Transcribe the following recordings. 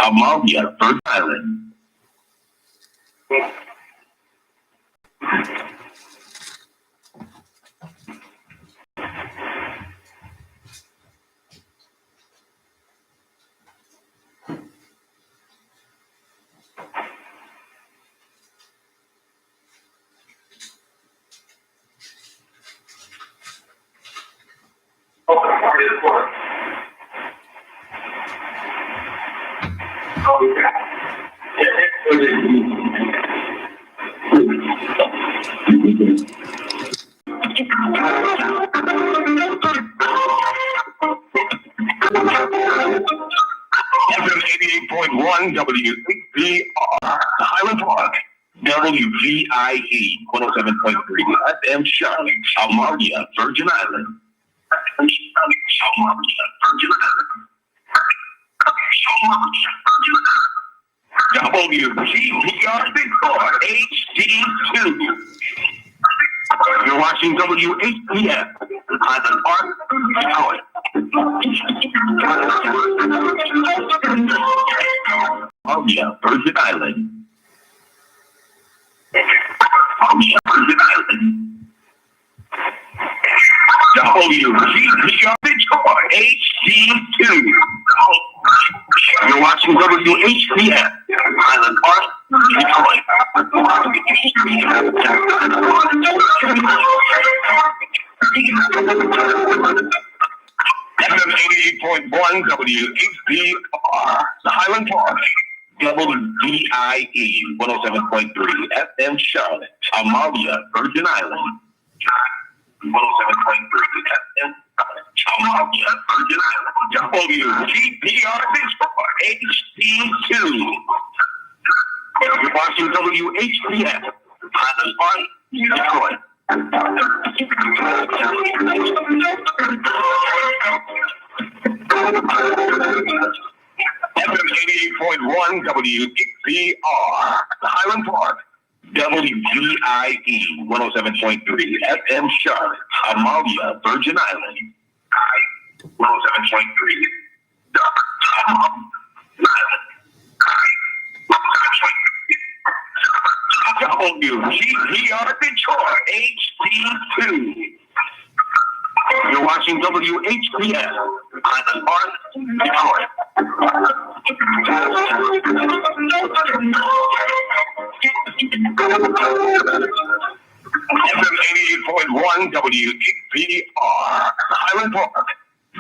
Amalia, Virgin Island. FM 88.1 WVR, Highland Park. WVIE 107.3 FM Charlotte, Amalia, Virgin Island. Amalia, Virgin Island. WGPR Victor HD2. You're watching WHPF, Highland Park, Detroit. Amalia, Virgin Island. Amalia, Virgin Island. WGPR Detroit HD2. You're watching WHPF, Highland Park, Detroit. FM 88.1 WHPR, Highland Park. WVIE 107.3 FM Charlotte, Amalia, Virgin Island. 107.3 FM Amalia, Virgin Island. WGPR Detroit HD2. You're watching WHPF, Highland Park, Detroit. FM 88.1 WVR, Highland Park. WVIE 107.3 FM Charlotte, Amalia, Virgin Island. 107.3 WGPR Detroit HD2. You're watching WHPF, Highland Park, Detroit. FM 88.1 WVR, Highland Park.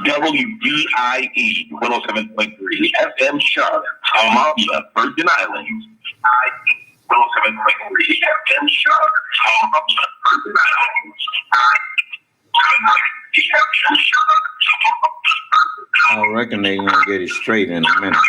WVIE 107.3 FM Charlotte, Amalia, Virgin Island. 107.3 FM Charlotte, Amalia, Virgin Island. I reckon they're gonna get it straight in a minute.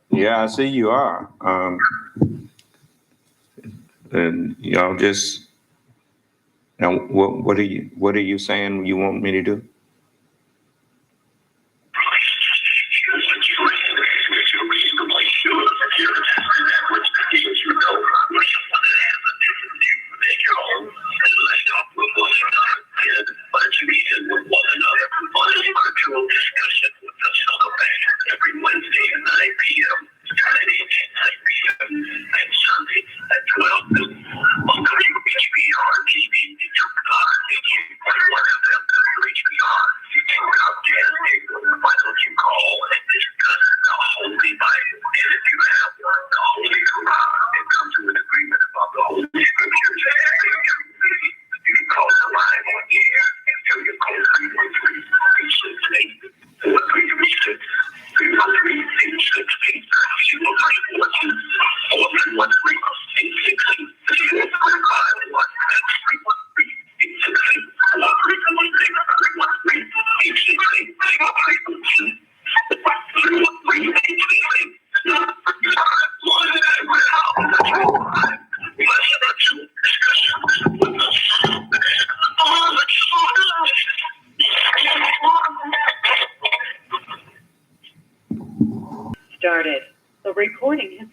Yeah, I see you are. And y'all just now. What are you saying you want me to do?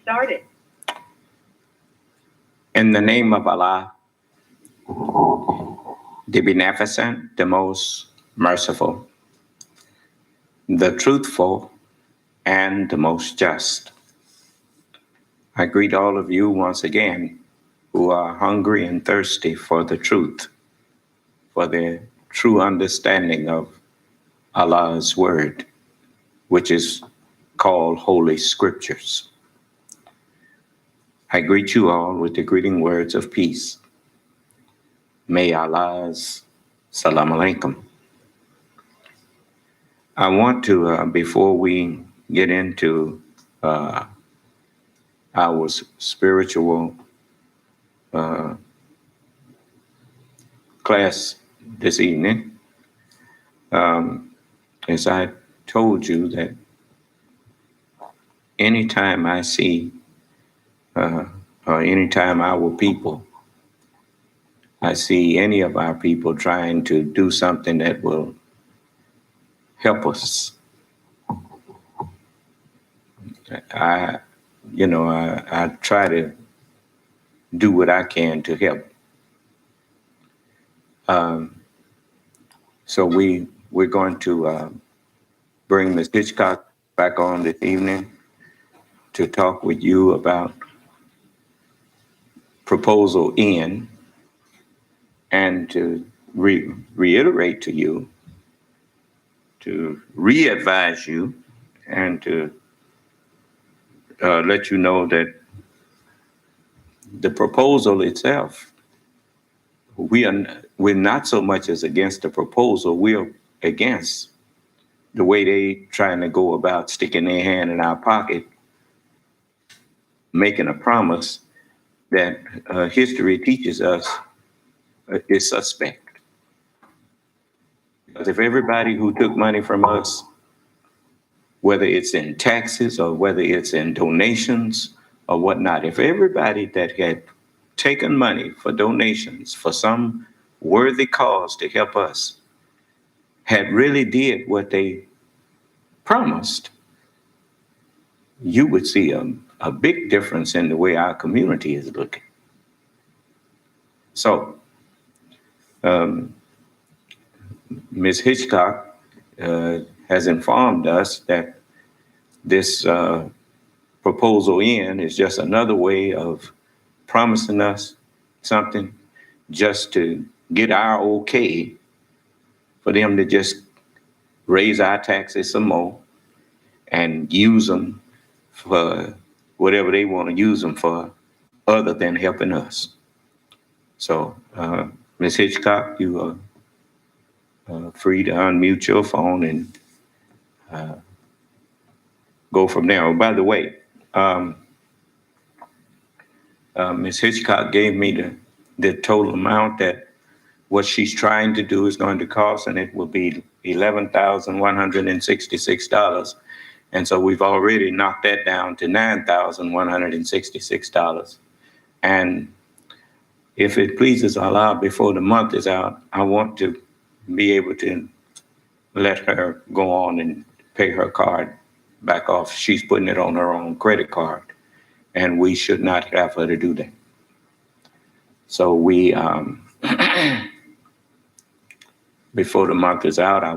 started. In the name of Allah, the Beneficent, the Most Merciful, the Truthful, and the Most Just. I greet all of you once again who are hungry and thirsty for the truth, for the true understanding of Allah's Word, which is called Holy Scriptures. I greet you all with the greeting words of peace. May Allah's Salam Alaikum. I want to, before we get into our spiritual class this evening, as I told you that anytime I see, or anytime our people, I see any of our people trying to do something that will help us, I try to do what I can to help. So we're going to bring Ms. Hitchcock back on this evening to talk with you about Proposal N, and to reiterate to you, to re-advise you, and to let you know that the proposal itself, we're not so much as against the proposal, we're against the way they trying to go about sticking their hand in our pocket, making a promise that history teaches us is suspect. Because if everybody who took money from us, whether it's in taxes or whether it's in donations or whatnot, if everybody that had taken money for donations for some worthy cause to help us had really did what they promised, you would see a big difference in the way our community is looking. So, Ms. Hitchcock has informed us that this Proposal N is just another way of promising us something just to get our okay for them to just raise our taxes some more and use them for whatever they want to use them for other than helping us. So, Ms. Hitchcock, you are free to unmute your phone and go from there. Oh, by the way, Ms. Hitchcock gave me the total amount that what she's trying to do is going to cost, and it will be $11,166. And so we've already knocked that down to $9,166. And if it pleases Allah, before the month is out, I want to be able to let her go on and pay her card back off. She's putting it on her own credit card, and we should not have her to do that. So we, before the month is out, I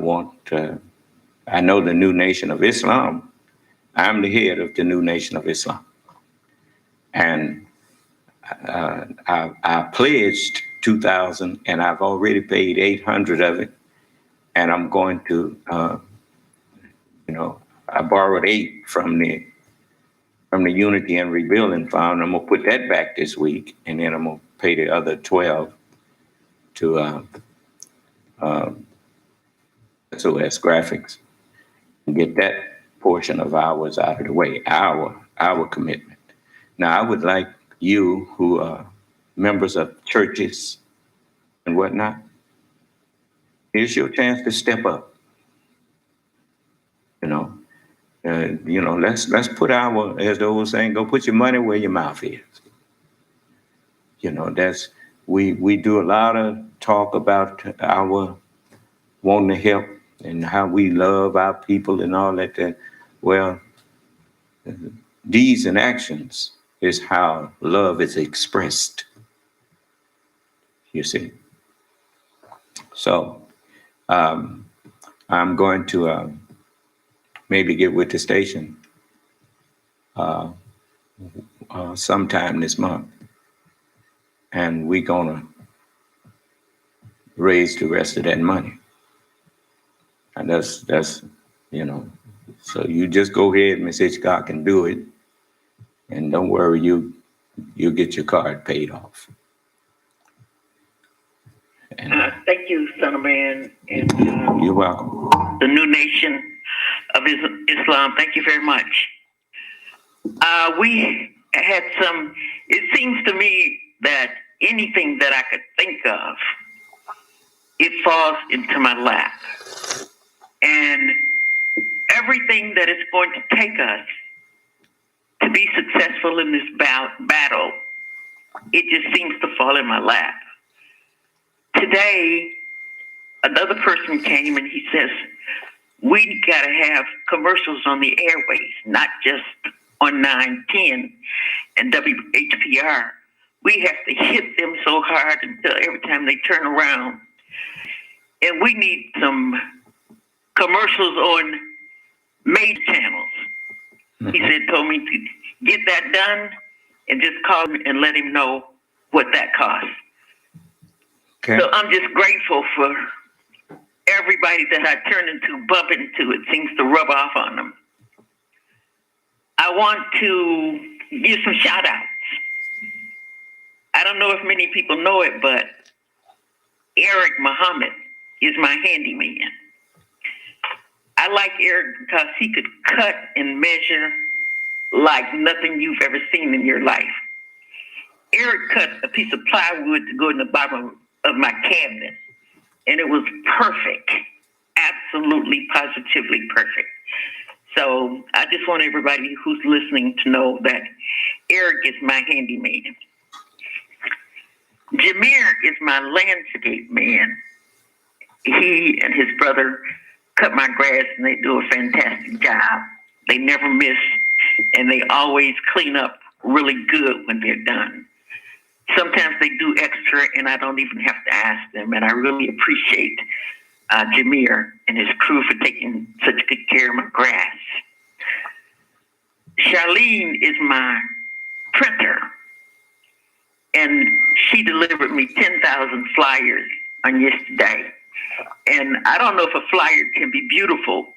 know the new Nation of Islam. I'm the head of the new Nation of Islam. And I pledged 2,000, and I've already paid 800 of it. And I'm going to, I borrowed 8 from the Unity and Rebuilding Fund. I'm gonna put that back this week, and then I'm gonna pay the other 12 to SOS Graphics and get that portion of ours out of the way, our commitment. Now, I would like you who are members of churches and whatnot, here's your chance to step up. Let's put our, as the old saying, go put your money where your mouth is. We do a lot of talk about our wanting to help and how we love our people and all that. Well, deeds and actions is how love is expressed, you see. So I'm going to maybe get with the station sometime this month, and we're gonna raise the rest of that money. And that's you know, so you just go ahead, Miss Hitchcock, and do it, and don't worry, you'll get your card paid off. And Thank you, Son of Man, and you're welcome. the new nation of Islam. Thank you very much. We had some, it seems to me that anything that I could think of, it falls into my lap. And everything that is going to take us to be successful in this battle, it just seems to fall in my lap. Today, another person came and he says, we got to have commercials on the airways, not just on 910 and WHPR. We have to hit them so hard until every time they turn around. And we need some commercials on major channels. He told me to get that done and just call him and let him know what that costs. Okay. So I'm just grateful for everybody that I turn into, bump into. It seems to rub off on them. I want to give some shout outs. I don't know if many people know it, but Eric Muhammad is my handyman. I like Eric because he could cut and measure like nothing you've ever seen in your life. Eric cut a piece of plywood to go in the bottom of my cabinet, and it was perfect, absolutely, positively perfect. So I just want everybody who's listening to know that Eric is my handyman. Jameer is my landscape man. He and his brother cut my grass, and they do a fantastic job. They never miss, and they always clean up really good when they're done. Sometimes they do extra, and I don't even have to ask them, and I really appreciate Jameer and his crew for taking such good care of my grass. Charlene is my printer, and she delivered me 10,000 flyers on yesterday. And I don't know if a flyer can be beautiful,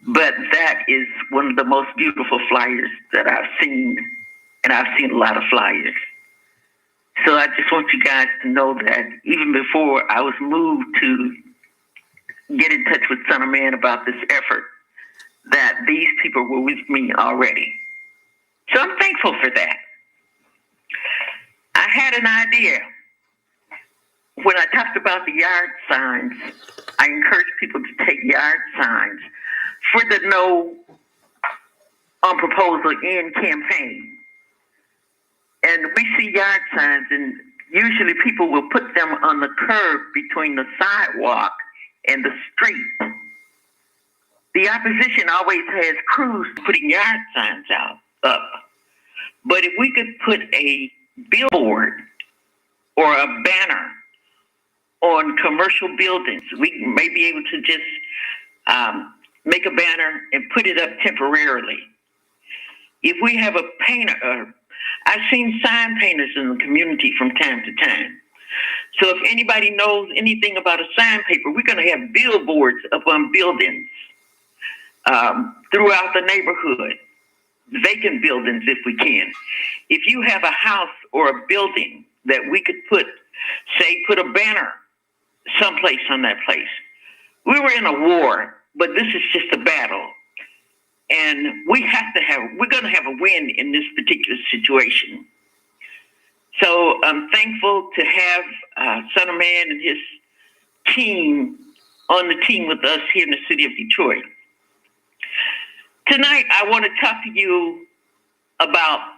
but that is one of the most beautiful flyers that I've seen, and I've seen a lot of flyers. So I just want you guys to know that even before I was moved to get in touch with Son of Man about this effort, that these people were with me already. So I'm thankful for that. I had an idea. When I talked about the yard signs, I encourage people to take yard signs for the No on Proposal In campaign. And we see yard signs, and usually people will put them on the curb between the sidewalk and the street. The opposition always has crews putting yard signs up. But if we could put a billboard or a banner on commercial buildings, we may be able to just make a banner and put it up temporarily. If we have a painter, I've seen sign painters in the community from time to time. So if anybody knows anything about a sign paper, we're going to have billboards up on buildings throughout the neighborhood, vacant buildings if we can. If you have a house or a building that we could put a banner someplace on that place. We were in a war, but this is just a battle. And we're going to have a win in this particular situation. So I'm thankful to have Son of Man and his team on the team with us here in the city of Detroit. Tonight, I want to talk to you about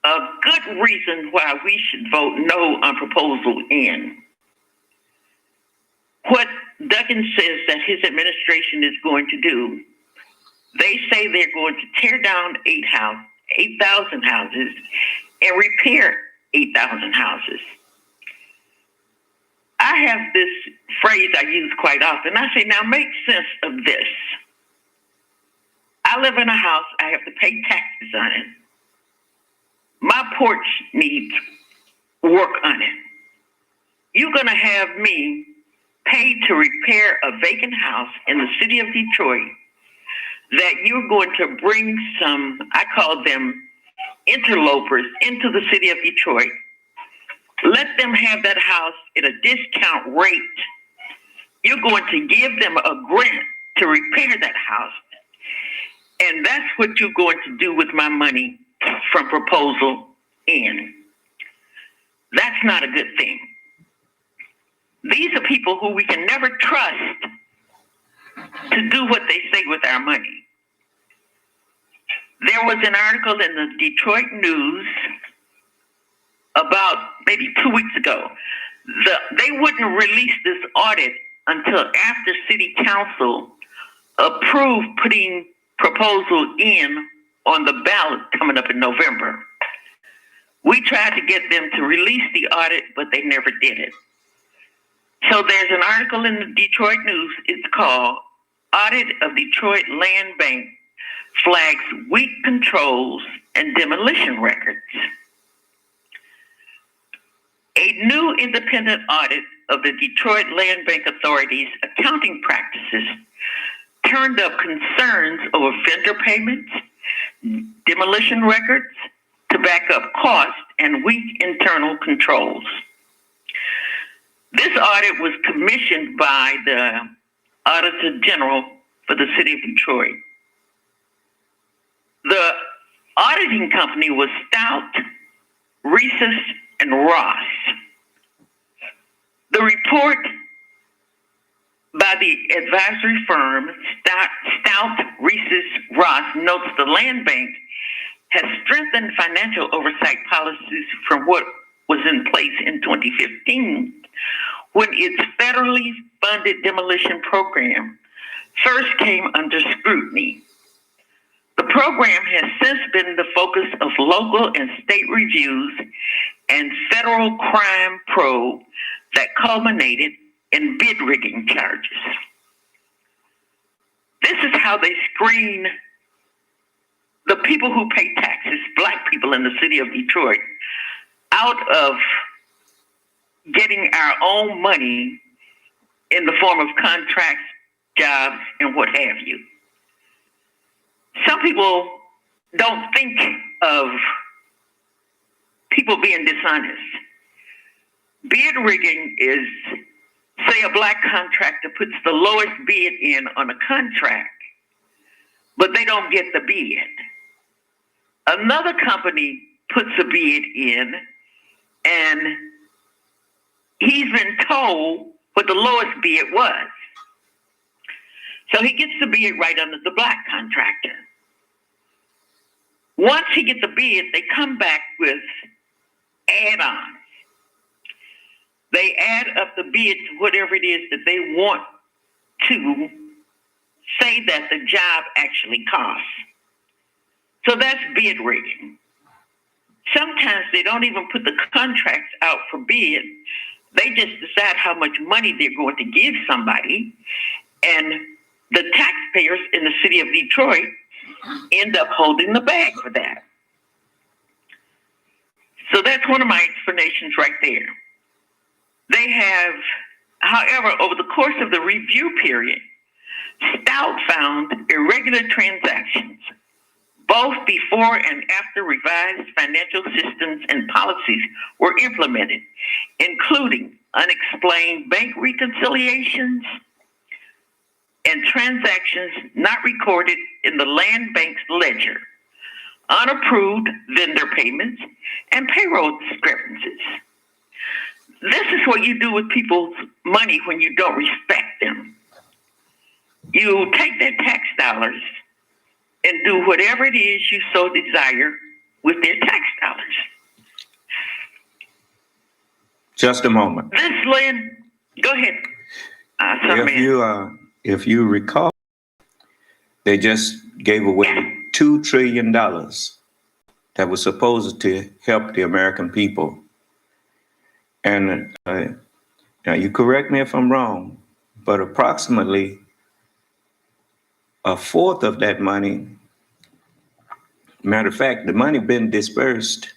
a good reason why we should vote no on Proposal N. What Duggan says that his administration is going to do, They say they're going to tear down 8,000 houses and repair 8,000 houses. I have this phrase I use quite often. I say, now make sense of this. I live in a house. I have to pay taxes on it. My porch needs work on it. You're going to have me pay to repair a vacant house in the city of Detroit that you're going to bring some, I call them interlopers, into the city of Detroit. Let them have that house at a discount rate. You're going to give them a grant to repair that house. And that's what you're going to do with my money from proposal in. That's not a good thing. These are people who we can never trust to do what they say with our money. There was an article in the Detroit News about maybe 2 weeks ago. They wouldn't release this audit until after City Council approved putting proposal in on the ballot coming up in November. We tried to get them to release the audit, but they never did it. So there's an article in the Detroit News. It's called Audit of Detroit Land Bank Flags Weak Controls and Demolition Records. A new independent audit of the Detroit Land Bank Authority's accounting practices turned up concerns over vendor payments, demolition records to back up costs, and weak internal controls. This audit was commissioned by the Auditor General for the City of Detroit. The auditing company was Stout, Reeses, and Ross. The report by the advisory firm Stout, Reeses, Ross notes the land bank has strengthened financial oversight policies from what was in place in 2015 when its federally funded demolition program first came under scrutiny. The program has since been the focus of local and state reviews and federal crime probe that culminated in bid rigging charges. This is how they screen the people who pay taxes, Black people in the city of Detroit, out of getting our own money in the form of contracts, jobs, and what have you. Some people don't think of people being dishonest. Bid rigging is, say, a Black contractor puts the lowest bid in on a contract, but they don't get the bid. Another company puts a bid in, and he's been told what the lowest bid was. So he gets the bid right under the Black contractor. Once he gets the bid, they come back with add-ons. They add up the bid to whatever it is that they want to say that the job actually costs. So that's bid rigging. Sometimes they don't even put the contracts out for bid. They just decide how much money they're going to give somebody, and the taxpayers in the city of Detroit end up holding the bag for that. So that's one of my explanations right there. They have, however, over the course of the review period, Stout found irregular transactions, both before and after revised financial systems and policies were implemented, including unexplained bank reconciliations and transactions not recorded in the land bank's ledger, unapproved vendor payments, and payroll discrepancies. This is what you do with people's money when you don't respect them. You take their tax dollars and do whatever it is you so desire with their tax dollars. Just a moment. This go ahead. If you recall, They just gave away $2 trillion that was supposed to help the American people. And now you correct me if I'm wrong, but approximately a fourth of that money, matter of fact, the money been dispersed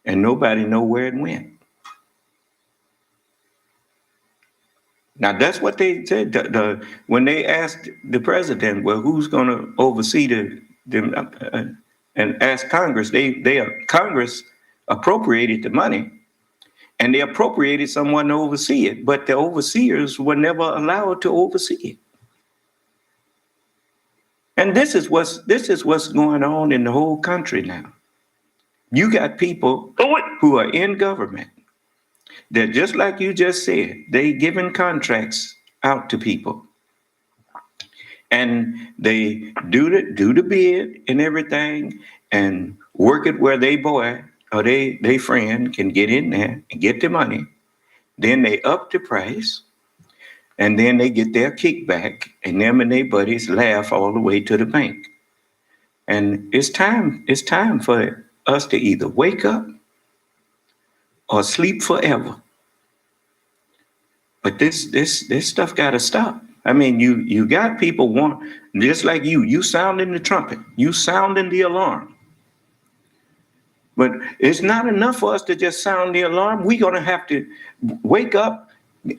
and nobody know where it went. Now that's what they said. When they asked the president, well, who's going to oversee and ask Congress, Congress appropriated the money, and they appropriated someone to oversee it, but the overseers were never allowed to oversee it. And this is what's going on in the whole country now. You got people who are in government that, just like you just said, they giving contracts out to people, and they do the bid and everything, and work it where they boy or they friend can get in there and get the money. Then they up the price, and then they get their kickback, and them and their buddies laugh all the way to the bank. And it's time for us to either wake up or sleep forever. But this stuff got to stop. I mean, you got people just like you sounding the trumpet, you sounding the alarm. But it's not enough for us to just sound the alarm. We're going to have to wake up,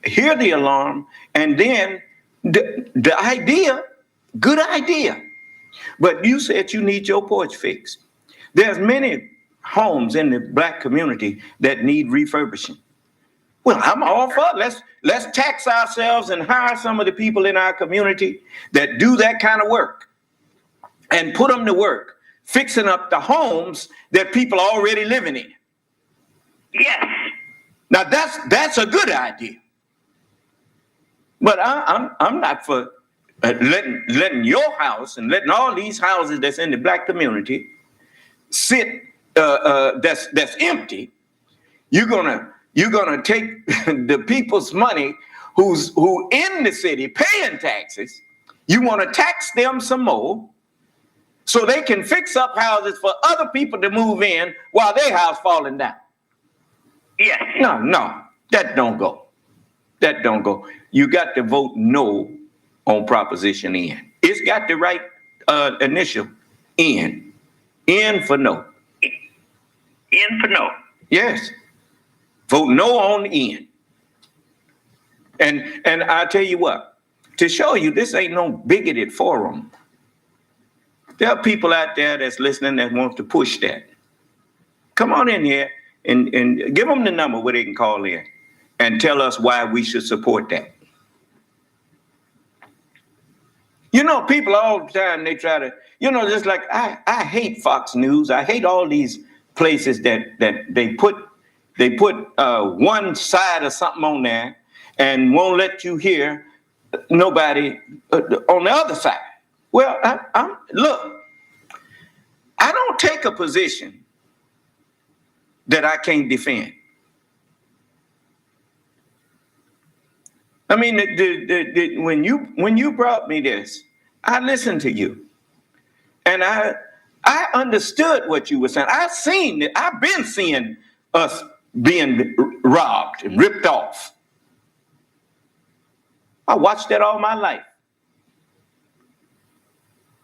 hear the alarm, and then the idea, good idea. But you said you need your porch fixed. There's many homes in the Black community that need refurbishing. Well, I'm all for it. Let's tax ourselves and hire some of the people in our community that do that kind of work and put them to work fixing up the homes that people are already living in. Yes. Now that's a good idea. But I'm not for letting your house and letting all these houses that's in the Black community sit that's empty. You're gonna take the people's money who in the city paying taxes. You want to tax them some more so they can fix up houses for other people to move in while their house falling down. Yes. No, that don't go. That don't go. You got to vote no on Proposition N. It's got the right initial, N. N for no. N for no. Yes. Vote no on N. And I tell you what, to show you this ain't no bigoted forum. There are people out there that's listening that want to push that. Come on in here and give them the number where they can call in and tell us why we should support that. You know, people all the time, they try to, just like I hate Fox News. I hate all these places that they put one side of something on there and won't let you hear nobody on the other side. Well, look, I don't take a position that I can't defend. I mean, when you brought me this, I listened to you, and I understood what you were saying. I've been seeing us being robbed and ripped off. I watched that all my life.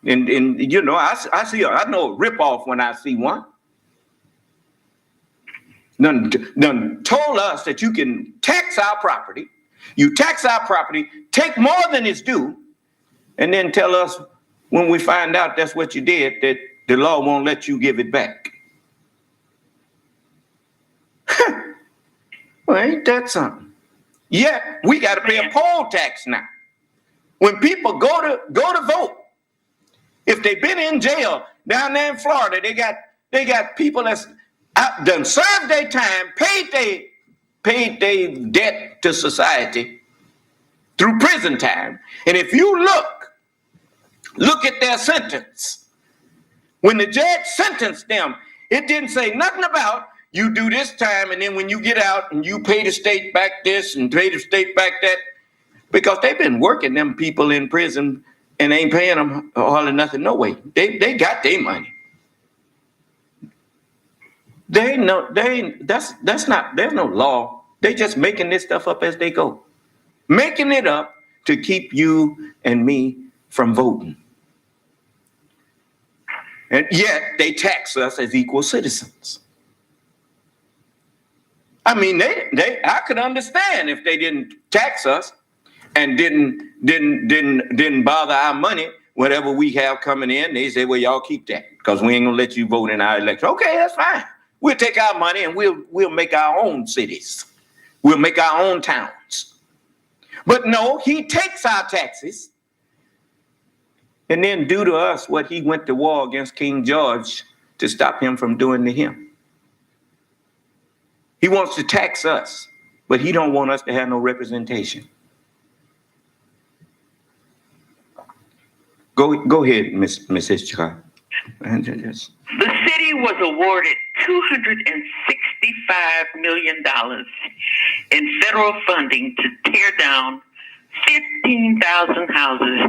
And I know a ripoff when I see one. None told us that you can tax our property. You tax our property, take more than is due, and then tell us when we find out that's what you did, that the law won't let you give it back. Well, ain't that something? Yeah, we got to pay a poll tax now. When people go to vote, if they've been in jail down there in Florida, they got people that's out done served their time, paid their debt to society through prison time. And if you look at their sentence, when the judge sentenced them, it didn't say nothing about you do this time, and then when you get out and you pay the state back this and pay the state back that, because they've been working them people in prison and ain't paying them hardly nothing no way. They got their money. There's no law. They just making this stuff up as they go. Making it up to keep you and me from voting. And yet they tax us as equal citizens. I mean, I could understand if they didn't tax us and didn't bother our money, whatever we have coming in. They say, well, y'all keep that because we ain't gonna let you vote in our election. Okay, that's fine. We'll take our money and we'll make our own cities. We'll make our own towns. But no, he takes our taxes and then do to us what he went to war against King George to stop him from doing to him. He wants to tax us, but he don't want us to have no representation. Go ahead, Miss Hitchcock. The city was awarded $265 million in federal funding to tear down 15,000 houses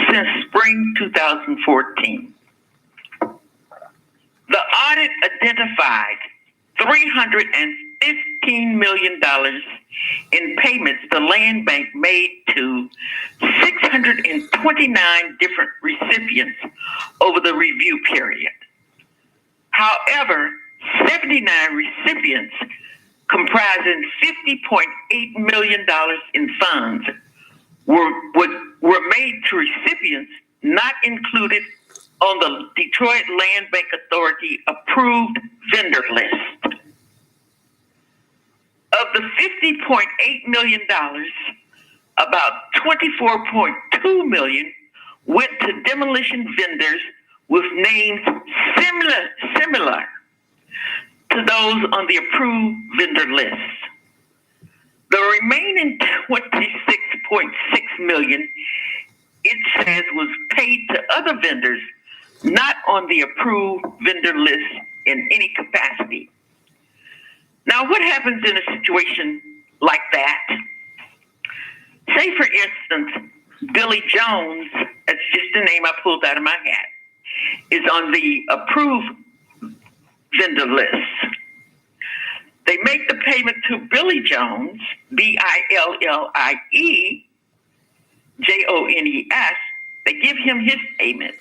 since spring 2014. The audit identified $315 million in payments the land bank made to 629 different recipients over the review period. However, 79 recipients comprising $50.8 million in funds were made to recipients not included on the Detroit Land Bank Authority approved vendor list. Of the $50.8 million, about $24.2 million went to demolition vendors with names similar to those on the approved vendor list. The remaining $26.6 million, it says, was paid to other vendors not on the approved vendor list in any capacity. Now, what happens in a situation like that? Say, for instance, Billy Jones, that's just the name I pulled out of my hat, is on the approved vendor list. They make the payment to Billy Jones, Billie Jones. They give him his payment.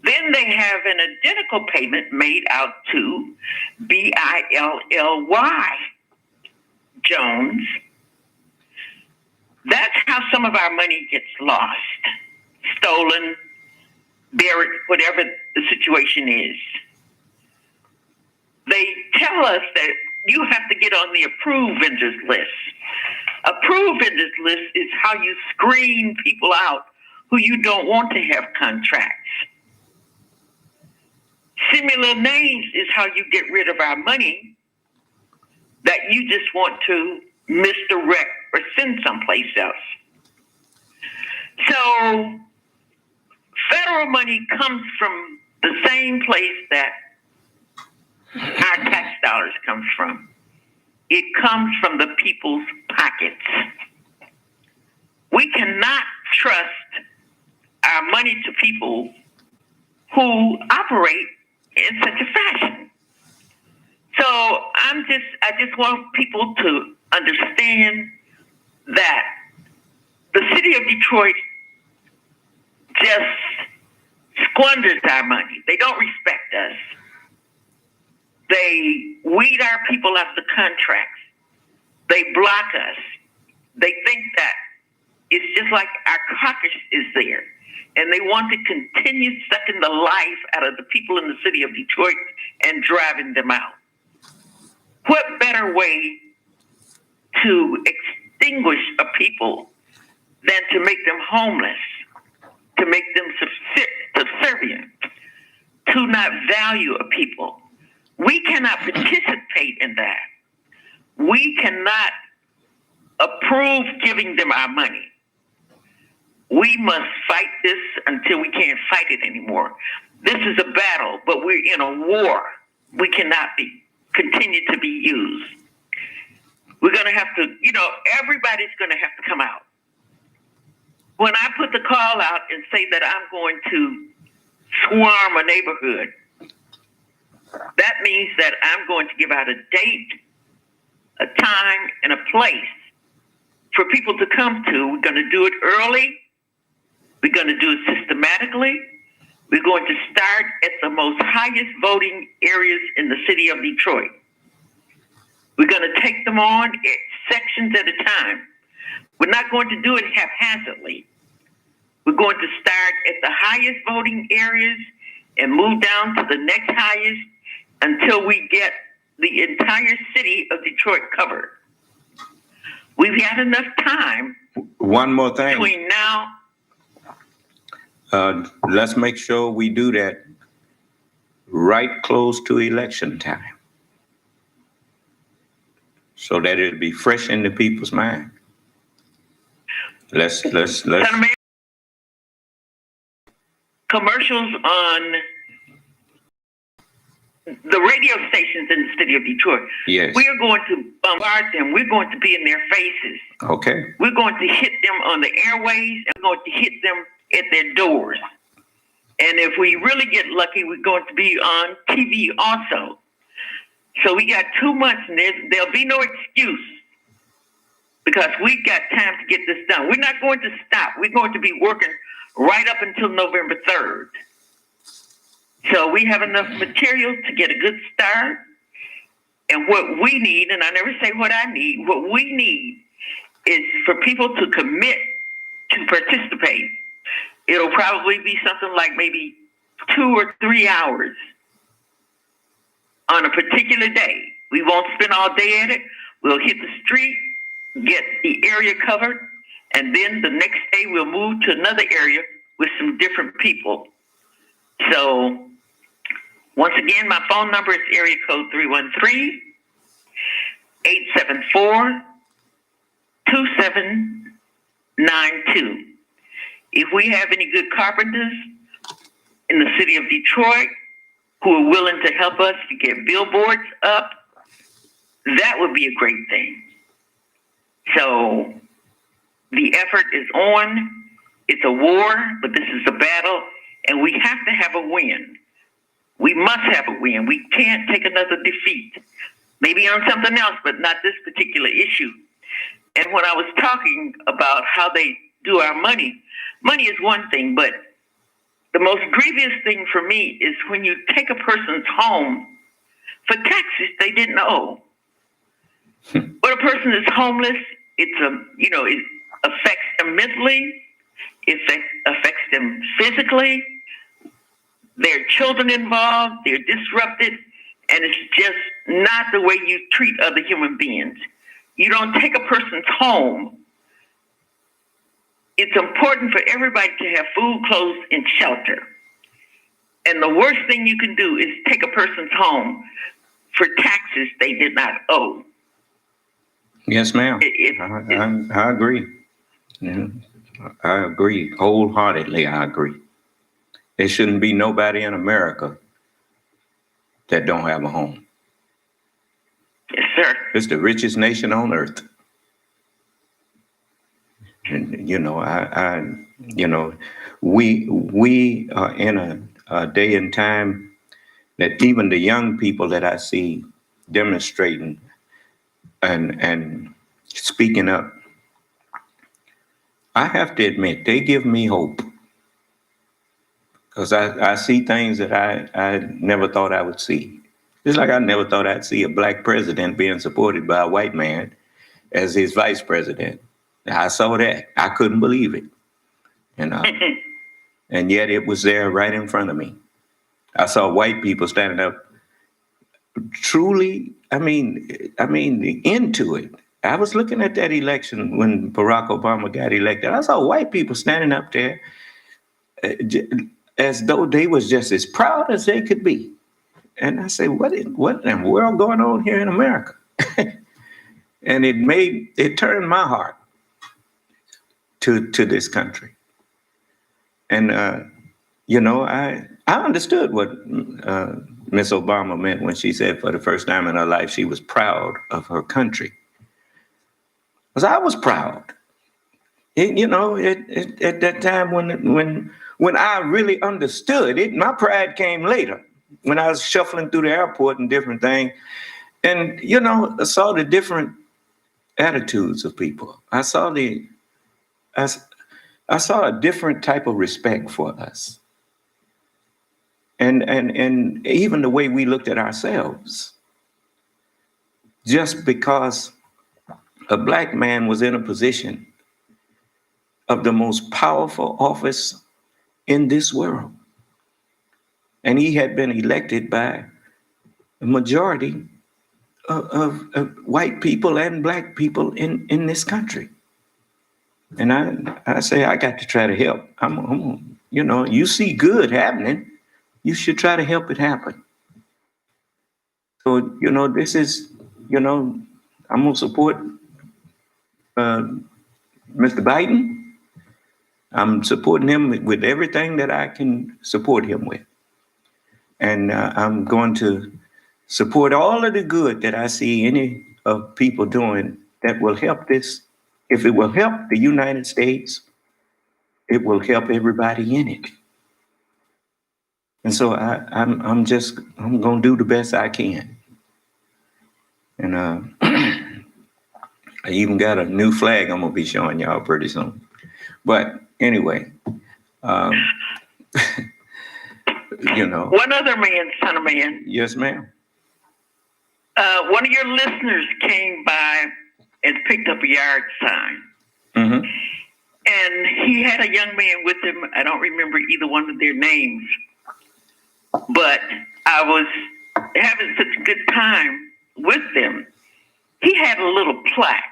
Then they have an identical payment made out to Billy Jones. That's how some of our money gets lost, stolen, buried, whatever the situation is. They tell us that you have to get on the approved vendors list. Approved vendors list is how you screen people out who you don't want to have contracts. Similar names is how you get rid of our money that you just want to misdirect or send someplace else. So federal money comes from the same place that our tax dollars come from. It comes from the people's pockets. We cannot trust our money to people who operate in such a fashion. So I just want people to understand that the city of Detroit just squanders our money. They don't respect us. They weed our people out the contracts. They block us. They think that it's just like our caucus is there. And they want to continue sucking the life out of the people in the city of Detroit and driving them out. What better way to extinguish a people than to make them homeless, to make them subservient, to not value a people? We cannot participate in that. We cannot approve giving them our money. We must fight this until we can't fight it anymore. This is a battle, but we're in a war. We cannot continue to be used. We're going to have to, everybody's going to have to come out. when I put the call out and say that I'm going to swarm a neighborhood, that means that I'm going to give out a date, a time, and a place for people to come to. We're going to do it early. We're going to do it systematically. We're going to start at the most highest voting areas in the city of Detroit. We're going to take them on sections at a time. We're not going to do it haphazardly. We're going to start at the highest voting areas and move down to the next highest until we get the entire city of Detroit covered. We've had enough time. One more thing. Between now. Let's make sure we do that right close to election time, so that it'll be fresh in the people's mind. Let's. Commercials on the radio stations in the city of Detroit. Yes. We are going to bombard them. We're going to be in their faces. Okay. We're going to hit them on the airways and we're going to hit them at their doors. And if we really get lucky, we're going to be on TV also. So we got 2 months and there'll be no excuse because we got time to get this done. We're not going to stop. We're going to be working right up until November 3rd. So we have enough material to get a good start. And what we need, and I never say what I need, what we need is for people to commit to participate. It'll probably be something like maybe 2 or 3 hours on a particular day. We won't spend all day at it. We'll hit the street, get the area covered, and then the next day we'll move to another area with some different people. So once again, my phone number is area code 313-874-2792. If we have any good carpenters in the city of Detroit who are willing to help us to get billboards up, that would be a great thing. So the effort is on. It's a war, but this is a battle, and we have to have a win. We must have a win. We can't take another defeat. Maybe on something else, but not this particular issue. And when I was talking about how they do our money, money is one thing, but the most grievous thing for me is when you take a person's home for taxes they didn't owe. When a person is homeless, it affects them mentally, it affects them physically. There are children involved, they're disrupted, and it's just not the way you treat other human beings. You don't take a person's home. It's important for everybody to have food, clothes, and shelter. And the worst thing you can do is take a person's home for taxes they did not owe. Yes, ma'am. I agree. Yeah, I agree. Wholeheartedly, I agree. There shouldn't be nobody in America that don't have a home. Yes, sir. It's the richest nation on earth. And, we are in a day and time that even the young people that I see demonstrating and speaking up, I have to admit, they give me hope. Because I see things that I never thought I would see. Just like I never thought I'd see a black president being supported by a white man as his vice president. I saw that. I couldn't believe it. And yet it was there right in front of me. I saw white people standing up truly, into it. I was looking at that election when Barack Obama got elected. I saw white people standing up there as though they was just as proud as they could be. And I say, what in the world going on here in America? And it turned my heart to this country. And, I understood what Miss Obama meant when she said for the first time in her life, she was proud of her country. Because I was proud. At that time when I really understood it, my pride came later when I was shuffling through the airport and different things. And, I saw the different attitudes of people. I saw I saw a different type of respect for us. And even the way we looked at ourselves. Just because a black man was in a position of the most powerful office in this world. And he had been elected by a majority of white people and black people in this country. And I say, I got to try to help. You see good happening, you should try to help it happen. So, this is, I'm going to support Mr. Biden. I'm supporting him with everything that I can support him with. And I'm going to support all of the good that I see any of people doing that will help this. If it will help the United States, it will help everybody in it. And so I'm going to do the best I can. And I even got a new flag I'm going to be showing y'all pretty soon. But anyway, One other man, son of man. Yes, ma'am. One of your listeners came by and picked up a yard sign. Mm-hmm. And he had a young man with him. I don't remember either one of their names. But I was having such a good time with them. He had a little plaque.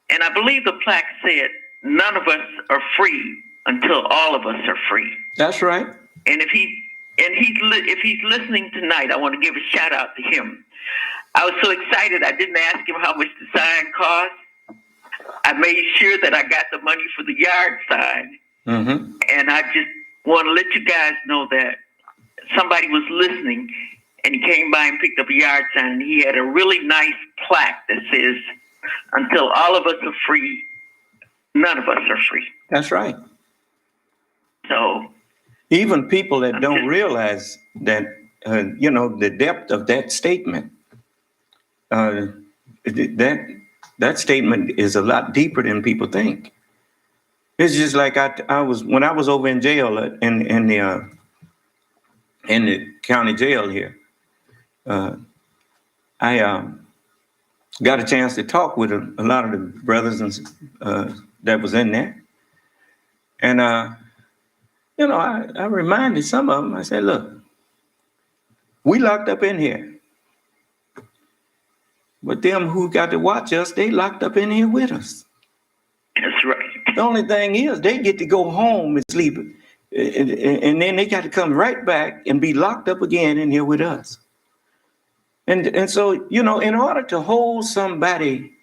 And I believe the plaque said, "None of us are free until all of us are free." That's right. And if he's listening tonight, I want to give a shout out to him. I was so excited, I didn't ask him how much the sign cost. I made sure that I got the money for the yard sign. Mm-hmm. And I just want to let you guys know that somebody was listening and he came by and picked up a yard sign. And he had a really nice plaque that says, "Until all of us are free, none of us are free." That's right. So even people that don't realize that, the depth of that statement, that statement is a lot deeper than people think. It's just like I was when I was over in jail in the county jail here. I got a chance to talk with a lot of the brothers and that was in there, and I reminded some of them. I said, "Look, we locked up in here, but them who got to watch us, they locked up in here with us." that's right. The only thing is they get to go home and sleep, and then they got to come right back and be locked up again in here with us. And so, in order to hold somebody,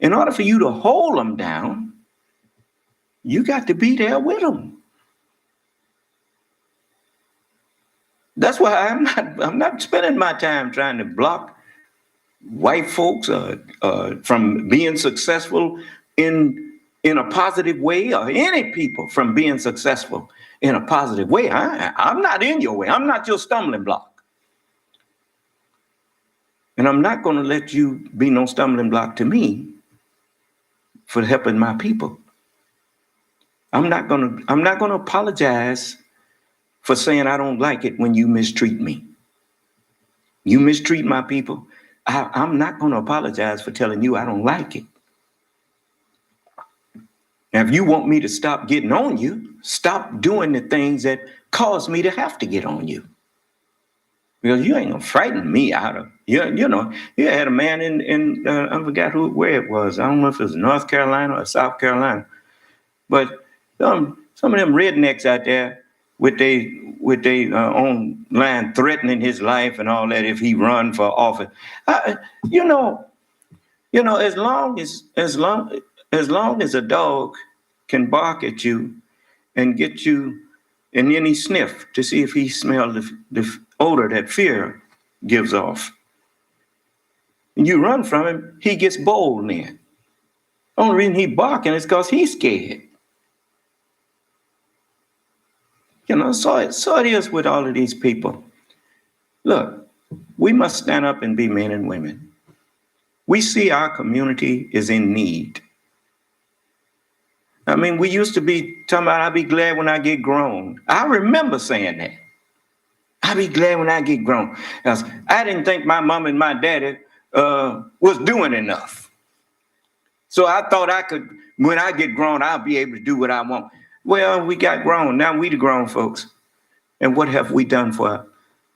in order for you to hold them down, you got to be there with them. That's why I'm not spending my time trying to block white folks from being successful in a positive way, or any people from being successful in a positive way. I'm not in your way. I'm not your stumbling block. And I'm not going to let you be no stumbling block to me for helping my people. I'm not going to apologize for saying I don't like it when you mistreat me. You mistreat my people. I'm not going to apologize for telling you I don't like it. Now, if you want me to stop getting on you, stop doing the things that cause me to have to get on you. Because you ain't gonna frighten me out of you had a man in I forgot where it was. I don't know if it was North Carolina or South Carolina, but some of them rednecks out there with they own line threatening his life and all that if he run for office. As long as a dog can bark at you and get you, and then he sniff to see if he smells the odor that fear gives off. And you run from him, he gets bold then. Only reason he barking is because he's scared. So it is with all of these people. Look, we must stand up and be men and women. We see our community is in need. I mean, we used to be talking about, I'll be glad when I get grown. I remember saying that. I'll be glad when I get grown. Because I didn't think my mom and my daddy was doing enough. So I thought I could, when I get grown, I'll be able to do what I want. Well, we got grown. Now we the grown folks. And what have we done for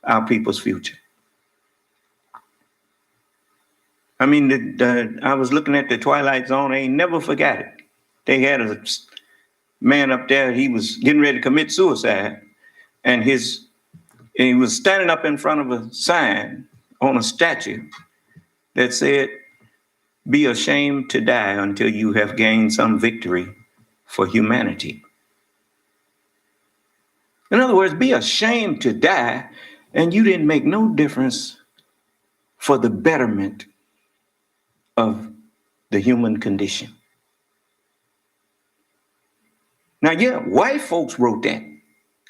our people's future? I mean, I was looking at the Twilight Zone. I ain't never forgot it. They had a man up there. He was getting ready to commit suicide. And he was standing up in front of a sign on a statue that said, "Be ashamed to die until you have gained some victory for humanity." In other words, be ashamed to die, and you didn't make no difference for the betterment of the human condition. Now, yeah, white folks wrote that.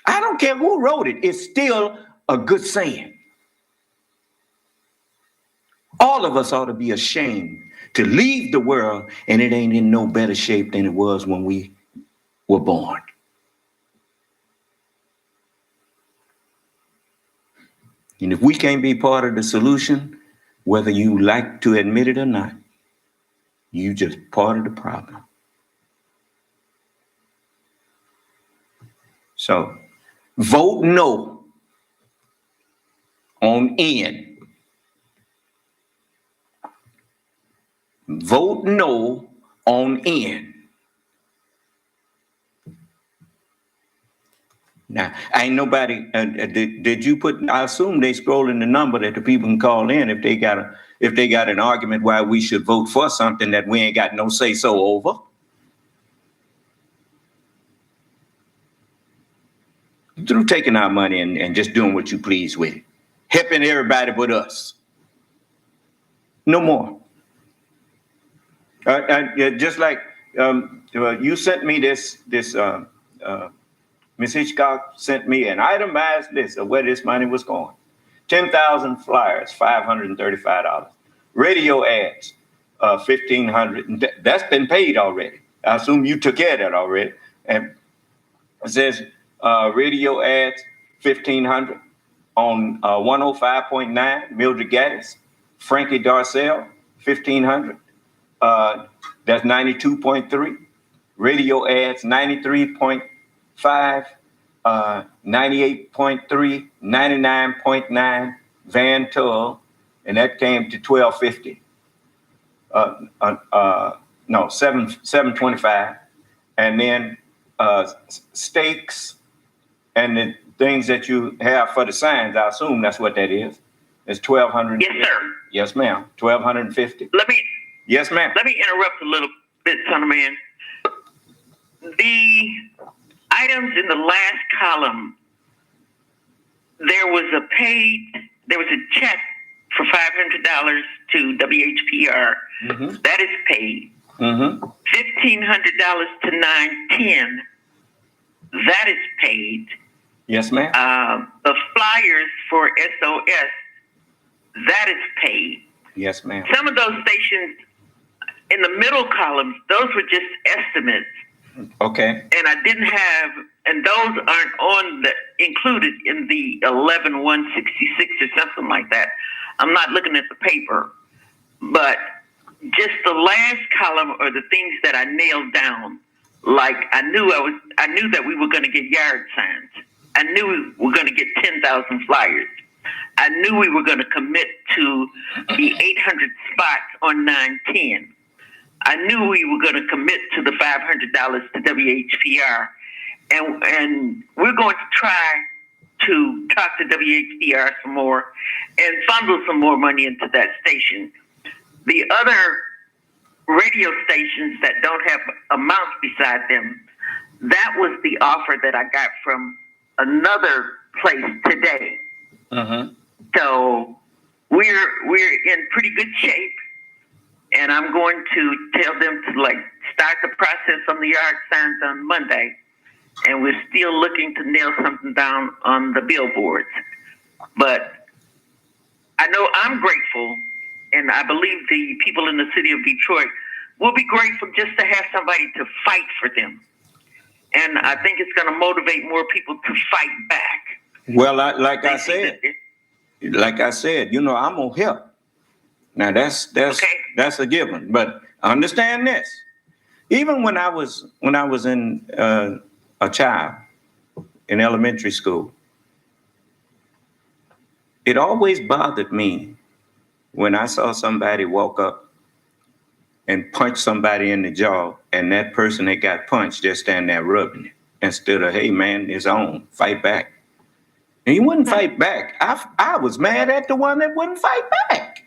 I don't care who wrote it. It's still a good saying. All of us ought to be ashamed to leave the world, and it ain't in no better shape than it was when we were born. And if we can't be part of the solution, whether you like to admit it or not, you just part of the problem. So vote no on N. Vote no on N. Now, ain't nobody, did you put, I assume they scrolling the number that the people can call in if they got an argument why we should vote for something that we ain't got no say so over. Through taking our money and just doing what you please with it. Helping everybody but us. No more. Just like you sent me this Ms. Hitchcock sent me an itemized list of where this money was going. 10,000 flyers, $535. Radio ads, $1,500. That's been paid already. I assume you took care of that already. And it says radio ads, $1,500 on 105.9, Mildred Gaddis. Frankie Darcell, $1,500. That's 92.3. Radio ads, 93.5, 98.3, 99.9, Van Tull, and that came to $1,250. No, 725, and then stakes and the things that you have for the signs. I assume that's what that is. It's $1,200. Yes, sir. Yes, ma'am. $1,250. Yes, ma'am. Let me interrupt a little bit, son of man. The items in the last column, there was a check for $500 to WHPR. Mm-hmm. That is paid. Mm-hmm. $1,500 to 910. That is paid. Yes, ma'am. The flyers for SOS, that is paid. Yes, ma'am. Some of those stations in the middle columns, those were just estimates. Okay. And those aren't included in the 11,166 or something like that. I'm not looking at the paper, but just the last column are the things that I nailed down. Like I knew that we were going to get yard signs. I knew we were going to get 10,000 flyers. I knew we were going to commit to the 800 spots on 910. I knew we were going to commit to the $500 to WHPR. And we're going to try to talk to WHPR some more and funnel some more money into that station. The other radio stations that don't have amounts beside them, that was the offer that I got from another place today. Uh-huh. So we're in pretty good shape. and I'm going to tell them to start the process on the yard signs on Monday, and we're still looking to nail something down on the billboards. But I know I'm grateful, and I believe the people in the city of Detroit will be grateful just to have somebody to fight for them. And I think it's going to motivate more people to fight back. Well, like I said, I'm gonna help. Now that's a given. But understand this: even when I was in a child in elementary school, it always bothered me when I saw somebody walk up and punch somebody in the jaw, and that person that got punched just stand there rubbing it instead of, hey man, it's on, fight back. And you wouldn't fight back. I was mad at the one that wouldn't fight back.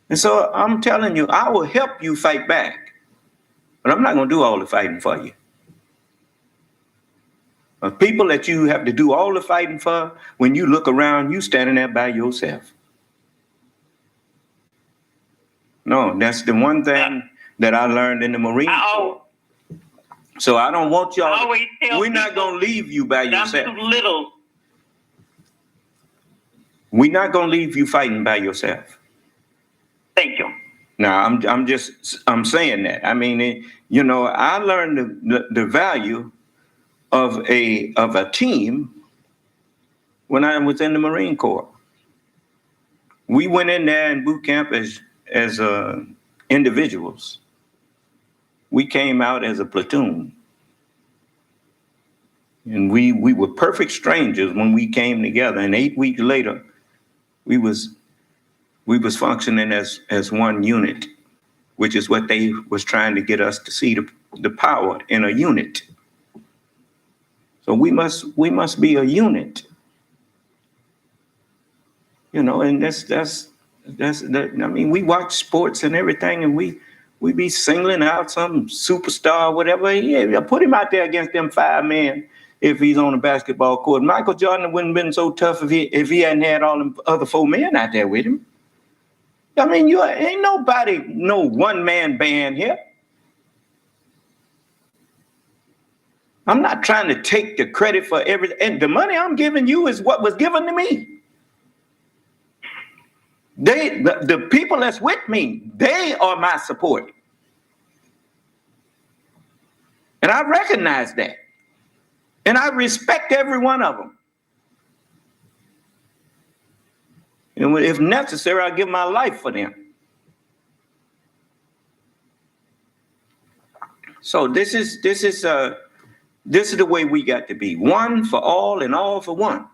And so I'm telling you, I will help you fight back, but I'm not going to do all the fighting for you. People that you have to do all the fighting for, when you look around, you standing there by yourself. No, that's the one thing that I learned in the Marine Corps. So I don't want y'all. We're not going to leave you by yourself. I'm too little. We're not going to leave you fighting by yourself. Thank you. Now, I'm saying that. I mean, I learned the value of a team when I was in the Marine Corps. We went in there in boot camp as individuals. We came out as a platoon. And we were perfect strangers when we came together. And 8 weeks later, we was functioning as one unit, which is what they was trying to get us to see, the power in a unit. So we must be a unit. And that's I mean, we watch sports and everything, and we be singling out some superstar, whatever. Yeah, put him out there against them 5 men if he's on a basketball court. Michael Jordan wouldn't have been so tough if he hadn't had all them other 4 men out there with him. I mean, you ain't nobody, no one-man band here. I'm not trying to take the credit for everything. And the money I'm giving you is what was given to me. The people that's with me, they are my support. And I recognize that. And I respect every one of them. And if necessary, I'll give my life for them. So this is the way we got to be. One for all and all for one.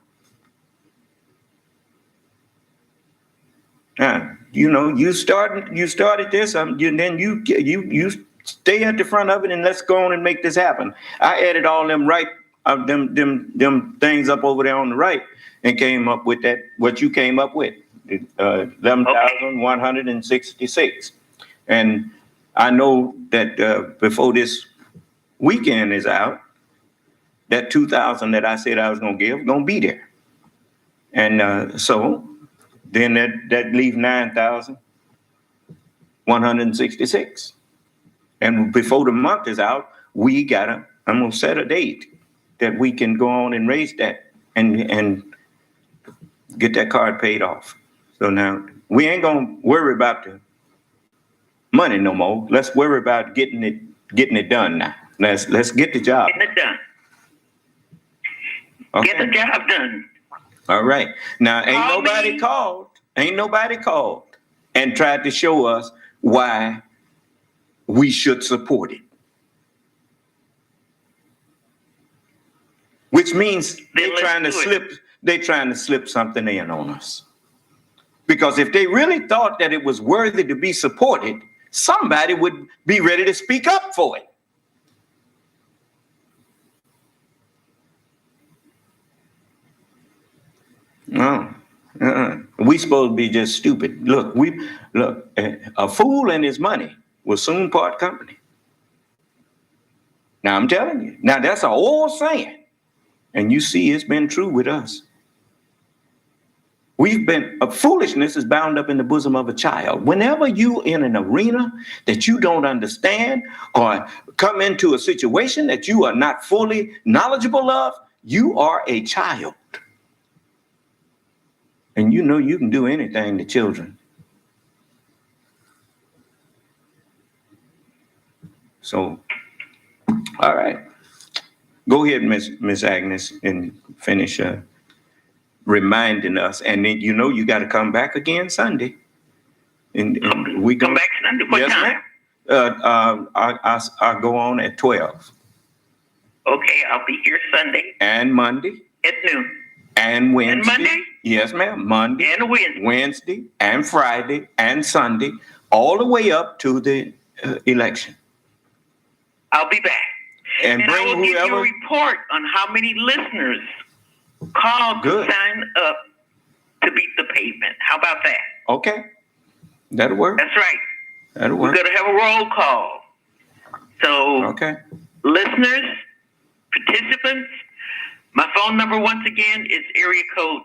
You started this, then you stay at the front of it, and let's go on and make this happen. I added all them them things up over there on the right, and came up with that, what you came up with, 11,166. And I know that before this weekend is out, that 2,000 that I said I was gonna give, gonna be there. And so then that leaves 9,166. And before the month is out, I'm gonna set a date that we can go on and raise that and get that card paid off. So now we ain't gonna worry about the money no more. Let's worry about getting it done now. Let's get the job. Getting it done. Okay. Get the job done. All right. Now ain't nobody called and tried to show us why we should support it. Which means they're trying to slip something in on us. Because if they really thought that it was worthy to be supported, somebody would be ready to speak up for it. No. We supposed to be just stupid. Look, a fool and his money will soon part company. Now I'm telling you. Now that's an old saying. And you see, it's been true with us. Foolishness is bound up in the bosom of a child. Whenever you in an arena that you don't understand or come into a situation that you are not fully knowledgeable of, you are a child. And you know you can do anything to children. So, all right. Go ahead, Miss Agnes, and finish reminding us. And then you know you got to come back again Sunday. And we come back Sunday. What yes, time? Ma'am. I'll go on at 12. Okay, I'll be here Sunday And Monday. at noon. And Wednesday. And Monday? Yes, ma'am. Monday. And Wednesday. Wednesday and Friday and Sunday, all the way up to the election. I'll be back. And I bring will give you a whoever. report on how many listeners called Good. to sign up to beat the pavement. How about that? Okay. That'll work. That's right. That'll We're work. going to have a roll call. So, Okay. listeners, participants, my phone number once again is area code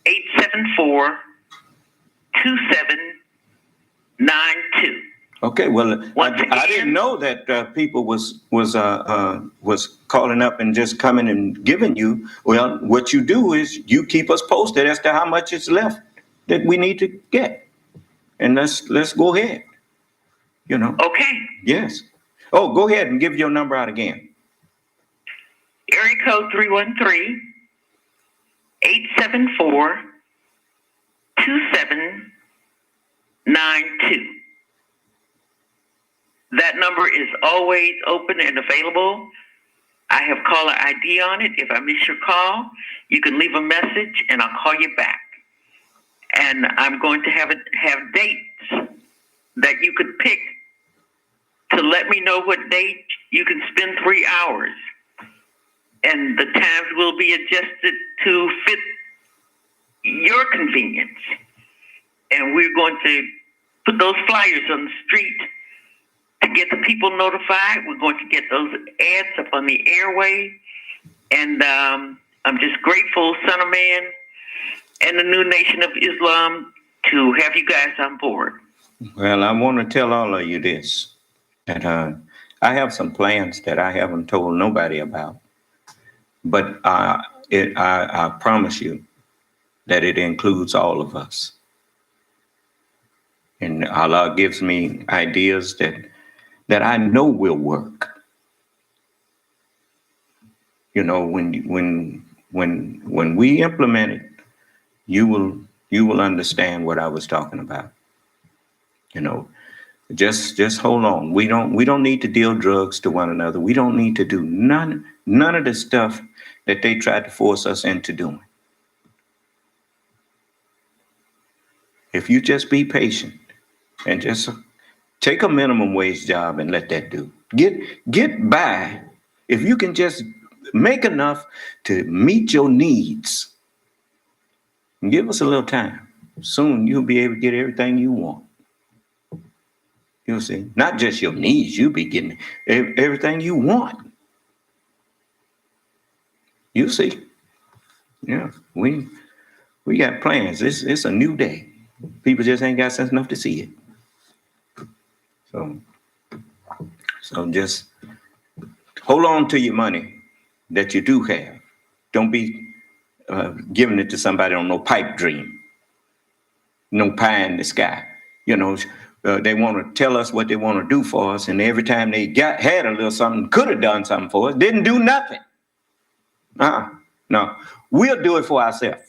313-874-2792. Okay. Well, Once I again- didn't know that people was calling up and just coming and giving you. Well, what you do is you keep us posted as to how much is left that we need to get, and let's go ahead. You know. Okay. Yes. Oh, go ahead and give your number out again. Area code 313-874-2792. That number is always open and available. I have caller ID on it. If I miss your call, you can leave a message and I'll call you back. And I'm going to have dates that you could pick to let me know what date you can spend 3 hours. And the times will be adjusted to fit your convenience. And we're going to put those flyers on the street to get the people notified. We're going to get those ads up on the airway. And I'm just grateful, Son of Man, and the New Nation of Islam to have you guys on board. Well, I want to tell all of you this, that I have some plans that I haven't told nobody about, but I promise you that it includes all of us. And Allah gives me ideas that I know will work. You know, when we implement it, you will understand what I was talking about. You know, just hold on. We don't need to deal drugs to one another. We don't need to do none of the stuff that they tried to force us into doing. If you just be patient and just take a minimum wage job and let that do. Get by. If you can just make enough to meet your needs, give us a little time. Soon you'll be able to get everything you want. You'll see. Not just your needs, you'll be getting everything you want. You'll see. Yeah, we got plans. It's a new day. People just ain't got sense enough to see it. So just hold on to your money that you do have. Don't be giving it to somebody on no pipe dream, no pie in the sky. You know, they want to tell us what they want to do for us, and every time they had a little something, could have done something for us, didn't do nothing. No, we'll do it for ourselves.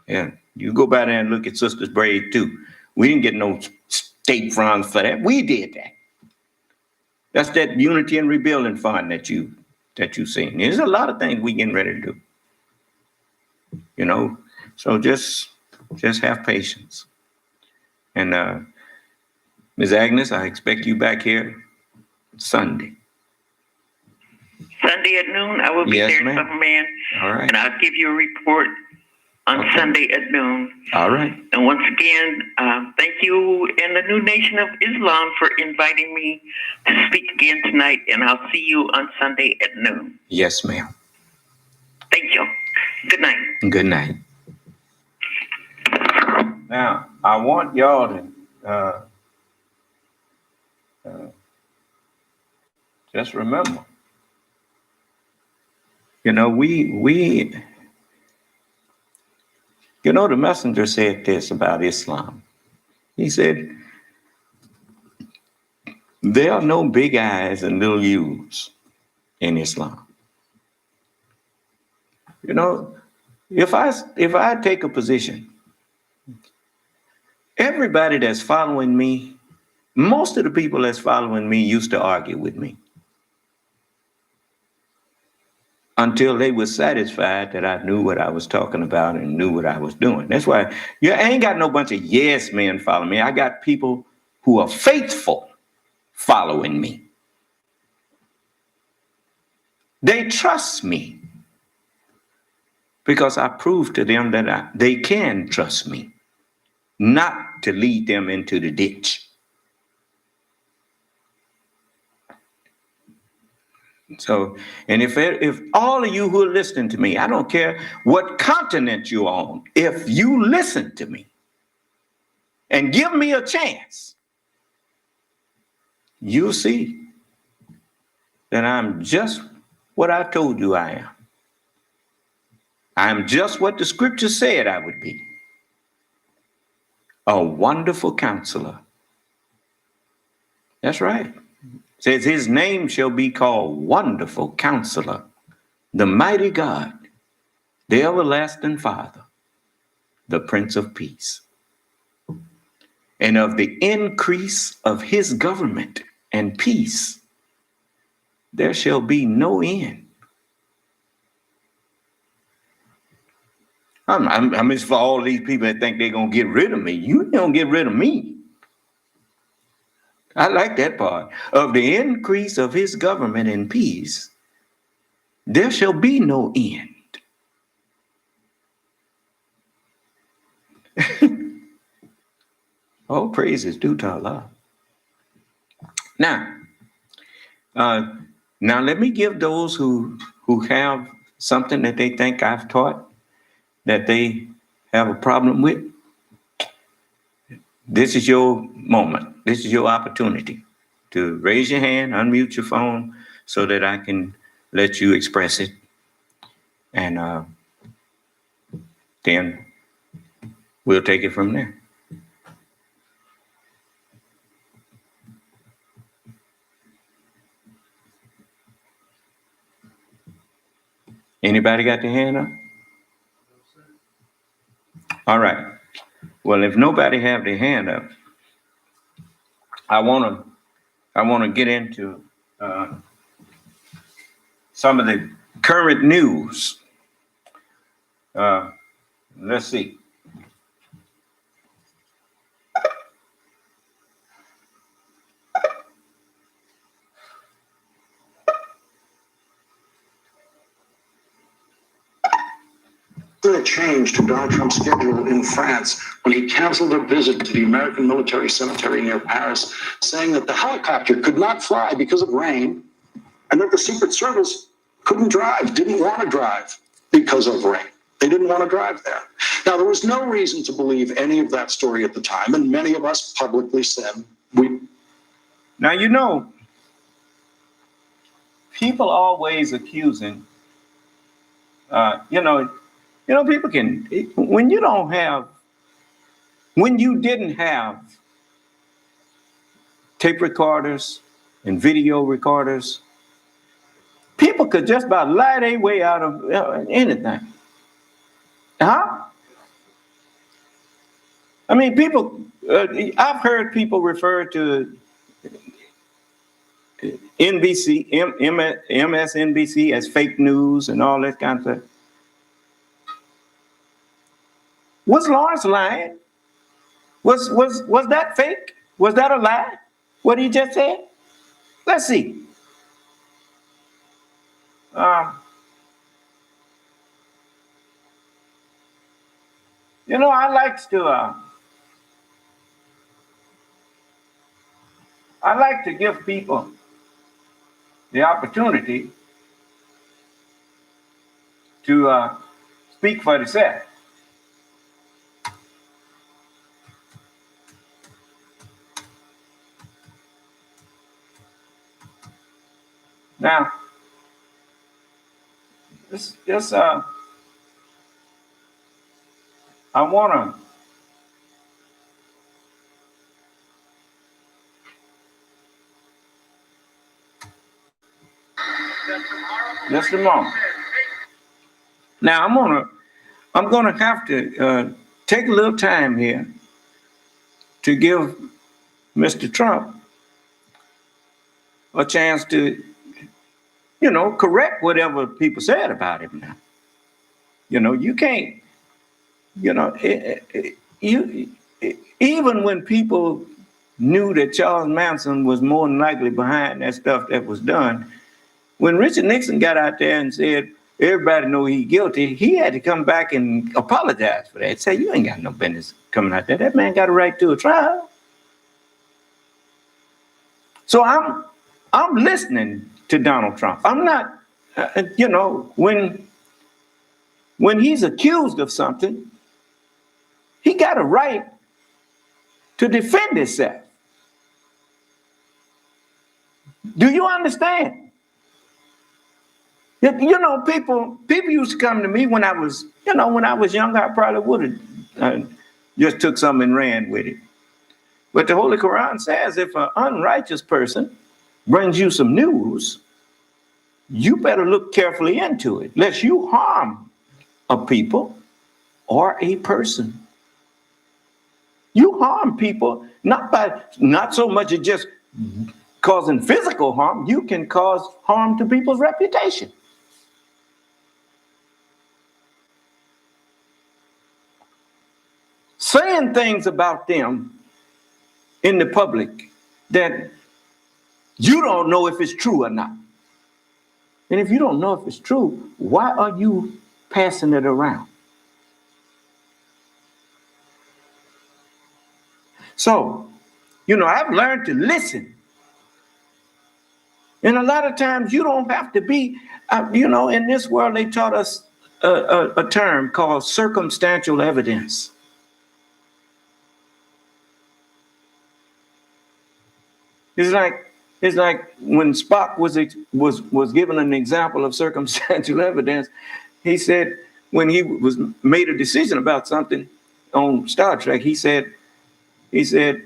Yeah, you go by there and look at Sister's braid too. We didn't get no state funds for that. We did that. That's that Unity and Rebuilding Fund that you seen. There's a lot of things we getting ready to do. You know, so just have patience. And Ms. Agnes, I expect you back here Sunday. Sunday at noon, I will be Yes, there, ma'am. Son of Man. All right. And I'll give you a report on Okay. Sunday at noon. All right. And once again, thank you and the New Nation of Islam for inviting me to speak again tonight. And I'll see you on Sunday at noon. Yes, ma'am. Thank you. Good night. Good night. Now, I want y'all to just remember, the messenger said this about Islam. He said, there are no big I's and little U's in Islam. If I take a position, everybody that's following me, most of the people that's following me used to argue with me until they were satisfied that I knew what I was talking about and knew what I was doing. That's why I ain't got no bunch of yes men following me. I got people who are faithful following me. They trust me because I proved to them that they can trust me, not to lead them into the ditch. So, and if all of you who are listening to me, I don't care what continent you're on, if you listen to me and give me a chance, you'll see that I'm just what I told you I am. I'm just what the scripture said I would be. A wonderful counselor. That's right. It says his name shall be called Wonderful Counselor, the Mighty God, the Everlasting Father, the Prince of Peace. And of the increase of his government and peace, there shall be no end. I'm just for all these people that think they're going to get rid of me. You don't get rid of me. I like that part. Of the increase of his government and peace, there shall be no end. All praise is due to Allah. Now let me give those who have something that they think I've taught that they have a problem with. This is your moment. This is your opportunity to raise your hand, unmute your phone so that I can let you express it. And then we'll take it from there. Anybody got their hand up? All right. Well, if nobody have their hand up, I want to get into some of the current news. Let's see. A change to Donald Trump's schedule in France when he canceled a visit to the American military cemetery near Paris, saying that the helicopter could not fly because of rain and that the Secret Service didn't want to drive because of rain. They didn't want to drive there. Now, there was no reason to believe any of that story at the time, and many of us publicly said we... Now, people always accusing, people can, when you didn't have tape recorders and video recorders, people could just about lie their way out of anything. Huh? I mean, people, I've heard people refer to NBC, MSNBC as fake news and all that kind of stuff. Was Lawrence lying? Was that fake? Was that a lie? What he just said? Let's see. I like to give people the opportunity to speak for itself. Now, I wanna just a moment. Now I'm gonna have to take a little time here to give Mr. Trump a chance to, correct whatever people said about him now. You can't, even when people knew that Charles Manson was more than likely behind that stuff that was done, when Richard Nixon got out there and said, everybody know he's guilty, he had to come back and apologize for that. Say, you ain't got no business coming out there. That man got a right to a trial. So I'm listening to Donald Trump. I'm not, when he's accused of something, he got a right to defend himself. Do you understand? People used to come to me when I was younger. I probably would have just took something and ran with it. But the Holy Quran says if an unrighteous person brings you some news, you better look carefully into it, lest you harm a people or a person. You harm people not so much as just causing physical harm. You can cause harm to people's reputation. Saying things about them in the public that you don't know if it's true or not. And if you don't know if it's true, why are you passing it around? So, I've learned to listen. And a lot of times you don't have to be, in this world, they taught us a term called circumstantial evidence. It's like when Spock was given an example of circumstantial evidence. He said when he was made a decision about something on Star Trek, he said,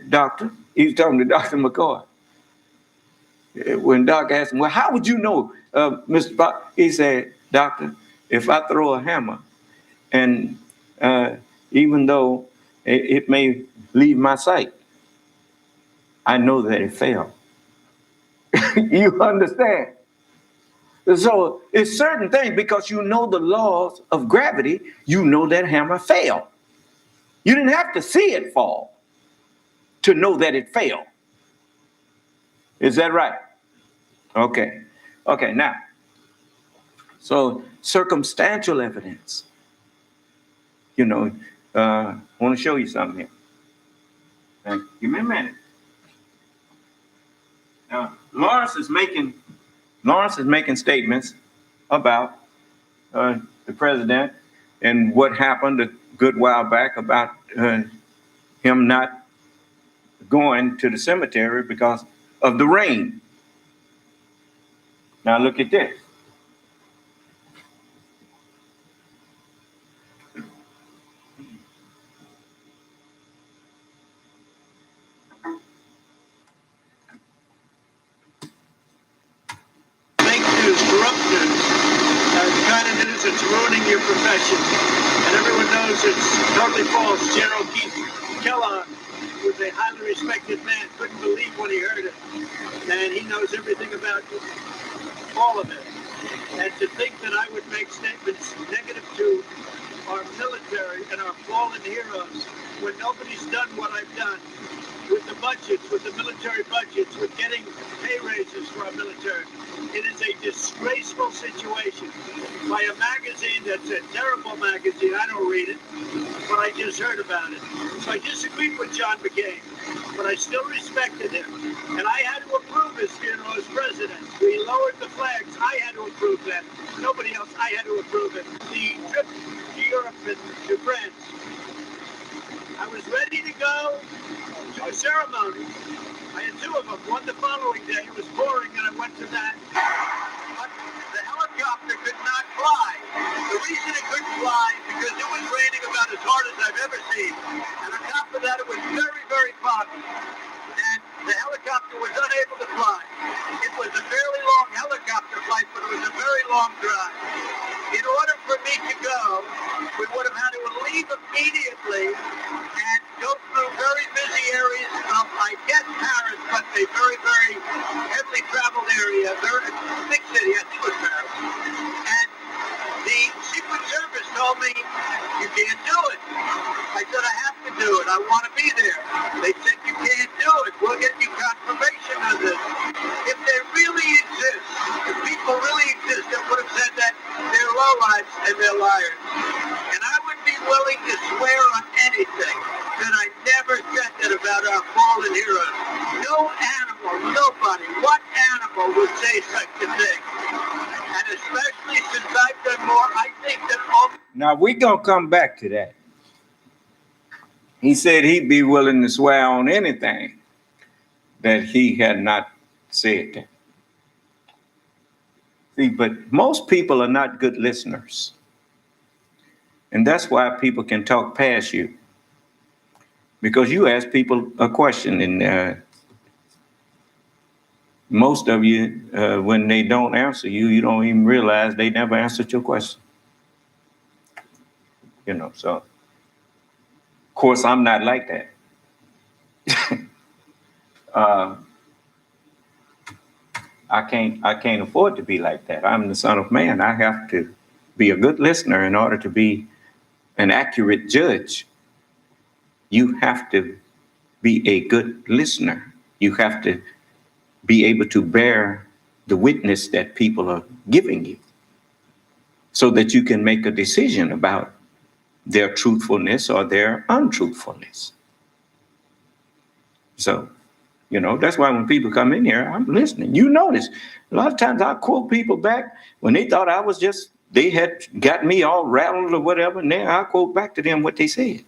Doctor, he was talking to Dr. McCoy. When Doc asked him, well, how would you know, Mr. Spock? He said, Doctor, if I throw a hammer and even though it may leave my sight, I know that it fell. You understand? So it's certain things, because you know the laws of gravity, you know that hammer fell. You didn't have to see it fall to know that it fell. Is that right? Okay. Now, so circumstantial evidence. I want to show you something here. Okay. Give me a minute. Now, Lawrence is making statements about the president and what happened a good while back about him not going to the cemetery because of the rain. Now look at this. Fake news, corrupt news, the kind of news that's ruining your profession. And everyone knows it's totally false. General Keith Kellogg was a highly respected man, couldn't believe when he heard it. And he knows everything about all of it. And to think that I would make statements negative to our military and our fallen heroes when nobody's done what I've done with the budgets, with the military budgets, with getting pay raises for our military. It is a disgraceful situation by a magazine that's a terrible magazine. I don't read it, but I just heard about it. So I disagreed with John McCain, but I still respected him. And I had to approve his funeral as president. We lowered the flags. I had to approve them. Nobody else. I had to approve it. The trip to Europe and to France. I was ready to go to a ceremony. I had two of them. One the following day. It was boring, and I went to that. But the helicopter could not fly. The reason it couldn't fly because it was raining about as hard as I've ever seen. And on top of that, it was very, very foggy. And the helicopter was unable to fly. It was a fairly long helicopter flight, but it was a very long drive. In order for me to go, we would have had to leave immediately and go through very busy areas of, I guess, Paris, but a very, very heavily traveled area, very big city, I think it was Paris. And the Secret Service told me, you can't do it. I said, I have to do it. I want to be there. They said, you can't do it. We'll get you confirmation of this. If they really exist, if people really exist, they would have said that they're lowlifes and they're liars. And I would be willing to swear on anything that I never said that about our fallen heroes. No animal, nobody, what animal would say such a thing? And especially since I've done more, I think that all... Now, we're going to come back to that. He said he'd be willing to swear on anything that he had not said that. See, but most people are not good listeners. And that's why people can talk past you. Because you ask people a question, and most of you, when they don't answer you, you don't even realize they never answered your question. You know, so of course I'm not like that. I can't afford to be like that. I'm the Son of Man. I have to be a good listener in order to be an accurate judge. You have to be a good listener. You have to be able to bear the witness that people are giving you so that you can make a decision about their truthfulness or their untruthfulness. So, you know, that's why when people come in here, I'm listening. You notice a lot of times I quote people back when they thought I was just, they had got me all rattled or whatever, and then I quote back to them what they said.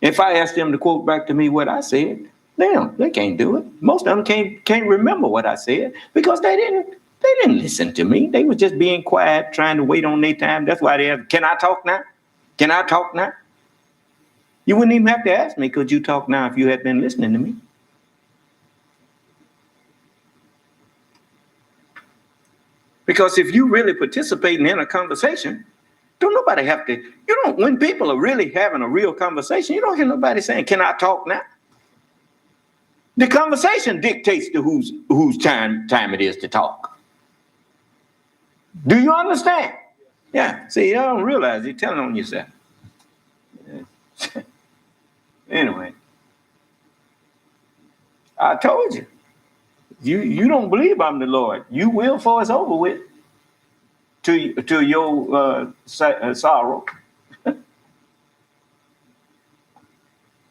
If I ask them to quote back to me what I said, they can't do it. Most of them can't remember what I said because they didn't listen to me. They were just being quiet, trying to wait on their time. That's why they have, can I talk now? Can I talk now? You wouldn't even have to ask me, could you talk now if you had been listening to me? Because if you really participating in a conversation, don't nobody have to, when people are really having a real conversation, you don't hear nobody saying, can I talk now? The conversation dictates to whose time it is to talk. Do you understand? Yeah. See, you don't realize you're telling on yourself. Anyway, I told you. You don't believe I'm the Lord. You will before it's over with. To your sorrow. Let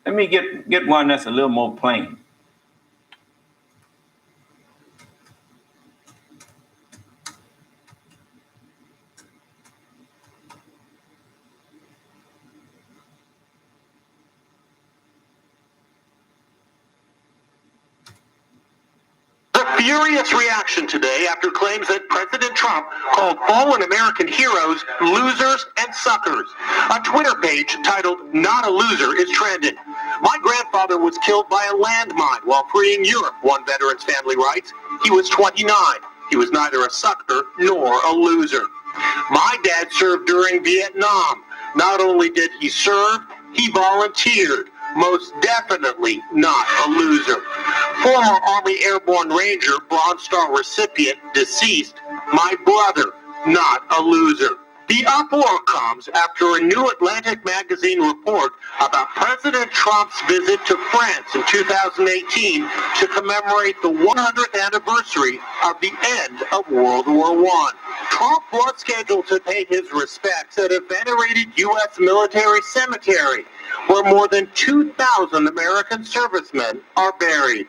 me get one that's a little more plain. Furious reaction today after claims that President Trump called fallen American heroes losers and suckers. A Twitter page titled "Not a Loser" is trending. My grandfather was killed by a landmine while freeing Europe, one veteran's family writes. He was 29. He was neither a sucker nor a loser. My dad served during Vietnam. Not only did he serve, he volunteered. Most definitely not a loser. Former Army Airborne Ranger, Bronze Star recipient, deceased. My brother, not a loser. The uproar comes after a New Atlantic magazine report about President Trump's visit to France in 2018 to commemorate the 100th anniversary of the end of World War I. Trump was scheduled to pay his respects at a venerated U.S. military cemetery where more than 2,000 American servicemen are buried.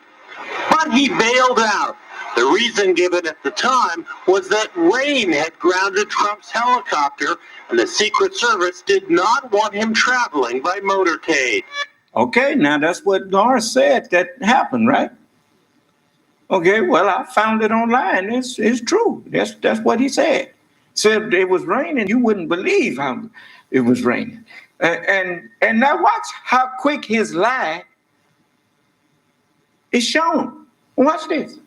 But he bailed out. The reason given at the time was that rain had grounded Trump's helicopter, and the Secret Service did not want him traveling by motorcade. Okay, now that's what Norris said that happened, right? Okay, well, I found it online. It's true. That's what he said. Said it was raining. You wouldn't believe how it was raining. And now watch how quick his lie is shown. Watch this.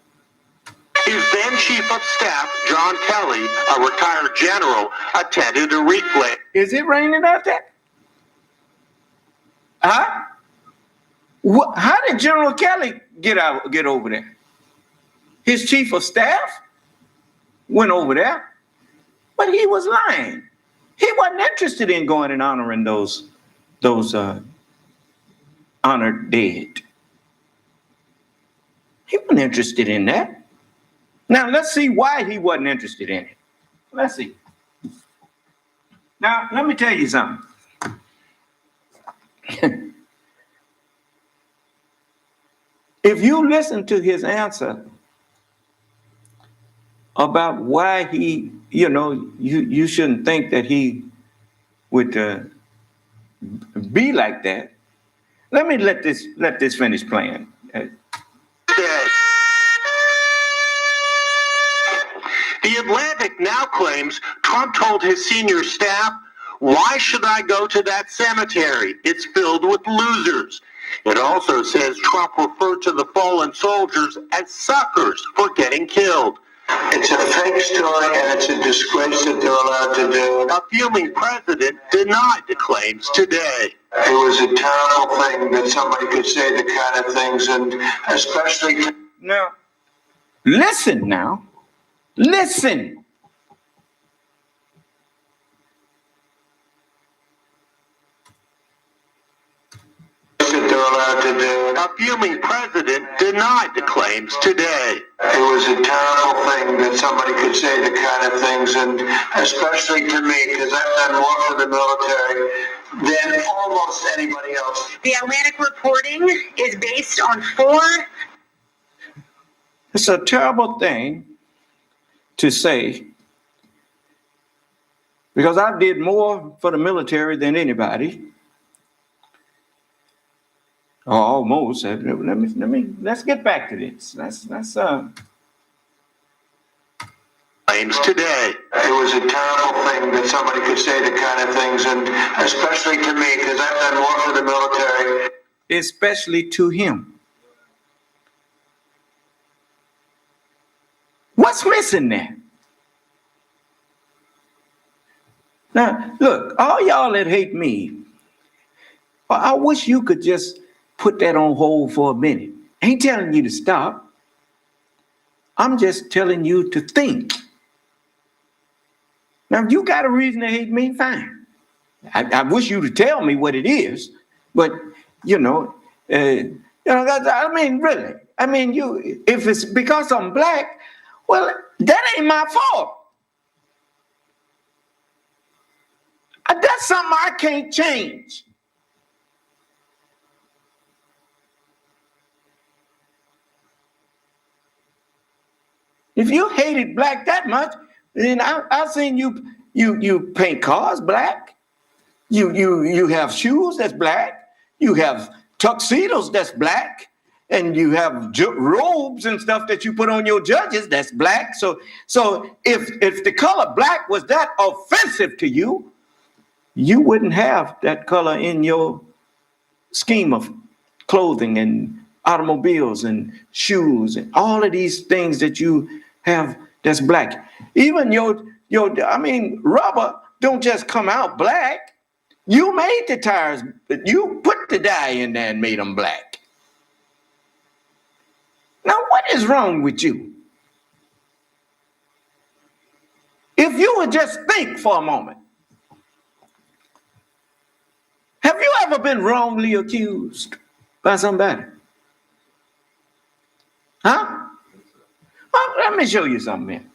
His then chief of staff, John Kelly, a retired general, attended a replay. Is it raining out there? Huh? How did General Kelly get over there? His chief of staff went over there, but he was lying. He wasn't interested in going and honoring those honored dead. He wasn't interested in that. Now, let's see why he wasn't interested in it. Let's see. Now, let me tell you something. If you listen to his answer about why he, you shouldn't think that he would be like that. Let me let this finish playing. The Atlantic now claims Trump told his senior staff, "Why should I go to that cemetery? It's filled with losers." It also says Trump referred to the fallen soldiers as suckers for getting killed. It's a fake story and it's a disgrace that they're allowed to do. A fuming president denied the claims today. It was a terrible thing that somebody could say the kind of things, and especially... Now, listen now. Listen. that they're allowed to do. A fuming president denied the claims today. It was a terrible thing that somebody could say the kind of things, and especially to me, because I've done more for the military than almost anybody else. The Atlantic reporting is based on 4. It's a terrible thing to say, because I did more for the military than anybody. Almost. Let's get back to this. Claims today. It was a terrible thing that somebody could say the kind of things, and especially to me, because I've done more for the military. Especially to him. What's missing there? Now, look, all y'all that hate me, I wish you could just put that on hold for a minute. I ain't telling you to stop. I'm just telling you to think. Now, if you got a reason to hate me, fine. I wish you to tell me what it is, but really. I mean, if it's because I'm black, well, that ain't my fault. That's something I can't change. If you hated black that much, then I've seen you paint cars black. You have shoes that's black. You have tuxedos that's black. And you have robes and stuff that you put on your judges that's black. So if the color black was that offensive to you, you wouldn't have that color in your scheme of clothing and automobiles and shoes and all of these things that you have that's black. Even rubber don't just come out black. You made the tires, you put the dye in there and made them black. Now, what is wrong with you? If you would just think for a moment, have you ever been wrongly accused by somebody? Huh? Well, let me show you something here.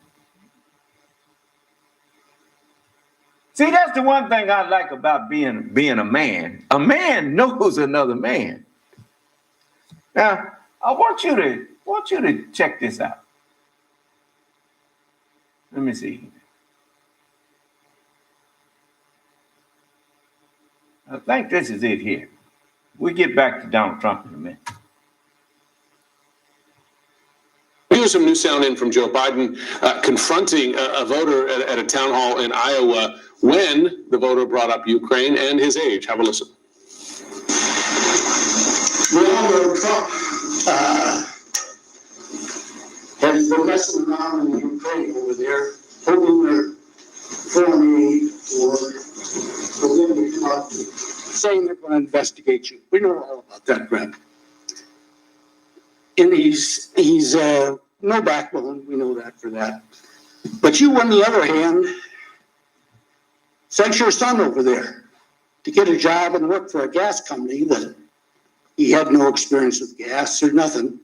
See, that's the one thing I like about being a man. A man knows another man. Now, I want you to check this out. Let me see. I think this is it here. We'll get back to Donald Trump in a minute. Here's some new sound in from Joe Biden confronting a voter at a town hall in Iowa when the voter brought up Ukraine and his age. Have a listen. We all know Trump has been messing around in Ukraine over there, holding their foreign aid for them to come up, saying they're going to investigate you. We know all about that crap. And he's no backbone. We know that for that. But you, on the other hand, sent your son over there to get a job and work for a gas company that he had no experience with gas or nothing,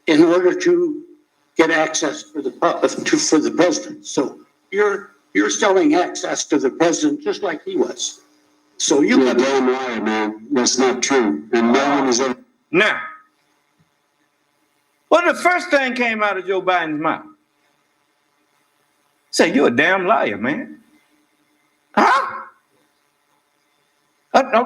in order to get access for the president. So you're selling access to the president just like he was. So you're a damn liar, man. That's not true. And no one is ever. Now, well, the first thing came out of Joe Biden's mouth. Say, you're a damn liar, man. Huh?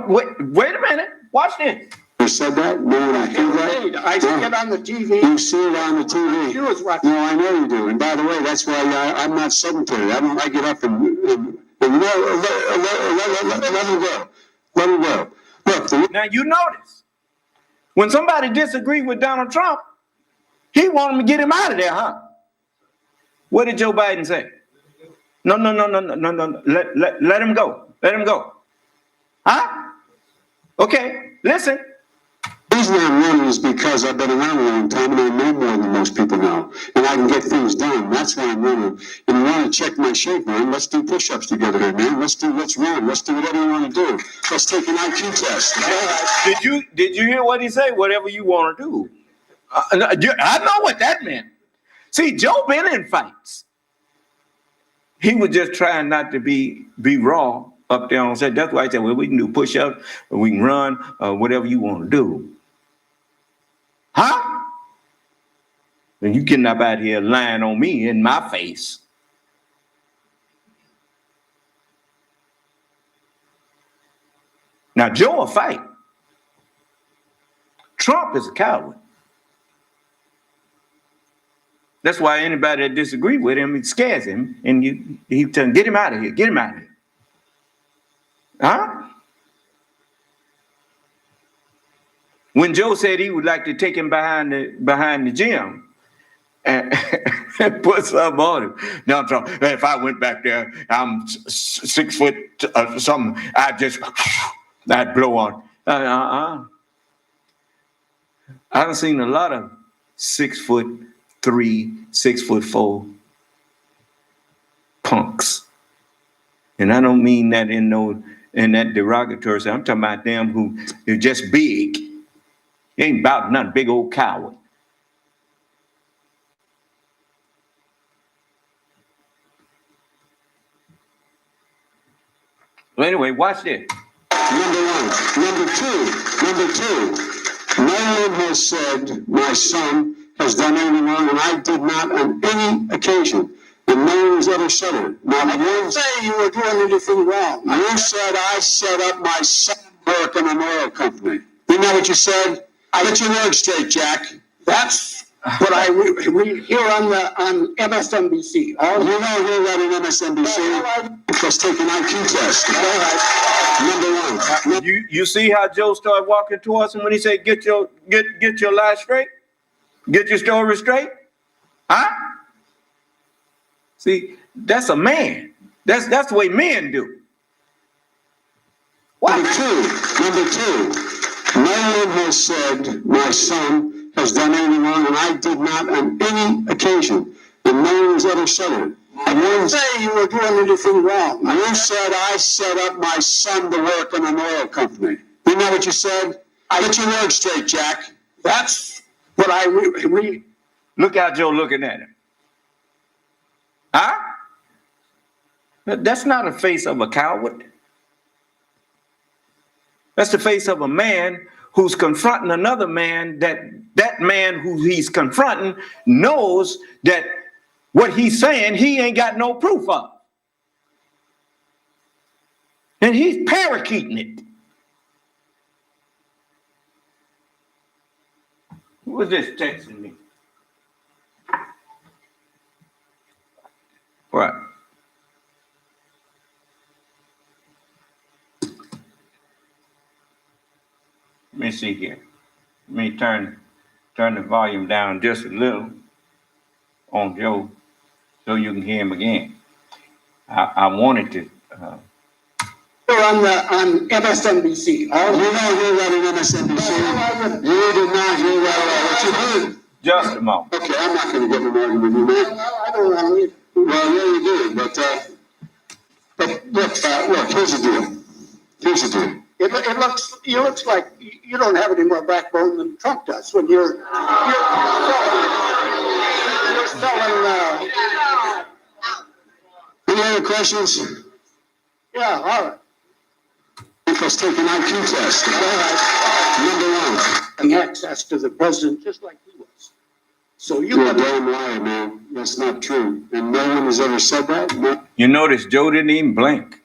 Wait a minute. Watch this. You said that? No, I hear that. I see it on the TV. You see it on the TV. You was watching. No, I know you do. And by the way, that's why I'm not sedentary. I get up and let him go. Let him go. Look. Now, you notice, when somebody disagreed with Donald Trump, he wanted to get him out of there, huh? What did Joe Biden say? No. Let him go. Let him go. Huh? Okay, listen. The reason I'm running is because I've been around a long time and I know more than most people know. And I can get things done. That's why I'm running. And you want to check my shape, man? Let's do push-ups together here, man. Let's run. Let's do whatever you want to do. Let's take an IQ test. Did you hear what he said? Whatever you want to do. I know what that meant. See, Joe been in fights. He was just trying not to be raw up there on set. That's why I said, well, we can do push-ups, or we can run, whatever you want to do. Huh? And you getting up out here lying on me in my face. Now, Joe will fight. Trump is a coward. That's why anybody that disagrees with him, it scares him. And he tells him, get him out of here. Get him out of here. Huh? When Joe said he would like to take him behind the gym and put something on him. Now, Trump, if I went back there, I'm 6 foot something, I'd blow on. I've seen a lot of 6'3", 6'4" punks. And I don't mean that in that derogatory sense. I'm talking about them who are just big. They ain't about nothing, big old coward. Well, anyway, watch this. Number one. Number two. No one has said my son has done anything wrong, and I did not on any occasion. And no one has ever said it. Now, I didn't say you were doing anything wrong. You said I set up my son work in an oil company. You know what you said? Get your words straight, Jack. That's what I read here on MSNBC. Oh, you don't hear that on MSNBC? Let's take an IQ test. All right. Number one. You see how Joe started walking towards him when he said, get your lies straight? Get your story straight? Huh? See, that's a man. That's the way men do. What? Number two. No one has said my son has done anything wrong, and I did not on any occasion. And no one has ever said it. I didn't say you were doing anything wrong. You said I set up my son to work in an oil company. You know what you said? Get your words straight, Jack. That's what I read. Look how Joe looking at him. Huh? That's not the face of a coward. That's the face of a man who's confronting another man, that man who he's confronting knows that what he's saying, he ain't got no proof of. And he's parakeeting it. Who was this texting me? What? Let me see here. Let me turn the volume down just a little on Joe so you can hear him again. I wanted to. On MSNBC. You don't hear that on MSNBC. You did not hear that at all. What you heard? Just a moment. Okay, I'm not going to get in an argument with you, man. I don't want to. Well, yeah, you do. But look, here's the deal. It looks like you don't have any more backbone than Trump does when you're selling. Any other questions? Yeah, all right. Let's take an IQ test. All right. Number one. And access to the president just like he was. So You're a damn liar, man. That's not true. And no one has ever said that. No. You notice Joe didn't even blink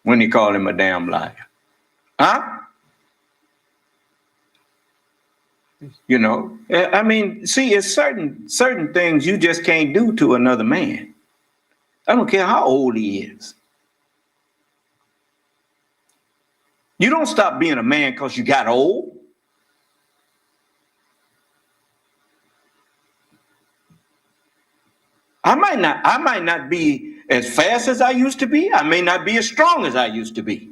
when he called him a damn liar. Huh? You know, I mean, see, it's certain things you just can't do to another man. I don't care how old he is. You don't stop being a man because you got old. I might not be as fast as I used to be. I may not be as strong as I used to be.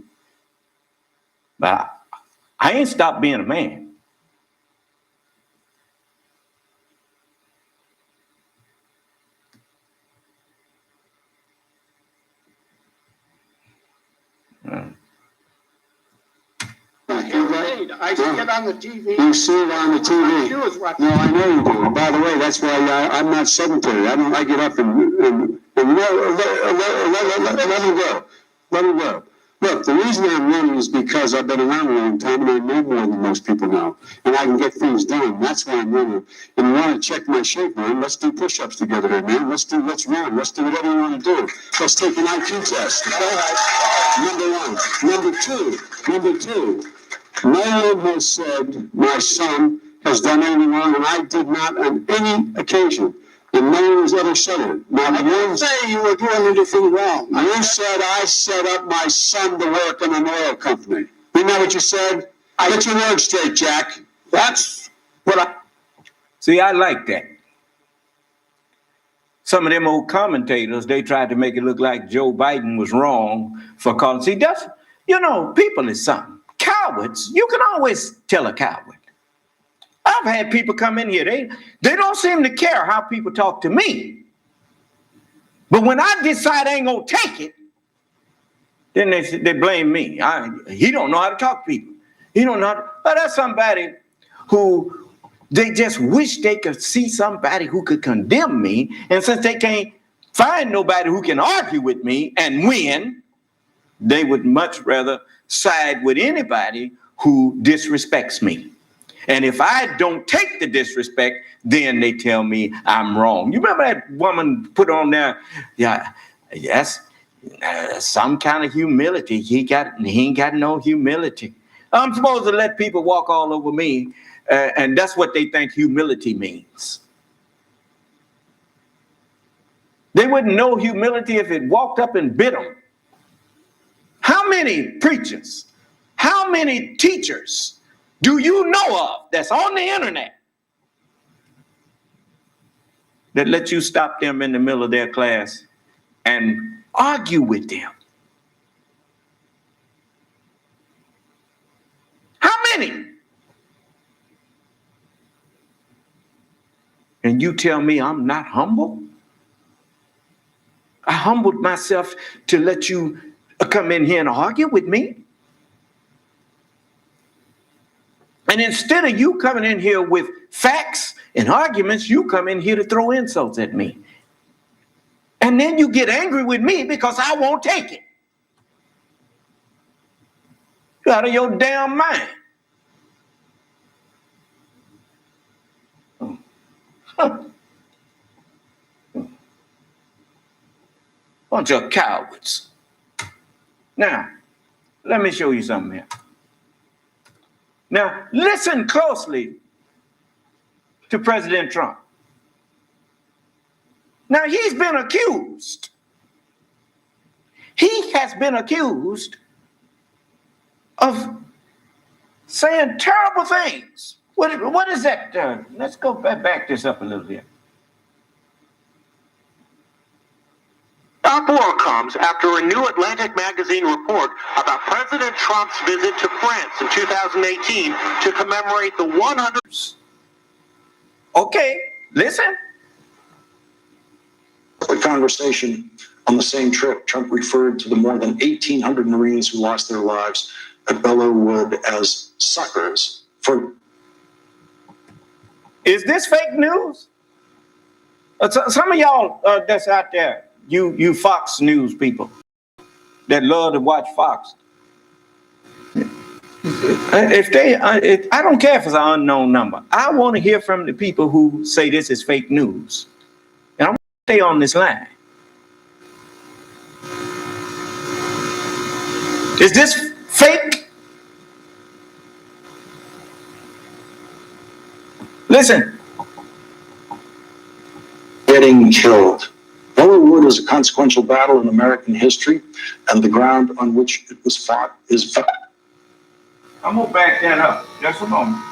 But I ain't stopped being a man. I see it on the TV. You see it on the TV. No, I know you do. And by the way, that's why I'm not sedentary. I get up and let him go. Let him go. Look, the reason I'm running is because I've been around a long time and I know more than most people know. And I can get things done. That's why I'm running. And you want to check my shape, man? Let's do push-ups together here, man. Let's run. Let's do whatever you want to do. Let's take an IQ test. All right. Number one. Number two. No one has said my son has done anything wrong, and I did not on any occasion. And no one has ever said it. Now, I didn't say you were doing anything wrong. You said I set up my son to work in an oil company. You know what you said? Get your words straight, Jack. That's what I... See, I like that. Some of them old commentators, they tried to make it look like Joe Biden was wrong for calling. See, that's, people is something. Cowards, you can always tell a coward. I've had people come in here, they don't seem to care how people talk to me. But when I decide I ain't gonna take it, then they blame me. He don't know how to talk to people. He don't know how to, but that's somebody who they just wish they could see somebody who could condemn me. And since they can't find nobody who can argue with me and win, they would much rather side with anybody who disrespects me. And if I don't take the disrespect, then they tell me I'm wrong. You remember that woman put on there, some kind of humility. He ain't got no humility. I'm supposed to let people walk all over me, and that's what they think humility means. They wouldn't know humility if it walked up and bit them. How many preachers, how many teachers do you know of that's on the internet that let you stop them in the middle of their class and argue with them? How many? And you tell me I'm not humble? I humbled myself to let you come in here and argue with me. And instead of you coming in here with facts and arguments, you come in here to throw insults at me. And then you get angry with me because I won't take it. You're out of your damn mind. Bunch of cowards. Now, let me show you something here. Now, listen closely to President Trump. Now, he's been accused. He has been accused of saying terrible things. What is that? Let's go back this up a little bit. Uproar comes after a new Atlantic magazine report about President Trump's visit to France in 2018 to commemorate the 100th. Okay, listen. A conversation on the same trip, Trump referred to the more than 1,800 Marines who lost their lives at Belleau Wood as suckers for. Is this fake news? Some of y'all that's out there, you Fox News people that love to watch Fox. I don't care if it's an unknown number. I want to hear from the people who say this is fake news. And I want to stay on this line. Is this fake? Listen. Getting killed. Belleau Wood is a consequential battle in American history, and the ground on which it was fought is. I'm going to back that up. Just a moment.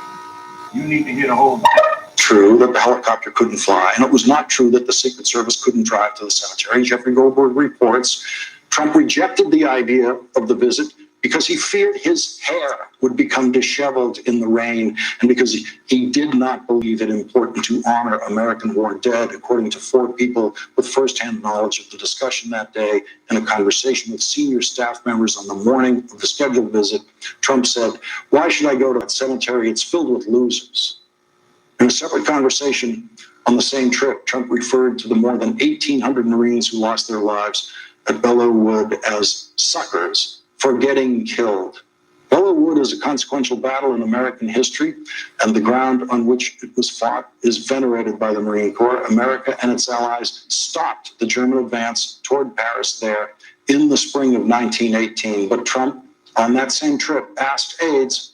You need to hear the whole thing. True that the helicopter couldn't fly, and it was not true that the Secret Service couldn't drive to the cemetery. Jeffrey Goldberg reports Trump rejected the idea of the visit because he feared his hair would become disheveled in the rain, and because he did not believe it important to honor American war dead. According to 4 people with firsthand knowledge of the discussion that day in a conversation with senior staff members on the morning of the scheduled visit, Trump said, "Why should I go to that cemetery? It's filled with losers." In a separate conversation on the same trip, Trump referred to the more than 1,800 Marines who lost their lives at Belleau Wood as suckers for getting killed. Belleau Wood is a consequential battle in American history, and the ground on which it was fought is venerated by the Marine Corps. America and its allies stopped the German advance toward Paris there in the spring of 1918. But Trump, on that same trip, asked aides,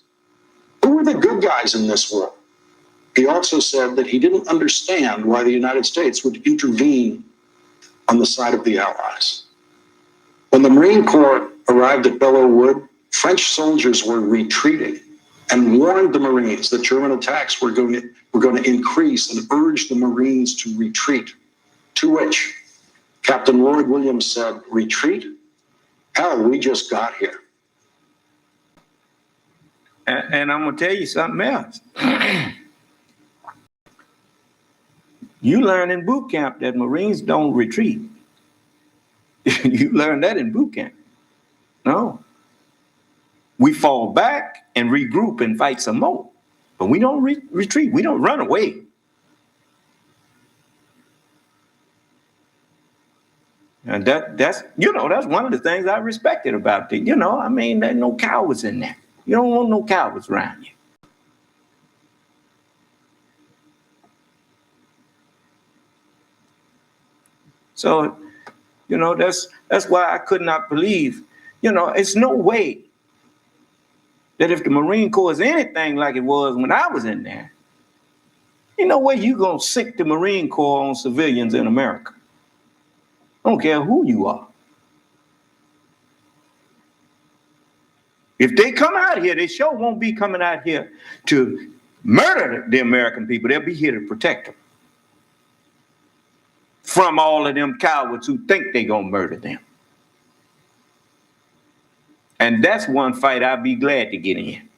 who were the good guys in this war? He also said that he didn't understand why the United States would intervene on the side of the Allies. When the Marine Corps arrived at Belleau Wood, French soldiers were retreating and warned the Marines that German attacks were going to increase and urged the Marines to retreat. To which Captain Lloyd Williams said, "Retreat? Hell, we just got here." And I'm going to tell you something else. You learn in boot camp that Marines don't retreat. You learn that in boot camp. No. We fall back and regroup and fight some more. But we don't retreat. We don't run away. And that's one of the things I respected about it. I mean, there's no cowards in there. You don't want no cowards around you. So, that's why I could not believe, it's no way that if the Marine Corps is anything like it was when I was in there, ain't no way you gonna sick the Marine Corps on civilians in America. I don't care who you are. If they come out here, they sure won't be coming out here to murder the American people. They'll be here to protect them from all of them cowards who think they're gonna murder them. And that's one fight I'd be glad to get in.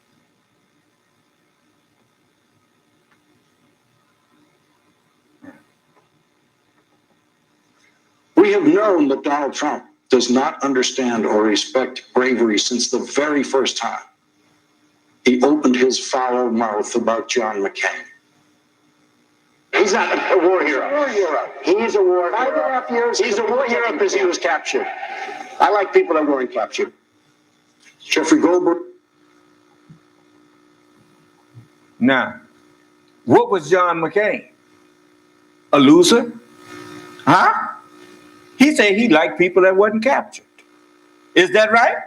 We have known that Donald Trump does not understand or respect bravery since the very first time he opened his foul mouth about John McCain. He's not a war hero. War hero. He's a war hero. 5.5 years. He's a war hero because he was captured. I like people that weren't captured. Jeffrey Goldberg. Now, what was John McCain? a loser? Huh? He said he liked people that wasn't captured. Is that right?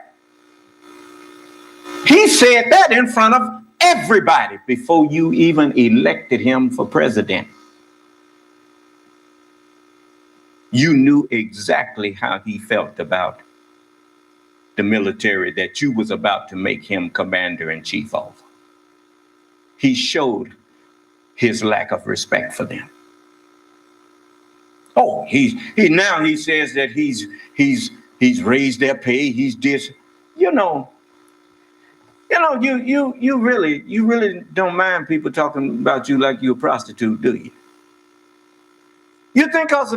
He said that in front of everybody before you even elected him for president. You knew exactly how he felt about the military that you was about to make him commander-in-chief of. He showed his lack of respect for them. Oh, he says that he's raised their pay. He's this, you really don't mind people talking about you like you're a prostitute, do you? You think because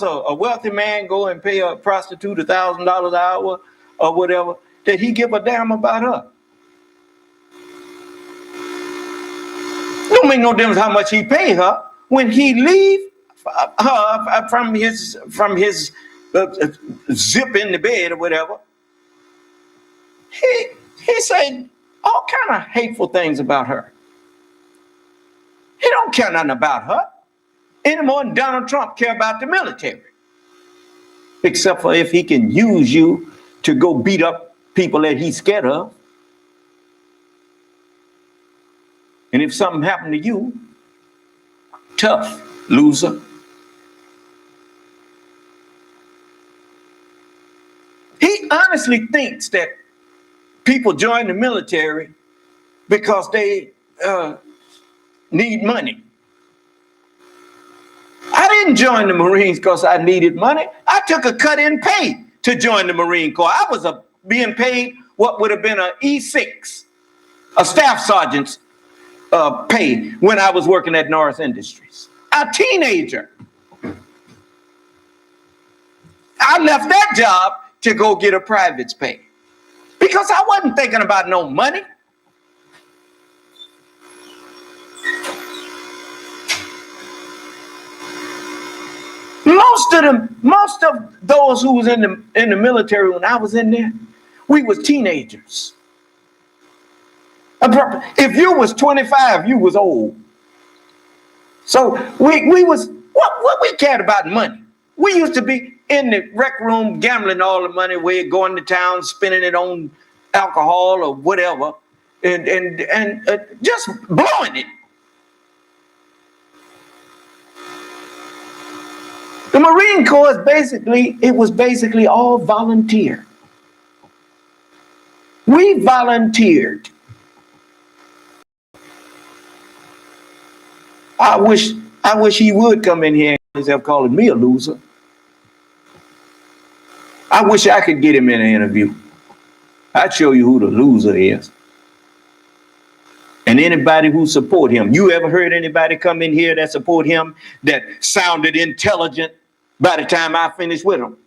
a wealthy man go and pay a prostitute $1,000 an hour or whatever, that he give a damn about her? Don't make no difference how much he pay her. When he leave her from his zip in the bed or whatever, he said all kind of hateful things about her. He don't care nothing about her any more than Donald Trump care about the military. Except for if he can use you to go beat up people that he's scared of. And if something happened to you, tough, loser. He honestly thinks that people join the military because they need money. I didn't join the Marines because I needed money. I took a cut in pay to join the Marine Corps. I was being paid what would have been an E6, a staff sergeant's pay when I was working at Norris Industries. A teenager. I left that job to go get a private's pay because I wasn't thinking about no money. Most of those who was in the military when I was in there, we was teenagers. If you was 25, you was old. So we was what we cared about money. We used to be in the rec room gambling all the money away, going to town, spending it on alcohol or whatever, and just blowing it. The Marine Corps was basically all volunteer. We volunteered. I wish he would come in here instead of calling me a loser. I wish I could get him in an interview. I'd show you who the loser is. And anybody who support him. You ever heard anybody come in here that support him that sounded intelligent by the time I finished with him?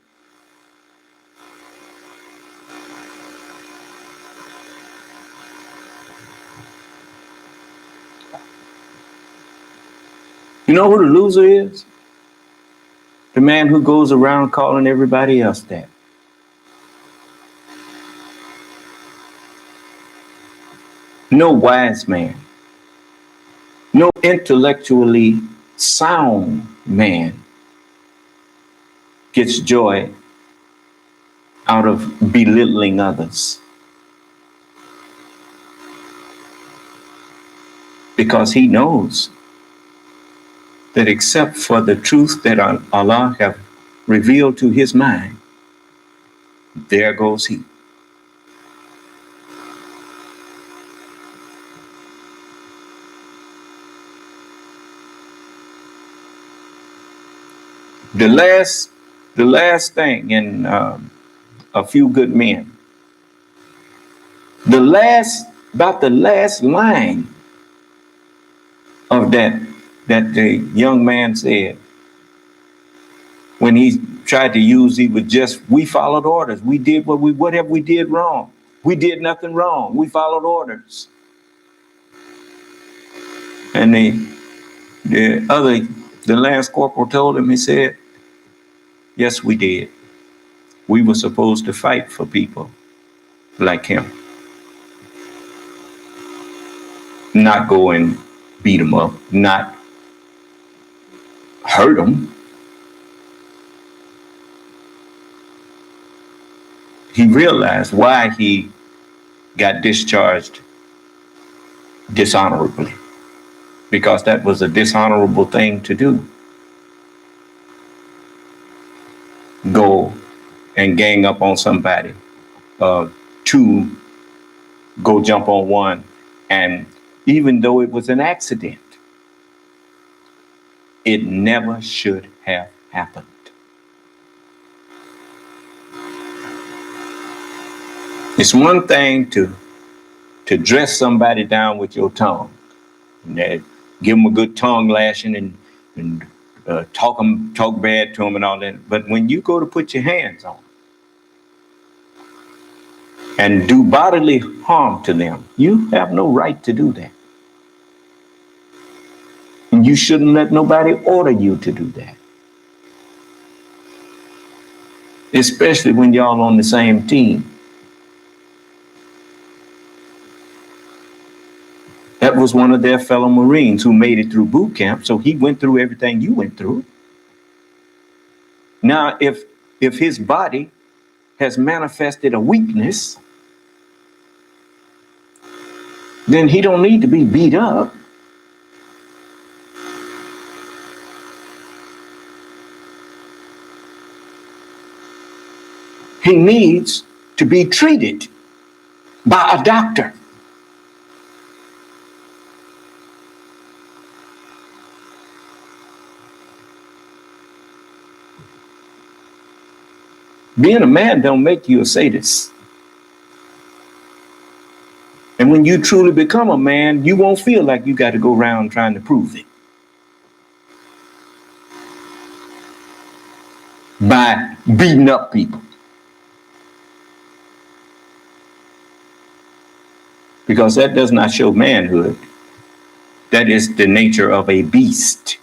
You know who the loser is? The man who goes around calling everybody else that. No wise man, no intellectually sound man gets joy out of belittling others. Because he knows that except for the truth that Allah have revealed to his mind, there goes he. The last thing in A Few Good Men, about the last line of that the young man said when he tried to use, we followed orders. We did whatever we did wrong. We did nothing wrong. We followed orders. And the lance corporal told him, he said, yes, we did. We were supposed to fight for people like him. Not go and beat him up, not hurt him. He realized why he got discharged dishonorably, because that was a dishonorable thing to do. Go and gang up on somebody, two, go jump on one, and even though it was an accident, it never should have happened. It's one thing to dress somebody down with your tongue, and give them a good tongue lashing and talk bad to them and all that. But when you go to put your hands on them and do bodily harm to them, you have no right to do that. And you shouldn't let nobody order you to do that. Especially when y'all on the same team. That was one of their fellow Marines who made it through boot camp, so he went through everything you went through. Now, if his body has manifested a weakness, then he don't need to be beat up. He needs to be treated by a doctor. Being a man don't make you a sadist. And when you truly become a man, you won't feel like you got to go around trying to prove it by beating up people. Because that does not show manhood. That is the nature of a beast.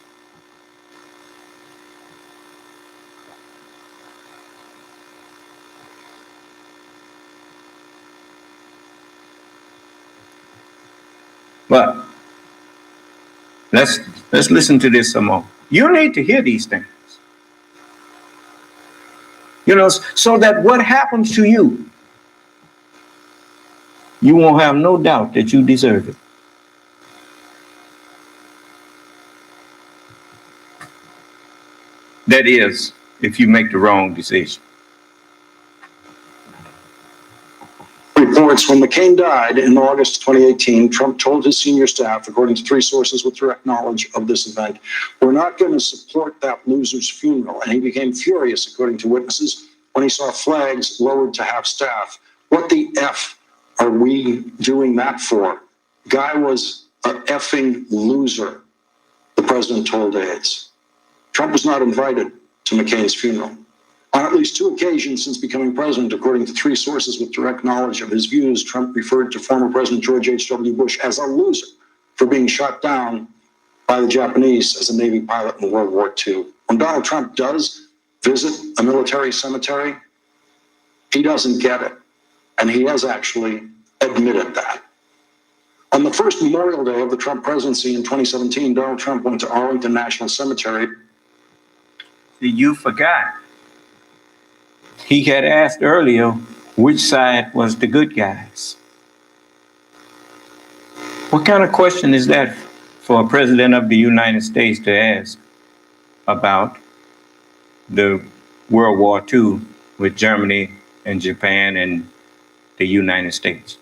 But let's listen to this some more. You need to hear these things. You know, so that what happens to you, you won't have no doubt that you deserve it. That is, if you make the wrong decision. Reports when McCain died in August 2018, Trump told his senior staff, according to 3 sources with direct knowledge of this event, we're not going to support that loser's funeral. And he became furious, according to witnesses, when he saw flags lowered to half staff. What the F are we doing that for? Guy was an effing loser, the president told aides. Trump was not invited to McCain's funeral. On at least 2 occasions since becoming president, according to 3 sources with direct knowledge of his views, Trump referred to former President George H.W. Bush as a loser for being shot down by the Japanese as a Navy pilot in World War II. When Donald Trump does visit a military cemetery, he doesn't get it. And he has actually admitted that. On the first Memorial Day of the Trump presidency in 2017, Donald Trump went to Arlington National Cemetery. You forgot. He had asked earlier which side was the good guys. What kind of question is that for a president of the United States to ask about the World War II with Germany and Japan and the United States?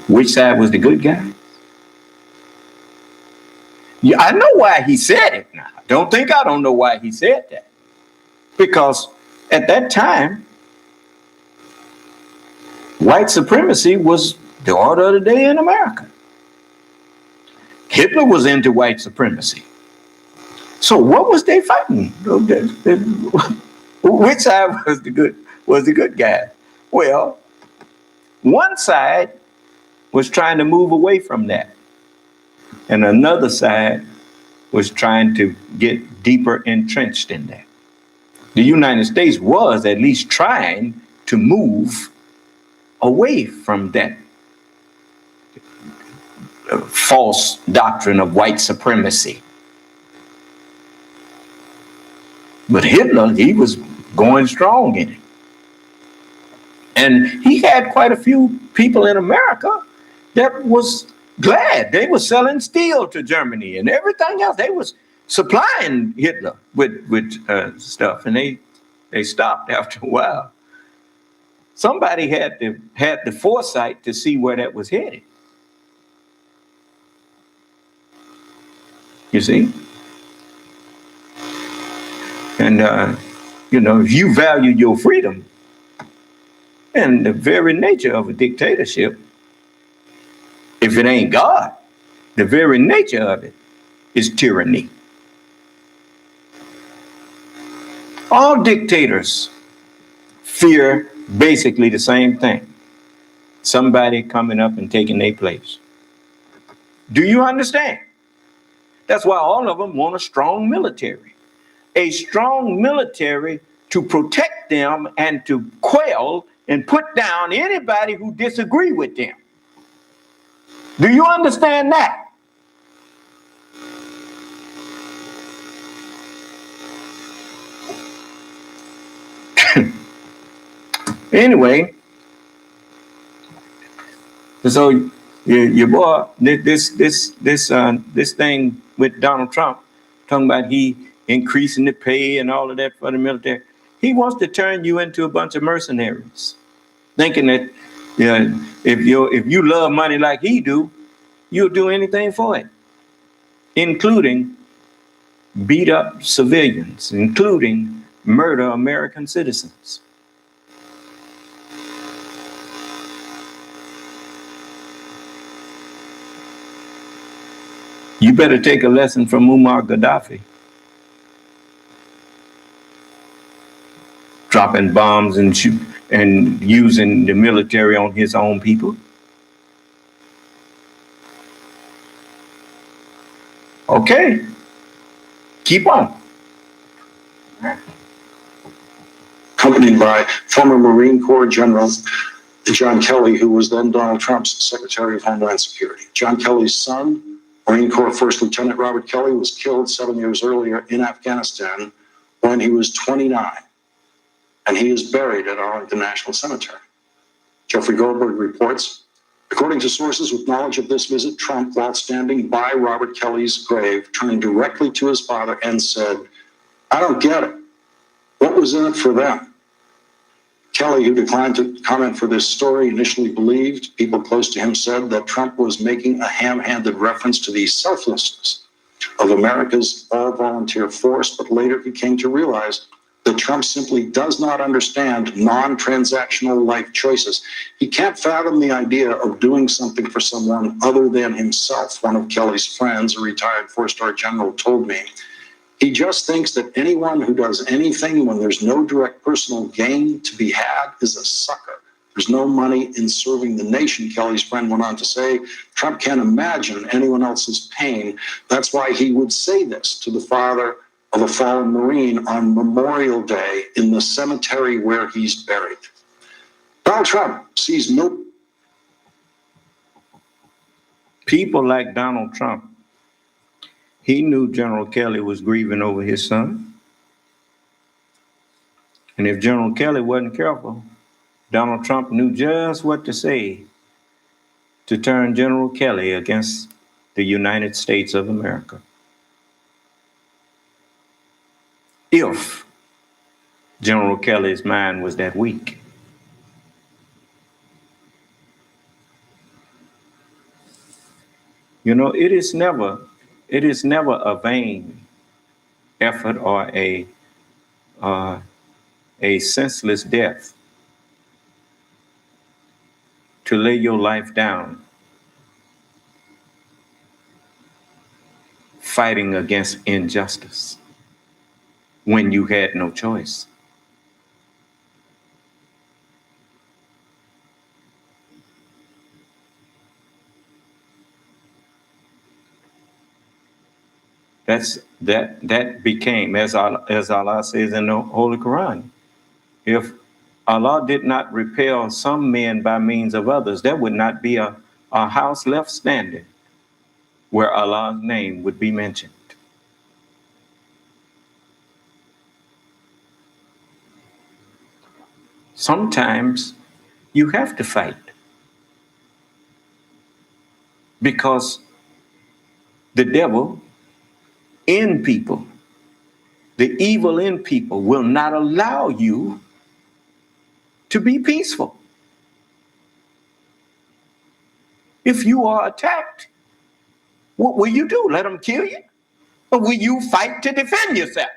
Which side was the good guy? Yeah, I know why he said it now. Don't think I don't know why he said that. Because at that time, white supremacy was the order of the day in America. Hitler was into white supremacy. So what was they fighting? Which side was the good guy? Well, one side was trying to move away from that. And another side was trying to get deeper entrenched in that. The United States was at least trying to move away from that false doctrine of white supremacy. But Hitler, he was going strong in it. And he had quite a few people in America that was glad. They were selling steel to Germany and everything else. They was supplying Hitler with stuff, and they stopped after a while. Somebody had the foresight to see where that was headed. You see? And, if you value your freedom, and the very nature of a dictatorship, if it ain't God, the very nature of it is tyranny. All dictators fear basically the same thing. Somebody coming up and taking their place. Do you understand? That's why all of them want a strong military. A strong military to protect them and to quell and put down anybody who disagree with them. Do you understand that? Anyway, so your boy, this thing with Donald Trump, talking about he increasing the pay and all of that for the military. He wants to turn you into a bunch of mercenaries, thinking that if you love money like he do, you'll do anything for it, including beat up civilians, including murder American citizens. You better take a lesson from Muammar Gaddafi. Dropping bombs and using the military on his own people. Okay, keep on. Accompanied by former Marine Corps General John Kelly, who was then Donald Trump's Secretary of Homeland Security. John Kelly's son, Marine Corps First Lieutenant Robert Kelly, was killed 7 years earlier in Afghanistan when he was 29. And he is buried at Arlington National Cemetery. Jeffrey Goldberg reports, according to sources with knowledge of this visit, Trump, while standing by Robert Kelly's grave, turned directly to his father and said, "I don't get it. What was in it for them?" Kelly, who declined to comment for this story, initially believed, people close to him said, that Trump was making a ham-handed reference to the selflessness of America's all-volunteer force, but later he came to realize that Trump simply does not understand non-transactional life choices. He can't fathom the idea of doing something for someone other than himself. One of Kelly's friends, a retired four-star general, told me, he just thinks that anyone who does anything when there's no direct personal gain to be had is a sucker. There's no money in serving the nation, Kelly's friend went on to say. Trump can't imagine anyone else's pain. That's why he would say this to the father of a fallen Marine on Memorial Day in the cemetery where he's buried. Donald Trump sees no... People like Donald Trump, he knew General Kelly was grieving over his son. And if General Kelly wasn't careful, Donald Trump knew just what to say to turn General Kelly against the United States of America. If General Kelly's mind was that weak. You know, it is never a vain effort or a senseless death to lay your life down fighting against injustice when you had no choice. That became, as Allah says in the Holy Quran, if Allah did not repel some men by means of others, there would not be a house left standing. where Allah's name would be mentioned. Sometimes you have to fight because the devil in people, the evil in people, will not allow you to be peaceful. If you are attacked, what will you do? Let them kill you? Or will you fight to defend yourself?